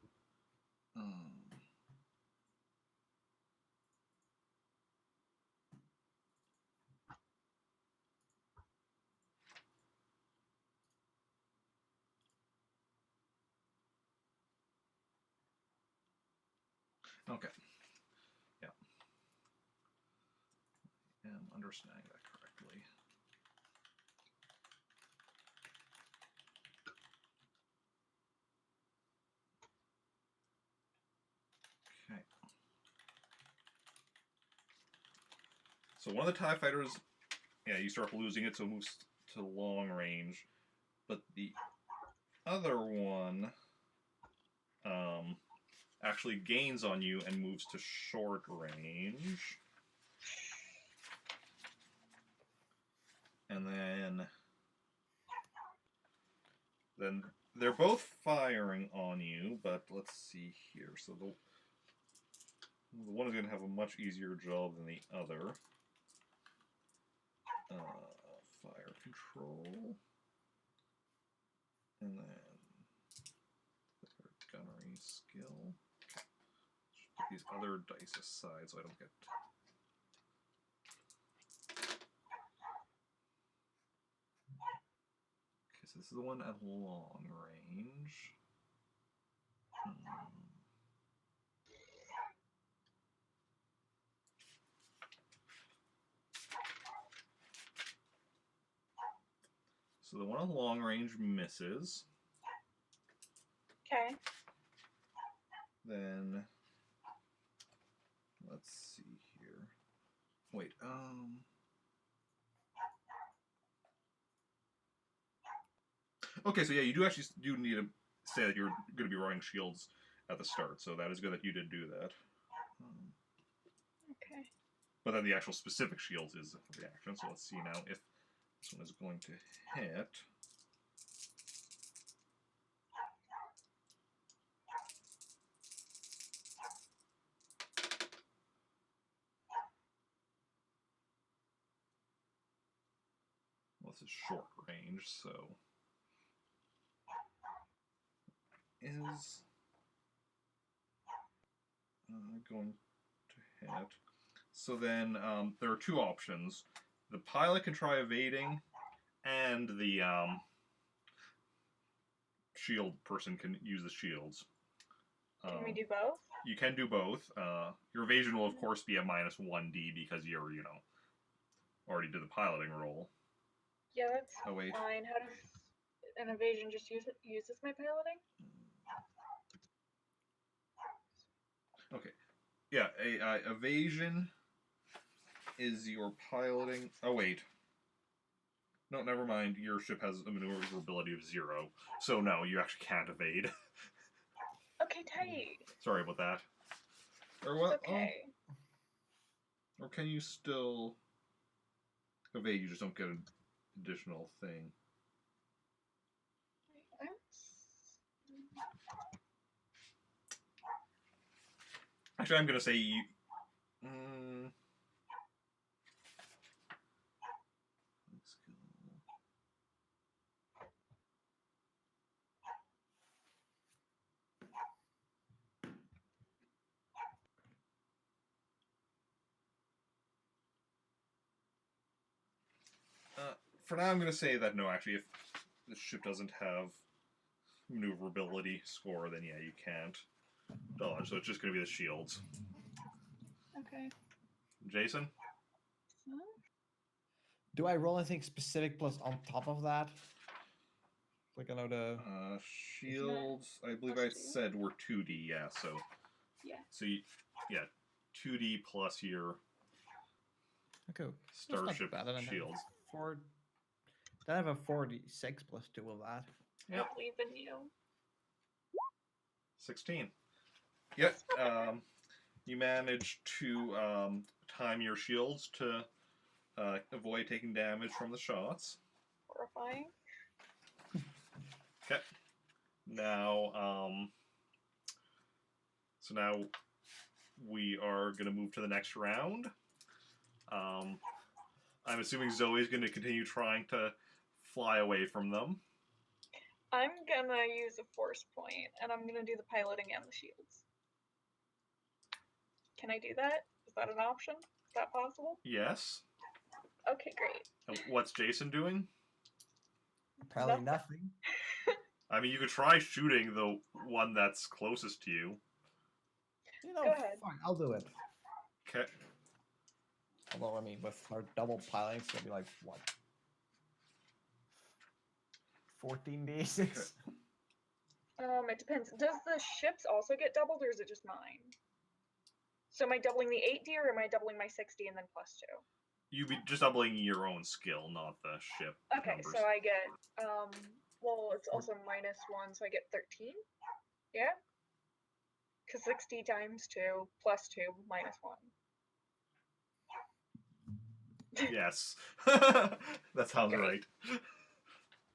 Okay. Yeah. I am understanding that correctly. Okay. So one of the TIE fighters, yeah, you start losing it, so it moves to long range. But the other one actually gains on you and moves to short range. And then they're both firing on you, but let's see here. So the one is going to have a much easier job than the other. Fire control. And then their gunnery skill. Okay. Put these other dice aside so I don't get... Okay, so this is the one at long range. So the one at long range misses. Okay. Then let's see here. Wait, Okay, so yeah, you do actually need to say that you're going to be rolling shields at the start, so that is good that you did do that. Okay. But then the actual specific shields is the reaction, so let's see now if this one is going to hit. Well, this is short range, so is going to hit. So then there are two options. The pilot can try evading, and the shield person can use the shields. Can we do both? You can do both. Your evasion will, of course, be a -1d because you're, already did the piloting roll. Yeah, that's Oh, wait. fine. How does an evasion just uses my piloting? Okay. Yeah, evasion is your piloting. Oh, wait. No, never mind. Your ship has a maneuverability of 0. So, no, you actually can't evade. Okay, tight. Sorry about that. Or what? Okay. Oh, or can you still evade? You just don't get an additional thing. Actually, I'm going to say you... let's go. For now, I'm going to say that no, actually, if the ship doesn't have maneuverability score, then yeah, you can't dodge. So it's just going to be the shields. Okay. Jacen? Do I roll anything specific plus on top of that? Like I know the shields, I believe I said were 2D, yeah, so... Yeah. So, yeah, 2D plus your okay. starship shields. Then I have a 46 plus 2 of that. Yep. I believe in you. 16. Yep. You managed to time your shields to avoid taking damage from the shots. Horrifying. Okay. Now, so now we are going to move to the next round. I'm assuming Zoe's going to continue trying to fly away from them. I'm gonna use a force point, and I'm gonna do the piloting and the shields. Can I do that? Is that an option? Is that possible? Yes. Okay, great. And what's Jacen doing? Probably nothing. I mean, you could try shooting the one that's closest to you. Go ahead. Fine, I'll do it. Okay. Although, I mean, with our double piloting, it's gonna be like, what? 14d6? Okay. It depends. Does the ships also get doubled, or is it just mine? So am I doubling the 8D, or am I doubling my 60 and then +2? You'd be just doubling your own skill, not the ship Okay, numbers. so I get, well, it's also -1, so I get 13? Yeah? Because 60 times 2 plus 2 minus 1. Yes. That sounds right.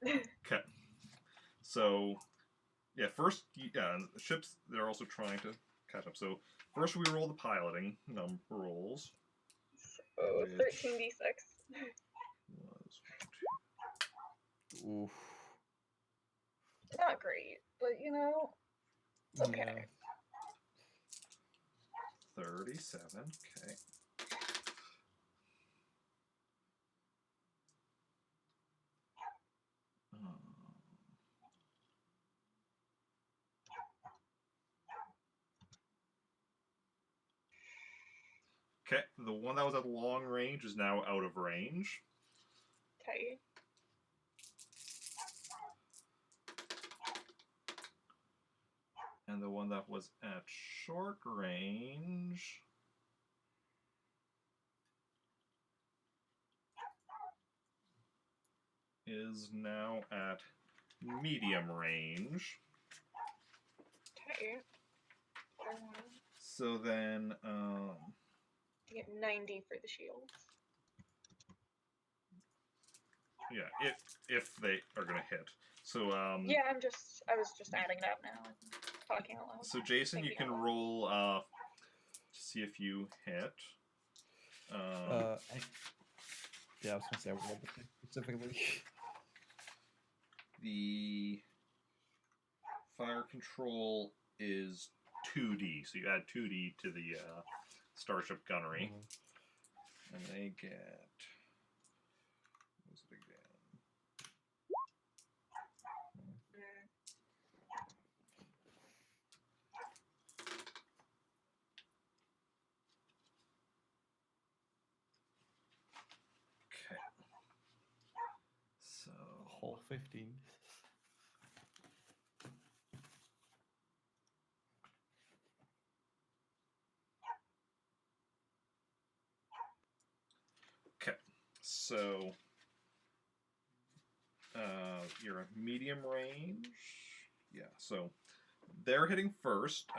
Okay. So, yeah, first, ships, they're also trying to catch up. So, first we roll the piloting rolls. So, 13d6. Oof. Not great, but it's okay. Yeah. 37, okay. Okay, the one that was at long range is now out of range. Okay. And the one that was at short range is now at medium range. Okay. So then, You get 90 for the shields. yeah, if they are gonna hit. So Yeah, I was just adding it up now. Talking out loud. So Jacen, you Thinking can out loud. roll to see if you hit. Yeah, I was gonna say I rolled the thing specifically. The fire control is 2D, so you add 2D to the starship gunnery, and they get. What was it again? Okay. So. Whole 15. Okay. So. You're a medium range. Yeah. So they're hitting first.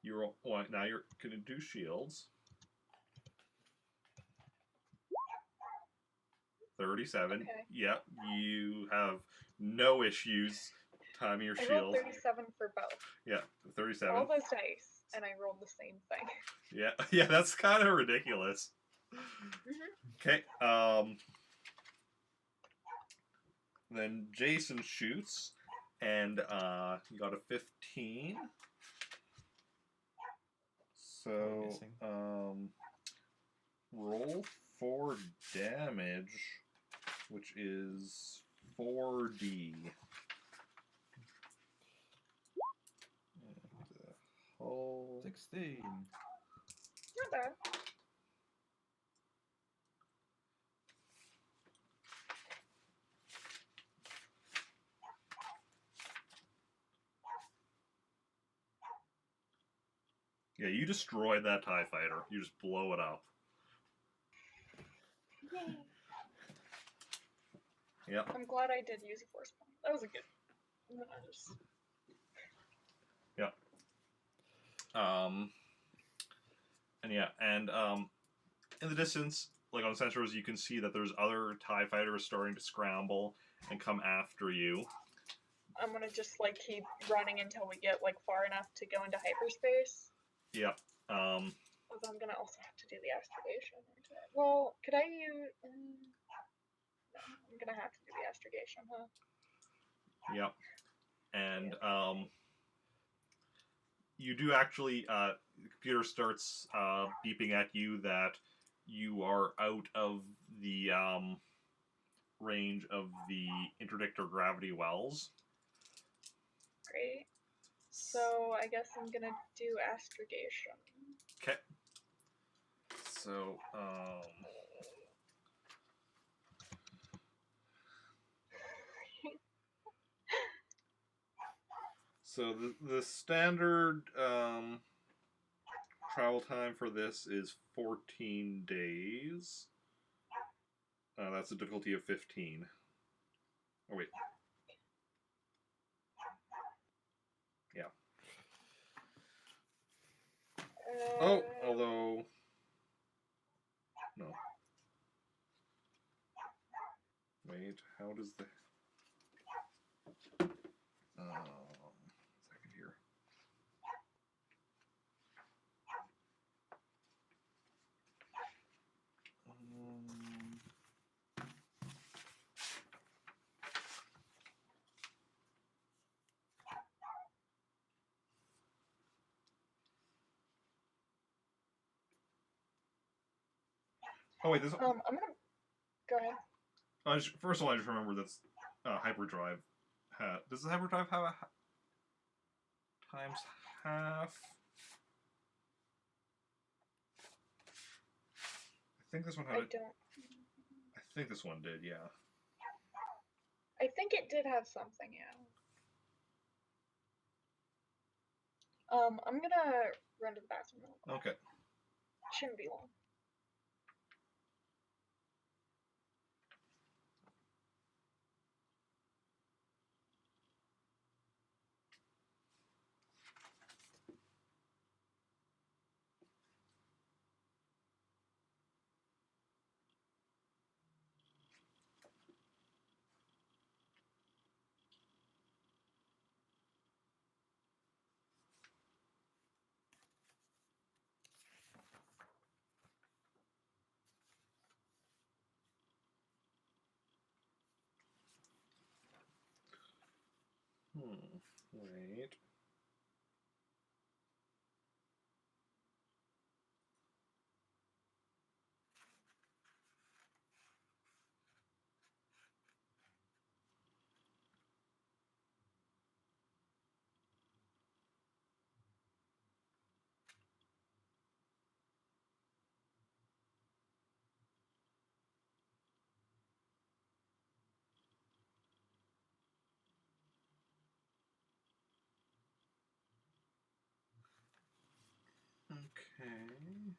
You're now you're gonna do shields. 37. Okay. Yep, you have no issues timing your I rolled shields. 37 for both. Yeah, 37. All those dice, and I rolled the same thing. Yeah, yeah, that's kind of ridiculous. Okay, then Jacen shoots, and you got a 15. So, roll 4 damage, which is 4D. And, 16. Not bad. yeah, you destroyed that TIE fighter. You just blow it up. Yay. Yep. I'm glad I did use a force point. That was a good. Yep. And yeah, and in the distance, like on sensors, you can see that there's other TIE fighters starting to scramble and come after you. I'm gonna just like keep running until we get like far enough to go into hyperspace. Yep. Because I'm gonna also have to do the astrogation. Well, could I use? No, I'm gonna have to do the astrogation, huh? Yep. And you do actually. The computer starts beeping at you that you are out of the range of the interdictor gravity wells. Great. So I guess I'm gonna do astrogation. Okay. So, so the standard travel time for this is 14 days. That's a difficulty of 15. Oh wait. Yeah. Oh, although no. Wait, how does the second here. Oh wait, this. I'm gonna go ahead. First of all, I just remember that hyperdrive. Does the hyperdrive have a times half? I think this one had. I I think this one did. Yeah. I think it did have something, yeah. I'm gonna run to the bathroom real quick. Okay. Shouldn't be long. Wait. Okay.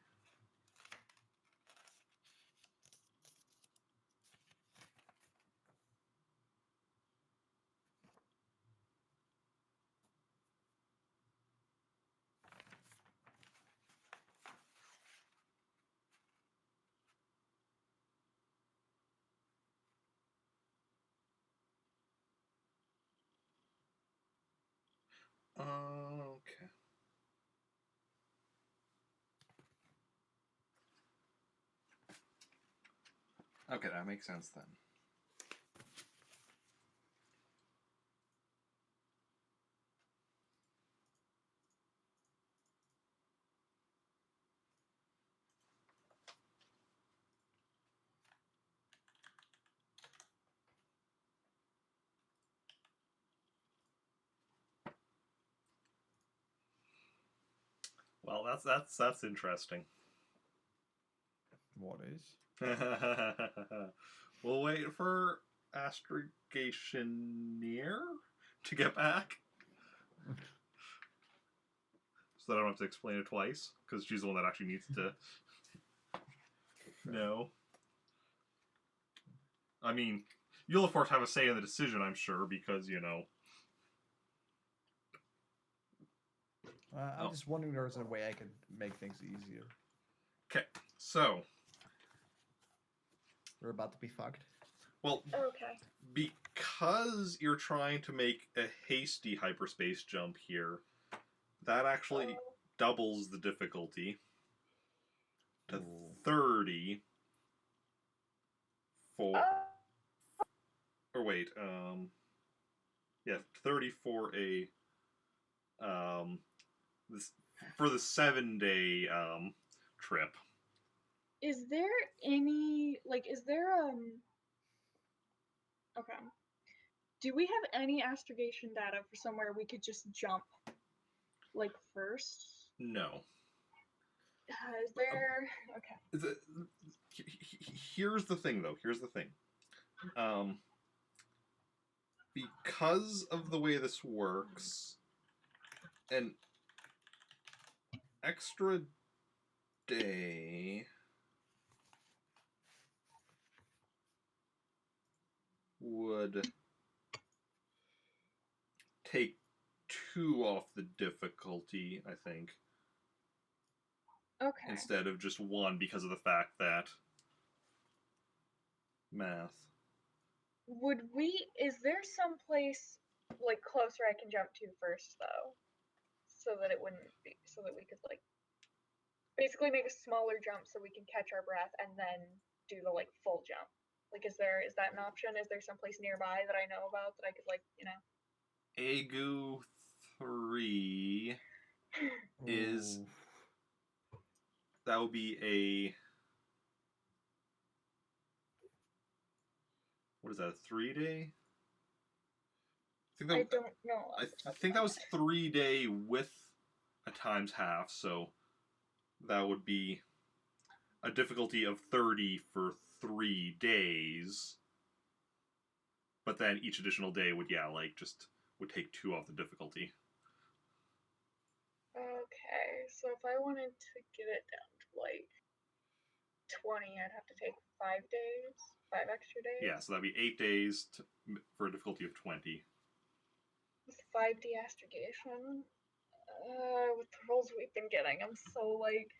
Okay. Okay, that makes sense then. Well, that's interesting. What is? We'll wait for Astrogationeer to get back. So that I don't have to explain it twice, because she's the one that actually needs to know. I mean, you'll of course have a say in the decision, I'm sure, because, you know... I'm just wondering if there's a way I could make things easier. Okay, so... We're about to be fucked. Well, Okay. because you're trying to make a hasty hyperspace jump here, that actually doubles the difficulty to 30 for... Or wait, yeah, 30 for a... for the 7-day trip. Is there any, like, is there, okay. Do we have any astrogation data for somewhere we could just jump, like, first? No. Is there, okay. Here's the thing, though. Here's the thing. Because of the way this works, an extra day would take 2 off the difficulty, I think. Okay. Instead of just 1 because of the fact that math. Would we, is there some place, like, closer I can jump to first, though? So that it wouldn't be, so that we could, like, basically make a smaller jump so we can catch our breath and then do the, like, full jump. Like, is that an option? Is there some place nearby that I know about that I could, like, you know? Agu 3 is... That would be a... What is that, a 3-day? I don't know. I think that was 3-day with a times half, so that would be a difficulty of 30 for 3 days. But then each additional day would, yeah, like, just would take 2 off the difficulty. Okay, so if I wanted to get it down to, like, 20, I'd have to take 5 days? 5 extra days? Yeah, so that'd be 8 days for a difficulty of 20. With 5D astrogation? With the rolls we've been getting, I'm so, like...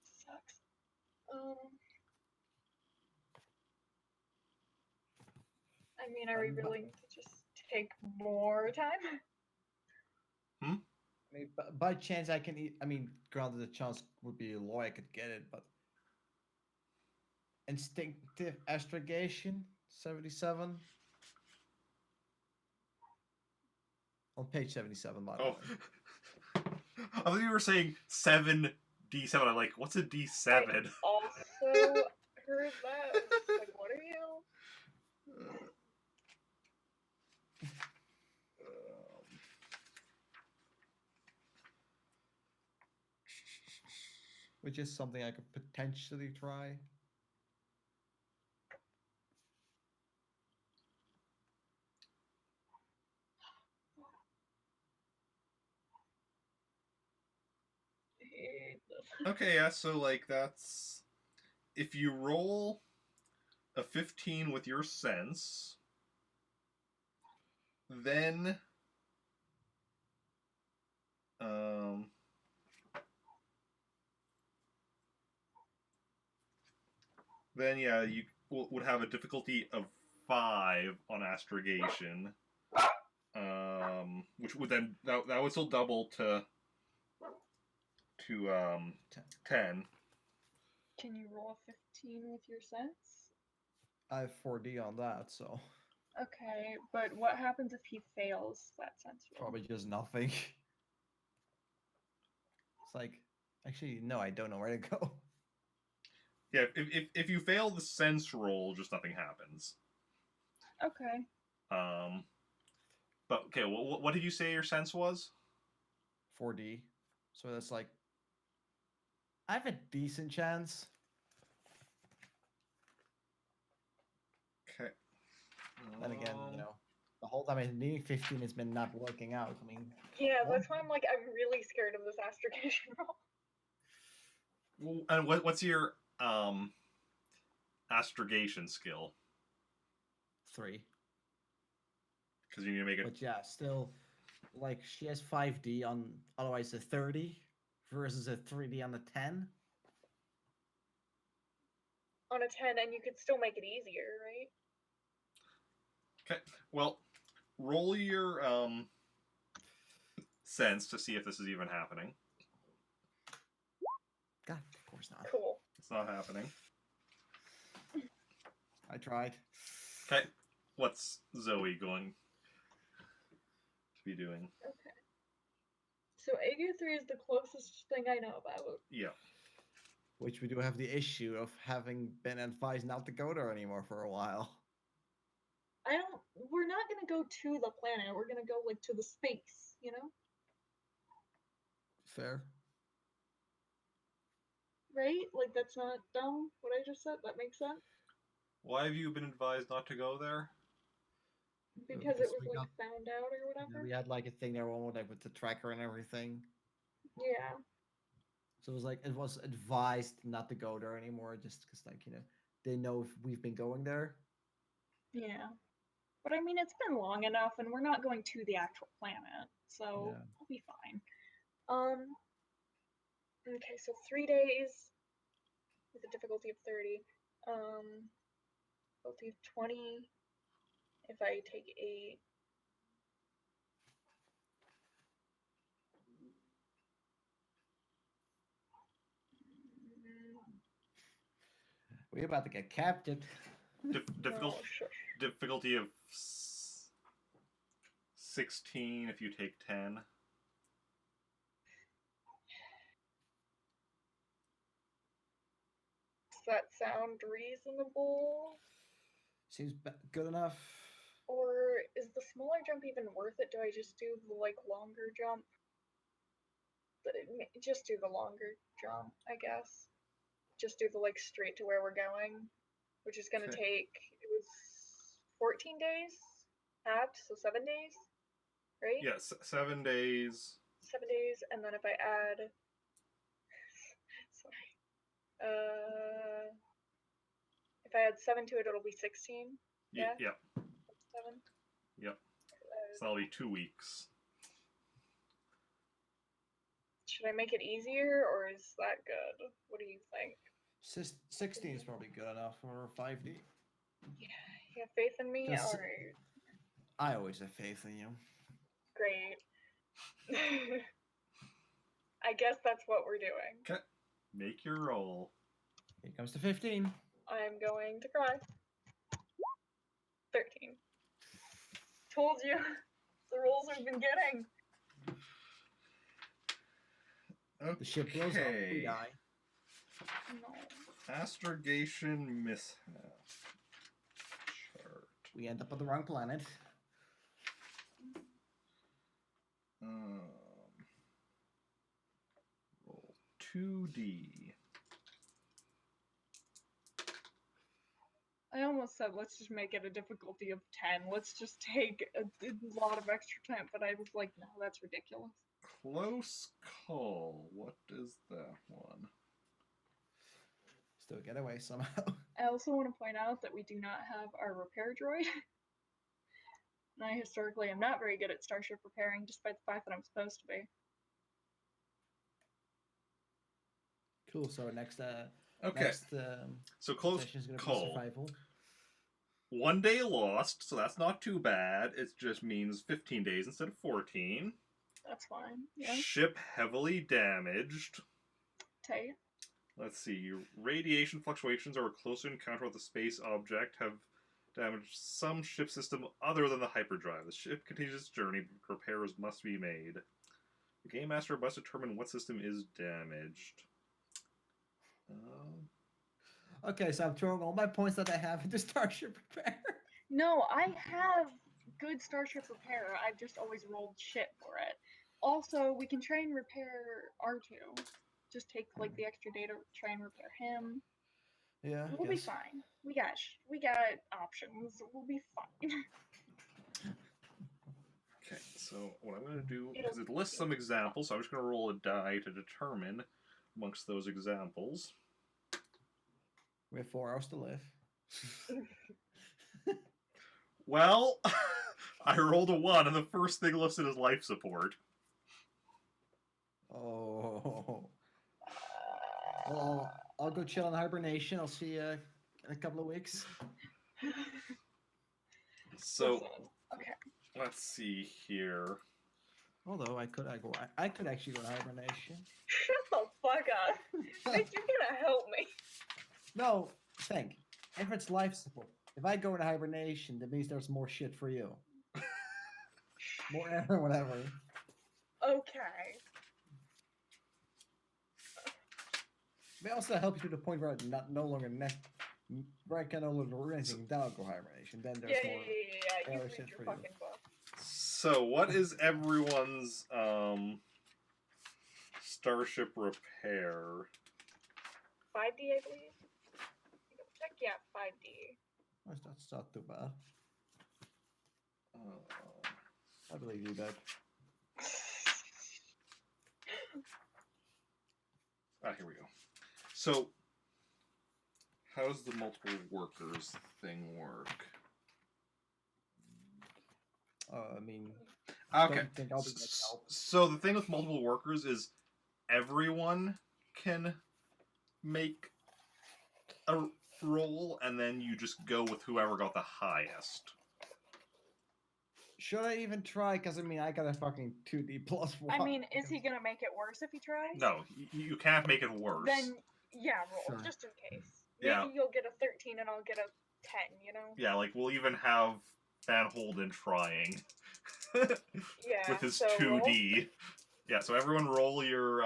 Sucks. I mean, are we willing to just take more time? I mean, by chance I can I mean, granted the chance would be low I could get it, but... Instinctive astrogation, 77? On page 77, by the Oh. way. I thought you were saying 7d7. I'm like, what's a d7? I also heard that. Like, what are you? Which is something I could potentially try. I hate this. Okay, yeah, so like that's if you roll a 15 with your sense, then then yeah, you would have a difficulty of 5 on astrogation, which would then that would still double to 10. Can you roll a 15 with your sense? I have 4D on that, so Okay, but what happens if he fails that sense roll? probably just nothing. It's like, actually, no, I don't know where to go. Yeah, if you fail the sense roll, just nothing happens. Okay. But okay, what did you say your sense was? 4D. So that's like, I have a decent chance. Okay. Then again, you know, the whole time I'm needing 15 has been not working out. I mean, Yeah, that's why I'm like, I'm really scared of this astrogation roll. And what's your astrogation skill? 3. Because you need to make it. But yeah, still, like, she has 5D on otherwise a 30 versus a 3D on a 10. On a 10, and you could still make it easier, right? Okay. Well, roll your sense to see if this is even happening. God, of course not. Cool. It's not happening. I tried. Okay. What's Zoe going to be doing? Okay. So AU3 is the closest thing I know about. Yeah. Which we do have the issue of having been advised not to go there anymore for a while. We're not gonna go to the planet, we're gonna go, like, to the space, you know? Fair. Right? Like, that's not dumb, what I just said? That makes sense? Why have you been advised not to go there? Because it was, we like, got- found out or whatever? We had like a thing there one like with the tracker and everything. Yeah. So it was like it was advised not to go there anymore, just because like they know if we've been going there. Yeah. But I mean, it's been long enough, and we're not going to the actual planet, so Yeah. I'll be fine. Okay, so 3 days with a difficulty of 30. Difficulty of 20 if I take 8. We're about to get captured. Difficult. Oh, shush. Difficulty of 16 if you take 10. Does that sound reasonable? Seems good enough. Or is the smaller jump even worth it? Do I just do the, like, longer jump? Just do the longer jump, I guess. Just do the, like, straight to where we're going, which is gonna take, it was 14 days halved, so 7 days, right? Yes, 7 days. 7 days, and then if I add, sorry, if I add 7 to it, it'll be 16. Yeah? Yep. 7. Yep. So that'll be 2 weeks. Should I make it easier, or is that good? What do you think? 16 is probably good enough for 5D. Yeah, you have faith in me? Just- Alright. I always have faith in you. Great. I guess that's what we're doing. Okay. Make your roll. Here comes the 15. I'm going to cry. 13. Told you. the rolls we've been getting. Okay. The ship blows up, we die. No. Astrogation mishap. Chart. We end up on the wrong planet. Roll 2D. I almost said let's just make it a difficulty of 10. Let's just take a lot of extra time, but I was like, no, that's ridiculous. Close call. What is that one? Still get away somehow. I also want to point out that we do not have our repair droid. And I historically am not very good at starship repairing, despite the fact that I'm supposed to be. Cool. So next, Okay. next So close session is going to be call. survival. 1 day lost, so that's not too bad. It just means 15 days instead of 14. That's fine. Yeah. Ship heavily damaged. Tight. Let's see. Radiation fluctuations or a closer encounter with a space object have damaged some ship system other than the hyperdrive. The ship continues its journey, but repairs must be made. The Game Master must determine what system is damaged. Okay, so I'm throwing all my points that I have into Starship Repair. No, I have good starship repair. I've just always rolled shit for it. Also, we can try and repair R2. Just take like the extra data, try and repair him. Yeah, We'll be fine. We got options. We'll be fine. Okay, so what I'm going to do, because it lists some examples, so I'm just going to roll a die to determine amongst those examples. We have 4 hours to live. Well, I rolled a 1, and the first thing listed is life support. Oh. Well, I'll go chill in hibernation. I'll see you in a couple of weeks. So, okay. let's see here. Although I could actually go to hibernation. Shut the fuck up. Think you're gonna help me. No, think. If it's life support, if I go into hibernation, that means there's more shit for you. More air or whatever. Okay. May also help you to the point where where I can no longer do anything. Then I'll go hibernation. Then there's Yeah. You air read shit your for you. fucking book. So, what is everyone's starship repair? 5D, I believe. Check, yeah, 5D. That's not too bad. I believe you, Dad. Here we go. So, how does the multiple workers thing work? I mean, Okay. don't think I'll be much help. So the thing with multiple workers is everyone can make a roll, and then you just go with whoever got the highest. Should I even try? Because I mean, I got a fucking 2D plus 1. I mean, is he gonna make it worse if he tries? No, you can't make it worse. Then, yeah, roll, Sure. just in case. Yeah. Maybe you'll get a 13 and I'll get a 10, you know? Yeah, like we'll even have Van Holden trying. Yeah. With his so 2D. roll. Yeah, so everyone roll your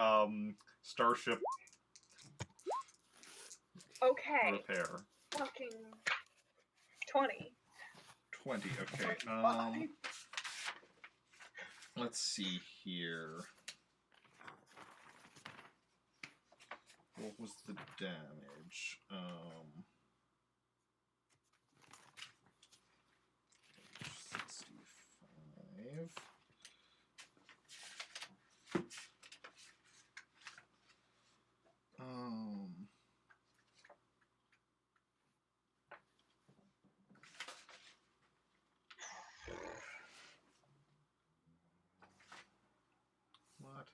starship Okay. repair. Fucking 20. 20, okay. 25. Let's see here. What was the damage? 65. What?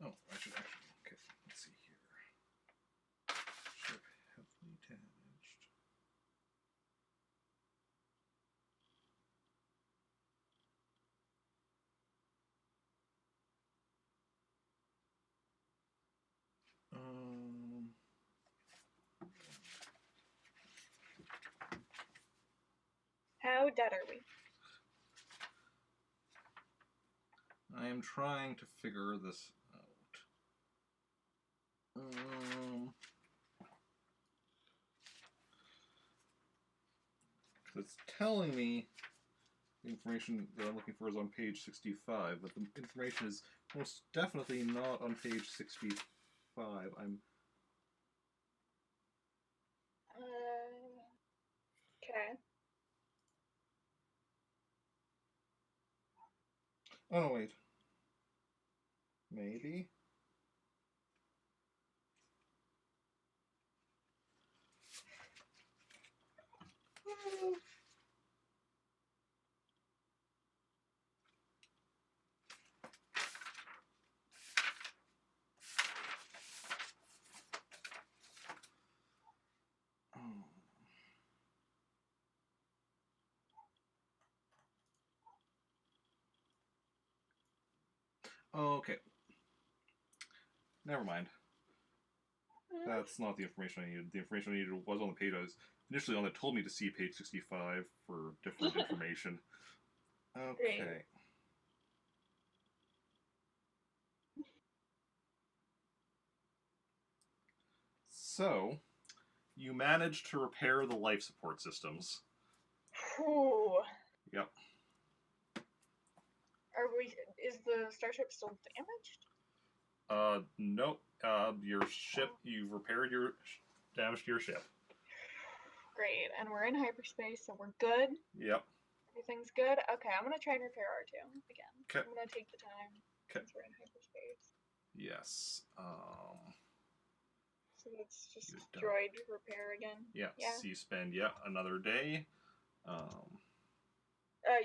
Oh, I should actually. Okay, let's see here. Ship heavily damaged. dead are we? I am trying to figure this out. It's telling me the information that I'm looking for is on page 65, but the information is most definitely not on page 65. Okay. Oh, wait. Maybe? Okay. Never mind. That's not the information I needed. The information I needed was on the page I was initially on that told me to see page 65 for different information. Okay. Great. So, you managed to repair the life support systems. Whew. Yep. Is the starship still damaged? Nope. Your ship, you've repaired damage to your ship. Great, and we're in hyperspace, so we're good. Yep. Everything's good. Okay, I'm gonna try and repair R2 again. 'Kay. I'm gonna take the time since we're in hyperspace. Yes. So it's just You don't. droid repair again. Yeah. Yeah. So you spend yet another day.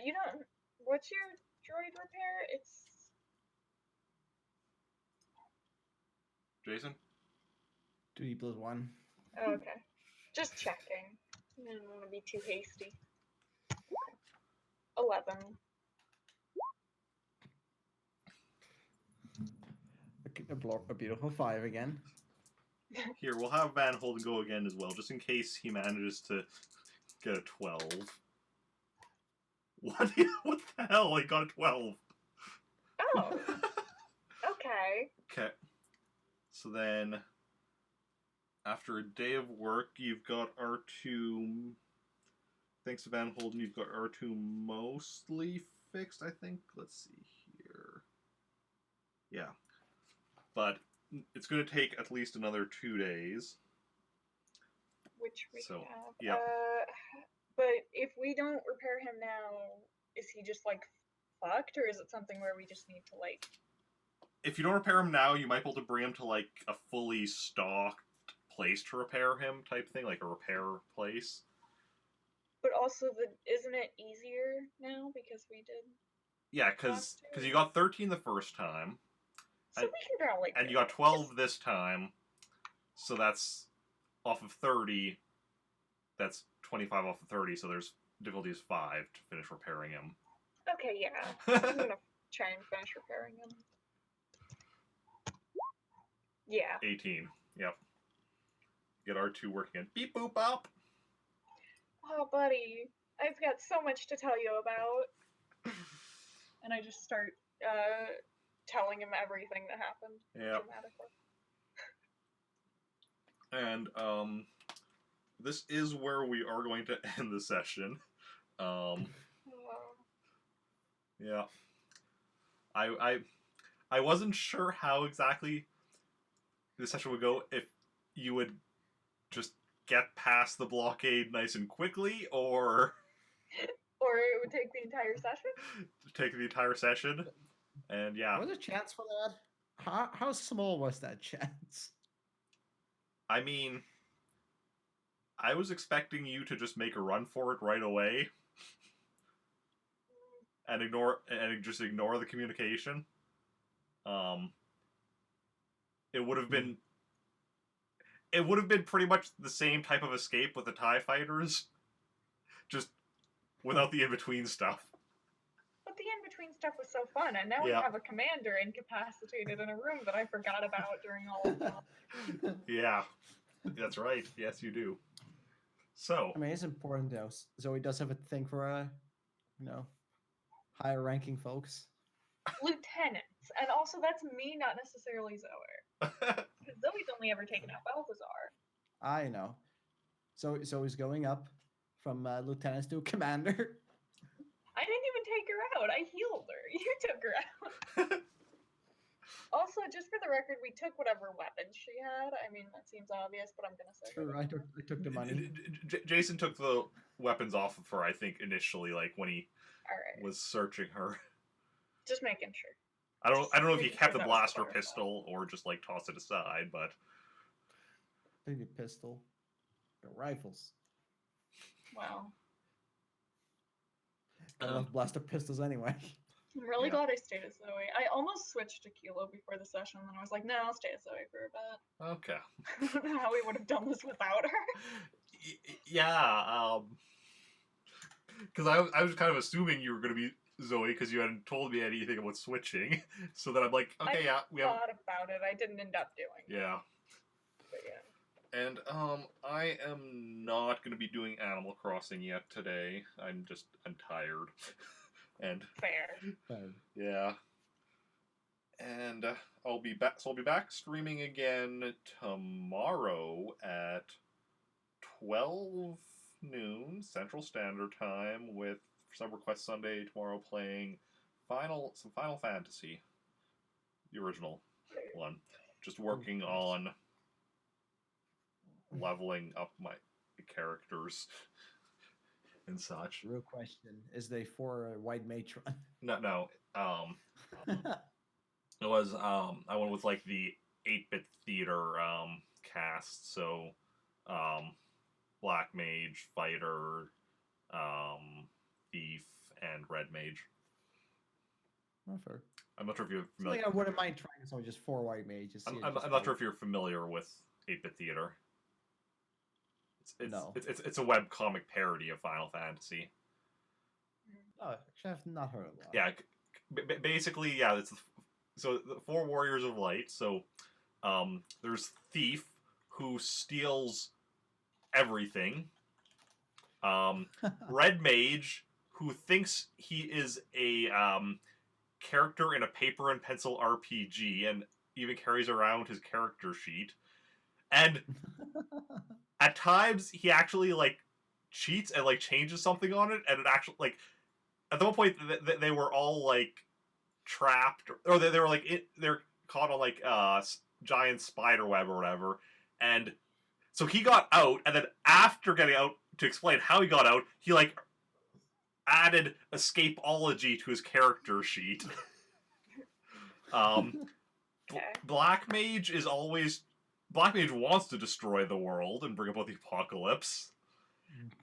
You don't. What's your droid repair? It's Jason? Duty +1. oh, okay. Just checking. I didn't want to be too hasty. 11. A beautiful 5 again. Here, we'll have Van Holden go again as well, just in case he manages to get a 12. What? What the hell? I got a 12. Oh. Okay. Okay. So then, after a day of work, you've got R2. Thanks to Van Holden, you've got R2 mostly fixed, I think. Let's see here. Yeah. But it's going to take at least another 2 days. Which we So, have. yeah. But if we don't repair him now, is he just like fucked, or is it something where we just need to like? If you don't repair him now, you might be able to bring him to like a fully stocked place to repair him, type thing, like a repair place. But also, isn't it easier now because we did? Yeah, because you got 13 the first time. So we can probably. And you got 12 this time, so that's off of 30. That's 25 off of 30, so there's difficulty is 5 to finish repairing him. Okay, yeah. I'm gonna try and finish repairing him. Yeah. 18. Yep. Get R2 working in beep boop up. Oh, buddy, I've got so much to tell you about. And I just start telling him everything that happened. Yep. Dramatically. And this is where we are going to end the session. Yeah. I wasn't sure how exactly the session would go, if you would just get past the blockade nice and quickly, or it would take the entire session? Take the entire session. And yeah. Was there a chance for that? How small was that chance? I mean, I was expecting you to just make a run for it right away. And just ignore the communication. It would have been pretty much the same type of escape with the TIE fighters, just without the in-between stuff. But the in-between stuff was so fun, and now we have a commander incapacitated in a room that I forgot about during all of that. Yeah, that's right. Yes, you do. So, I mean, it's important, Zoe does have a thing for, higher ranking folks. Lieutenants, and also that's me, not necessarily Zoe. Because Zoe's only ever taken out Balthazar. I know. So he's going up from lieutenant to commander. I didn't even take her out. I healed her. You took her out. Also, just for the record, we took whatever weapons she had. I mean, that seems obvious, but I'm gonna say. True, I took the money. Jacen took the weapons off of her, I think, initially, like when he Alright. was searching her. Just making sure. I don't know if he Making kept sure the that was blaster clarified. pistol or just like tossed it aside, but Take the pistol. The rifles. Wow. I love blaster pistols anyway. I'm really Yeah. glad I stayed as Zoe. I almost switched to Kilo before the session, and then I was like, no, I'll stay as Zoe for a bit. okay. I don't know how we would have done this without her. Yeah, because I was kind of assuming you were going to be Zoe because you hadn't told me anything about switching. So then I'm like, okay, yeah, we have. Thought about it. I didn't end up doing it. Yeah. But yeah. And I am not going to be doing Animal Crossing yet today. I'm tired. And Fair. yeah. And I'll be back. So I'll be back streaming again tomorrow at 12 noon Central Standard Time with some Request Sunday tomorrow playing some Final Fantasy, the original one. Just working on leveling up my characters and such. Real question: is they for a white matron? No. It was I went with like the 8-bit theater cast, so Black Mage, Fighter, Thief, and Red Mage. Not fair. I'm not sure if you're So, familiar. I wouldn't mind trying some just 4 white mages. I'm not sure if you're familiar with 8-bit theater. No. It's a webcomic parody of Final Fantasy. Oh, actually, I've not heard of that. Yeah, basically, yeah. It's so the 4 Warriors of Light. So, there's Thief, who steals everything. Red Mage, who thinks he is a character in a paper and pencil RPG, and even carries around his character sheet. And at times, he actually like cheats and like changes something on it, and it actually like at one point they were all like trapped, or they were like they're caught on like giant spider web or whatever, and so he got out, and then after getting out, to explain how he got out, he like added escapeology to his character sheet. Black Mage wants to destroy the world and bring about the apocalypse.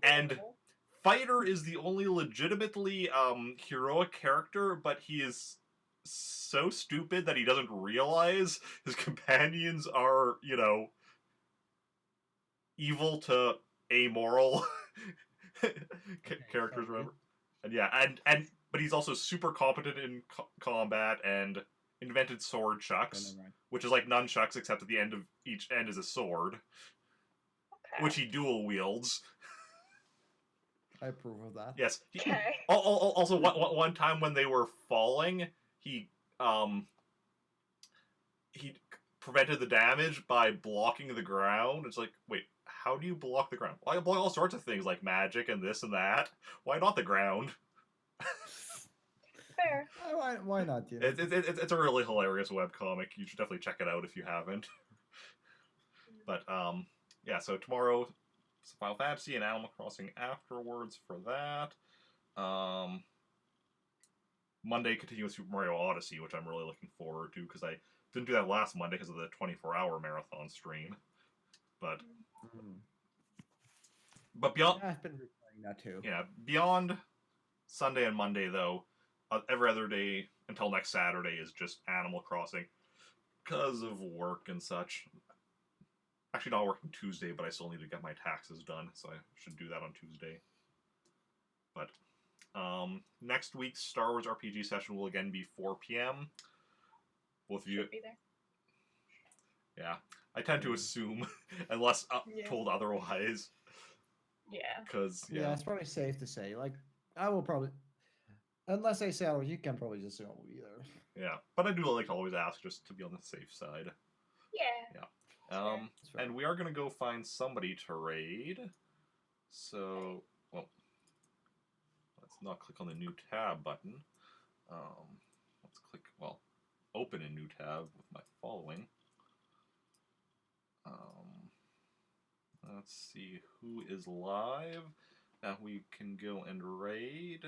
And Fighter is the only legitimately heroic character, but he is so stupid that he doesn't realize his companions are, evil to amoral characters, remember? And yeah, but he's also super competent in combat and invented sword chucks, which is like nunchucks, except at the end of each end is a sword, which he dual wields. I approve of that. Yes. Also, one time when they were falling, he prevented the damage by blocking the ground. It's like, wait, how do you block the ground? Well, I block all sorts of things like magic and this and that. Why not the ground? Fair. Why not? It's a really hilarious webcomic. You should definitely check it out if you haven't. But yeah. So tomorrow, Final Fantasy and Animal Crossing afterwards for that. Monday, continue with Super Mario Odyssey, which I'm really looking forward to because I didn't do that last Monday because of the 24-hour marathon stream. But beyond, I've been replaying that too. Yeah, beyond Sunday and Monday though, every other day until next Saturday is just Animal Crossing because of work and such. Actually, not working Tuesday, but I still need to get my taxes done, so I should do that on Tuesday. But next week's Star Wars RPG session will again be 4 p.m. Both of you. Should be there. Yeah, I tend to assume, unless told otherwise. Yeah. Because Yeah, it's probably safe to say. Like, I will probably, unless I say otherwise, you can probably just say I won't be there. yeah. But I do like to always ask just to be on the safe side. Yeah. Sure. That's fair. And we are gonna go find somebody to raid. So, well, let's not click on the new tab button. Let's click, well, open a new tab with my following. Let's see who is live. Now we can go and raid.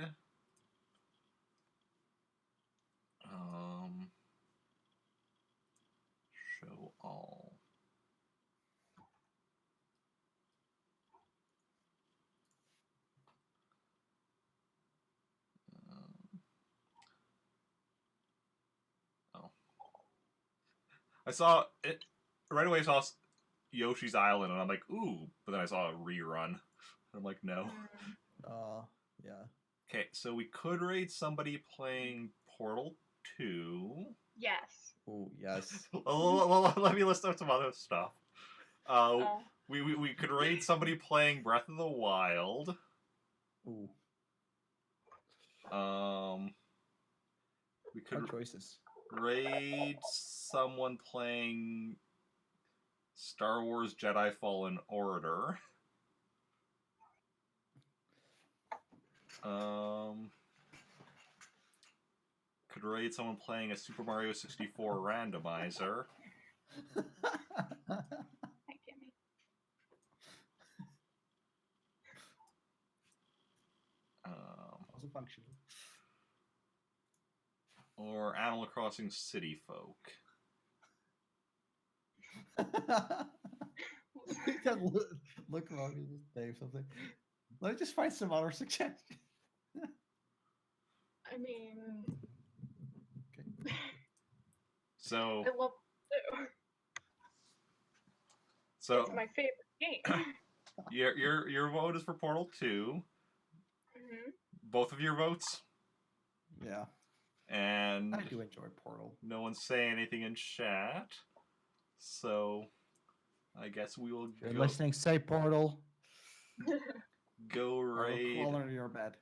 Show all. Oh. I saw it right away. I saw Yoshi's Island, and I'm like, ooh. But then I saw a rerun. And I'm like, no. Yeah. Okay, so we could raid somebody playing Portal 2. Yes. Oh, yes. Let me list out some other stuff. We could raid somebody playing Breath of the Wild. Ooh. We could Hard choices. raid someone playing Star Wars Jedi Fallen Order. Could raid someone playing a Super Mario 64 randomizer. Hi, Kimmy. Also functional. Or Animal Crossing City Folk. Look wrong and just say something. Let me just find some other suggestions. I mean, Okay. So, I love it too. so It's my favorite game. your vote is for Portal 2. Hmm. Both of your votes, Yeah. and I do enjoy Portal. no one's saying anything in chat. So, I guess we will If you're go, listening, say Portal. go Or raid crawl under your bed.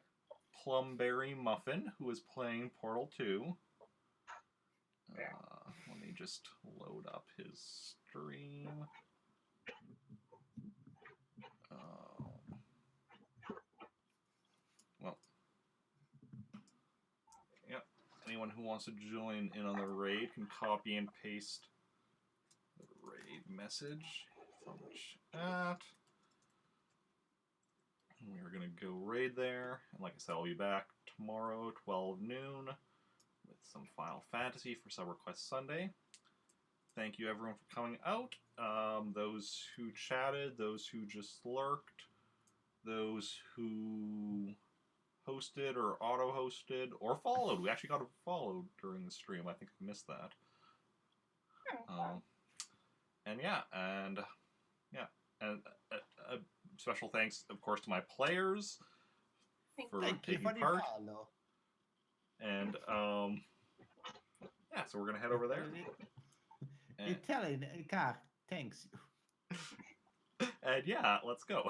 Plumberry Muffin, who is playing Portal 2. Let me just load up his stream. Well, yeah. Anyone who wants to join in on the raid can copy and paste the raid message from chat. We're gonna go raid there, and like I said, I'll be back tomorrow, 12 noon, with some Final Fantasy for SubRequest Sunday. Thank you everyone for coming out. Those who chatted, those who just lurked, those who hosted or auto-hosted or followed. We actually got followed during the stream. I think I missed that. And a special thanks, of course, to my players for taking part. Follow. And yeah, so we're gonna head over there. Italian car, thanks. And yeah, let's go.